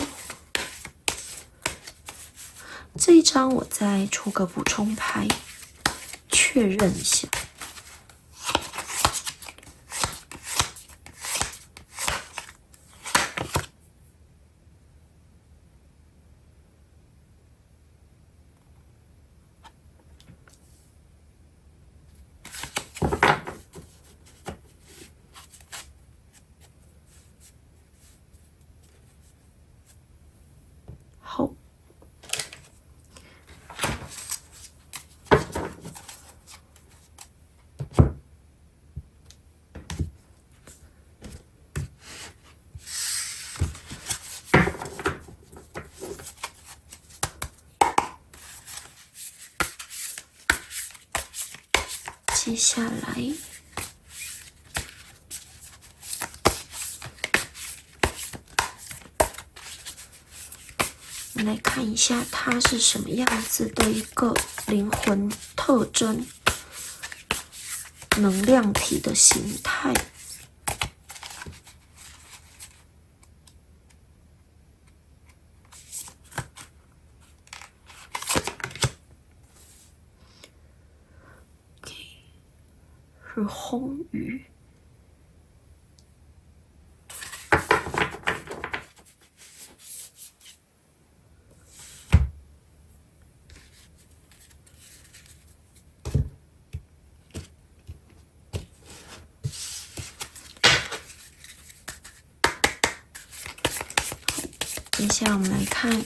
Speaker 1: 这一张我再出个补充牌，确认一下。好，接下来我们来看一下它是什么样子的一个灵魂特征，能量体的形态。是红鱼。接下来我们来看，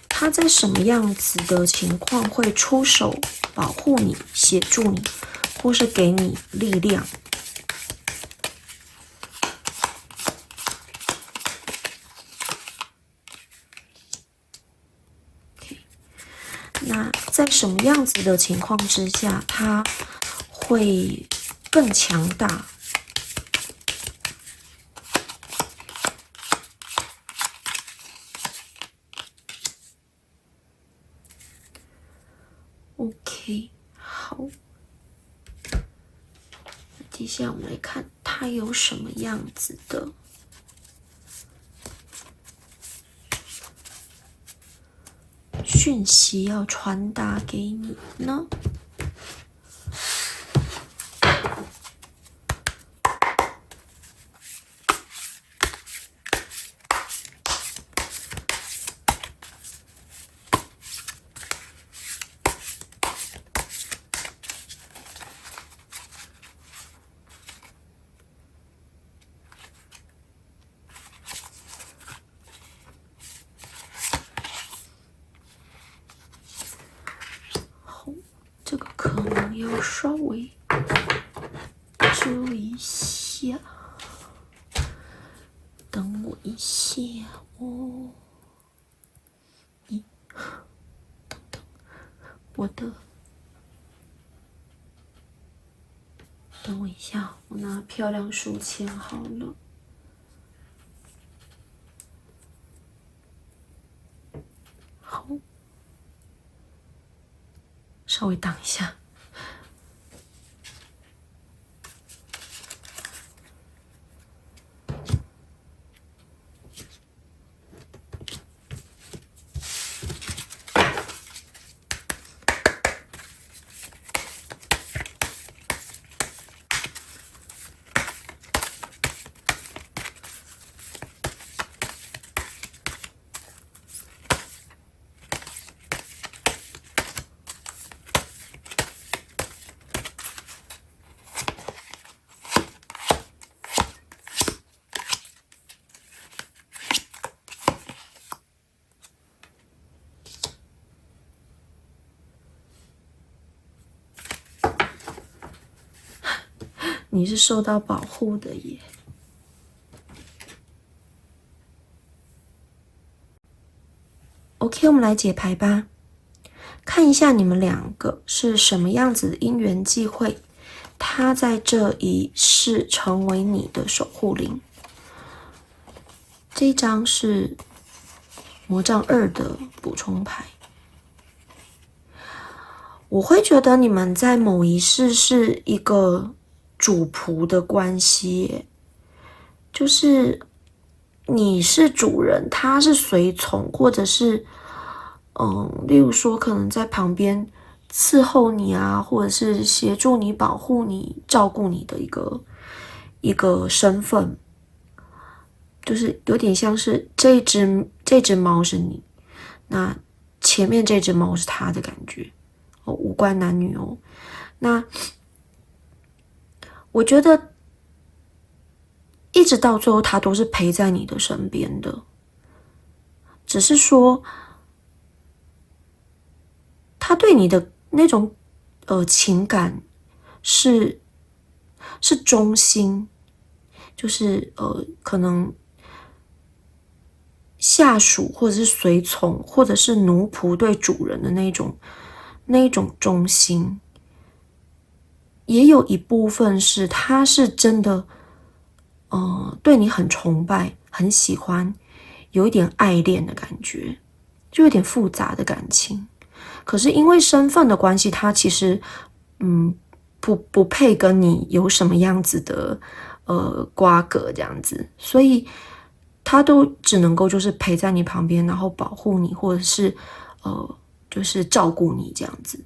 Speaker 1: 他在什么样子的情况会出手保护你、协助你，或是给你力量？那在什么样子的情况之下，他会更强大？OK， 好。接下来我们来看它有什么样子的讯息要传达给你呢？要稍微遮一下，等我一下哦。等等，等我一下，我拿漂亮书签好了。好，稍微挡一下。你是受到保护的耶。OK， 我们来解牌吧，看一下你们两个是什么样子的因缘际会，他在这一世成为你的守护灵。这一张是魔杖2的补充牌。我会觉得你们在某一世是一个主仆的关系耶，就是你是主人，他是随从，或者是例如说可能在旁边伺候你啊，或者是协助你、保护你、照顾你的一个身份，就是有点像是这只猫是你，那前面这只猫是他的感觉哦，无关男女哦。那我觉得一直到最后，他都是陪在你的身边的，只是说他对你的那种情感是忠心，就是可能下属或者是随从或者是奴仆对主人的那一种忠心，也有一部分是他是真的对你很崇拜很喜欢，有一点爱恋的感觉，就有点复杂的感情。可是因为身份的关系，他其实不配跟你有什么样子的瓜葛这样子，所以他都只能够就是陪在你旁边，然后保护你，或者是就是照顾你这样子，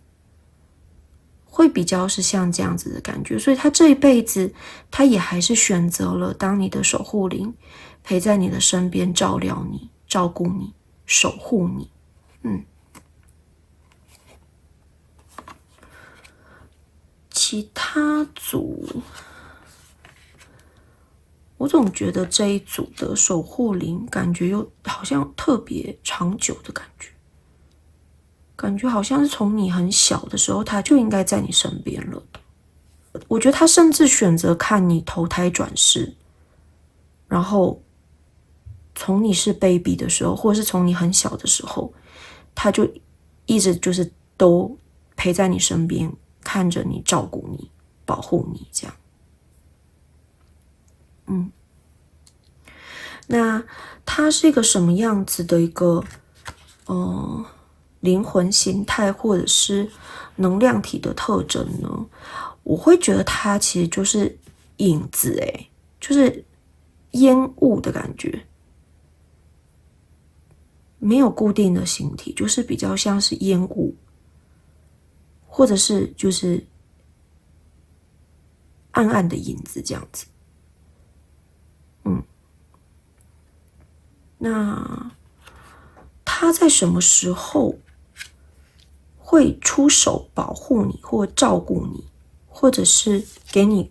Speaker 1: 会比较是像这样子的感觉。所以他这一辈子他也还是选择了当你的守护灵，陪在你的身边，照料你、照顾你、守护你。其他组我总觉得这一组的守护灵感觉又好像特别长久的感觉，感觉好像是从你很小的时候他就应该在你身边了。我觉得他甚至选择看你投胎转世，然后从你是 baby 的时候，或者是从你很小的时候，他就一直就是都陪在你身边，看着你、照顾你、保护你这样。那它是一个什么样子的一个灵魂形态或者是能量体的特征呢？我会觉得它其实就是影子就是烟雾的感觉，没有固定的形体，就是比较像是烟雾，或者是就是暗暗的影子这样子。那他在什么时候会出手保护你或照顾你，或者是给你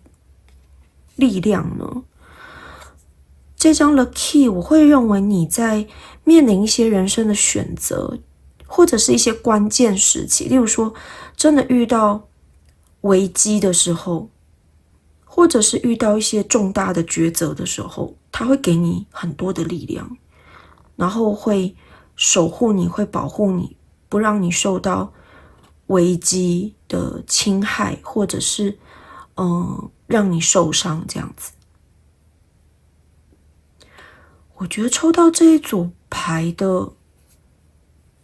Speaker 1: 力量呢？这张的 key 我会认为你在面临一些人生的选择，或者是一些关键时期，例如说真的遇到危机的时候，或者是遇到一些重大的抉择的时候，它会给你很多的力量，然后会守护你，会保护你，不让你受到危机的侵害，或者是让你受伤这样子。我觉得抽到这一组牌的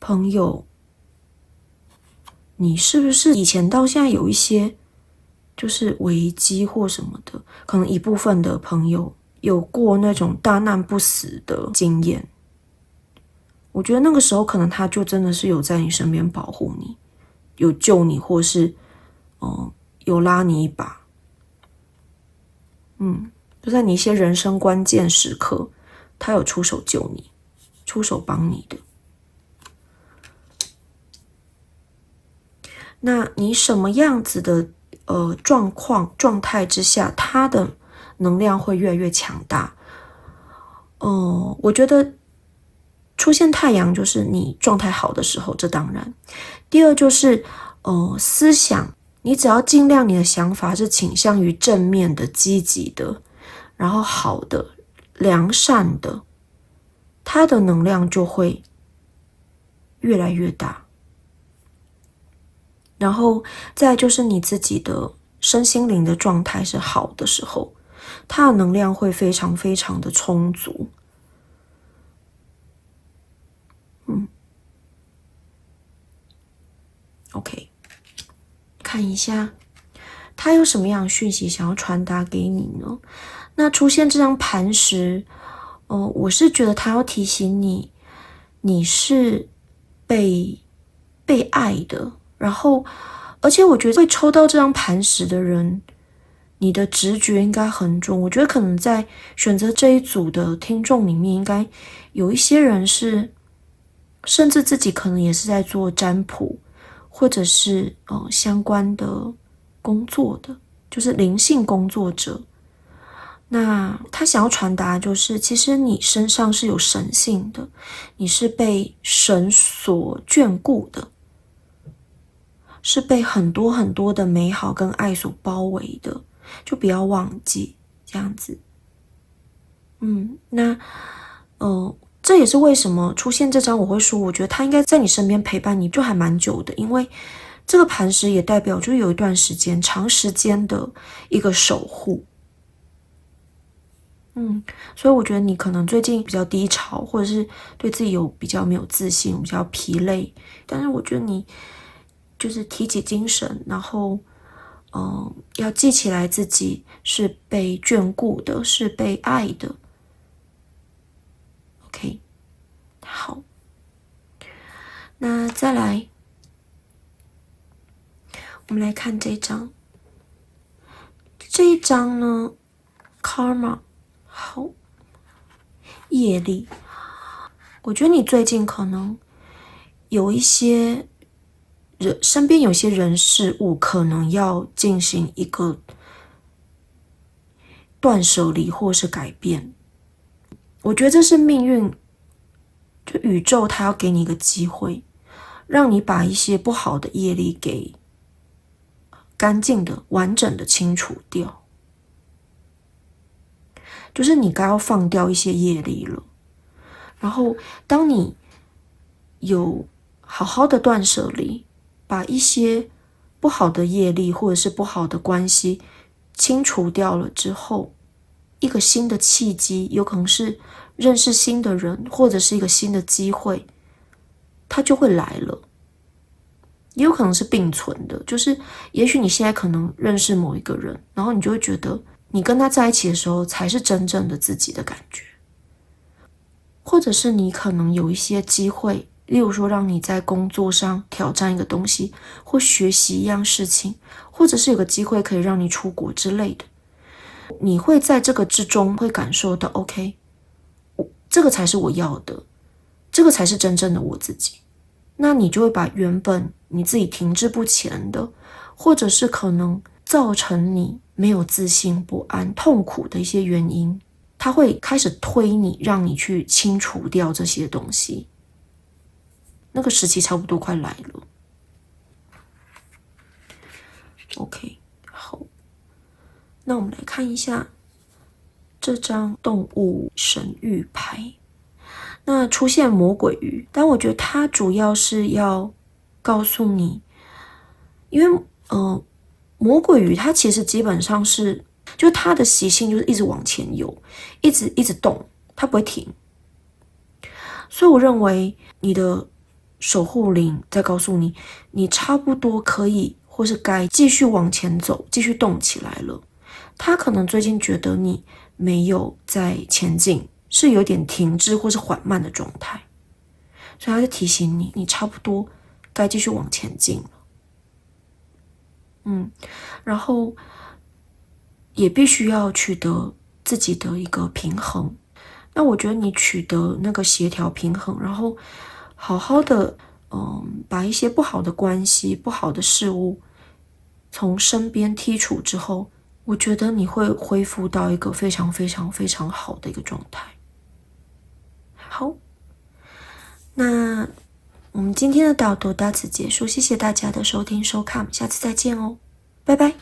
Speaker 1: 朋友，你是不是以前到现在有一些就是危机或什么的，可能一部分的朋友有过那种大难不死的经验。我觉得那个时候可能他就真的是有在你身边保护你，有救你，或是有拉你一把。就在你一些人生关键时刻，他有出手救你，出手帮你的。那你什么样子的状态之下，他的能量会越来越强大？我觉得出现太阳就是你状态好的时候，这当然。第二就是思想，你只要尽量你的想法是倾向于正面的、积极的，然后好的、良善的，它的能量就会越来越大。然后再就是你自己的身心灵的状态是好的时候，它的能量会非常非常的充足。OK， 看一下它有什么样的讯息想要传达给你呢？那出现这张磐石，我是觉得它要提醒你，你是被爱的。然后，而且我觉得会抽到这张磐石的人，你的直觉应该很准。我觉得可能在选择这一组的听众里面，应该有一些人是，甚至自己可能也是在做占卜，或者是相关的工作的，就是灵性工作者。那他想要传达就是，其实你身上是有神性的，你是被神所眷顾的，是被很多很多的美好跟爱所包围的，就不要忘记这样子。那这也是为什么出现这张我会说，我觉得他应该在你身边陪伴你就还蛮久的，因为这个磐石也代表就是有一段时间长时间的一个守护。所以我觉得你可能最近比较低潮，或者是对自己有比较没有自信，比较疲累，但是我觉得你就是提起精神，然后要记起来自己是被眷顾的，是被爱的。OK， 好，那再来我们来看这一张。这一张呢 Karma， 好，业力。我觉得你最近可能有一些人，身边有些人事物可能要进行一个断舍离或是改变。我觉得这是命运，就宇宙它要给你一个机会，让你把一些不好的业力给干净的、完整的清除掉。就是你该要放掉一些业力了。然后当你有好好的断舍离，把一些不好的业力或者是不好的关系清除掉了之后，一个新的契机，有可能是认识新的人，或者是一个新的机会，它就会来了。也有可能是并存的，就是也许你现在可能认识某一个人，然后你就会觉得你跟他在一起的时候才是真正的自己的感觉。或者是你可能有一些机会，例如说让你在工作上挑战一个东西，或学习一样事情，或者是有个机会可以让你出国之类的。你会在这个之中会感受到 OK， 这个才是我要的，这个才是真正的我自己。那你就会把原本你自己停滞不前的，或者是可能造成你没有自信、不安、痛苦的一些原因，它会开始推你，让你去清除掉这些东西。那个时期差不多快来了。OK， 好，那我们来看一下这张动物神谕牌。那出现魔鬼鱼，但我觉得它主要是要告诉你，因为魔鬼鱼它其实基本上是，就它的习性就是一直往前游，一直动，它不会停。所以我认为你的守护灵在告诉你，你差不多可以或是该继续往前走，继续动起来了。他可能最近觉得你没有在前进，是有点停滞或是缓慢的状态，所以他在提醒你，你差不多该继续往前进了。然后也必须要取得自己的一个平衡。那我觉得你取得那个协调平衡，然后好好的把一些不好的关系、不好的事物从身边剔除之后，我觉得你会恢复到一个非常非常非常好的一个状态。好，那我们今天的导读到此结束，谢谢大家的收听收看，我们下次再见哦，拜拜。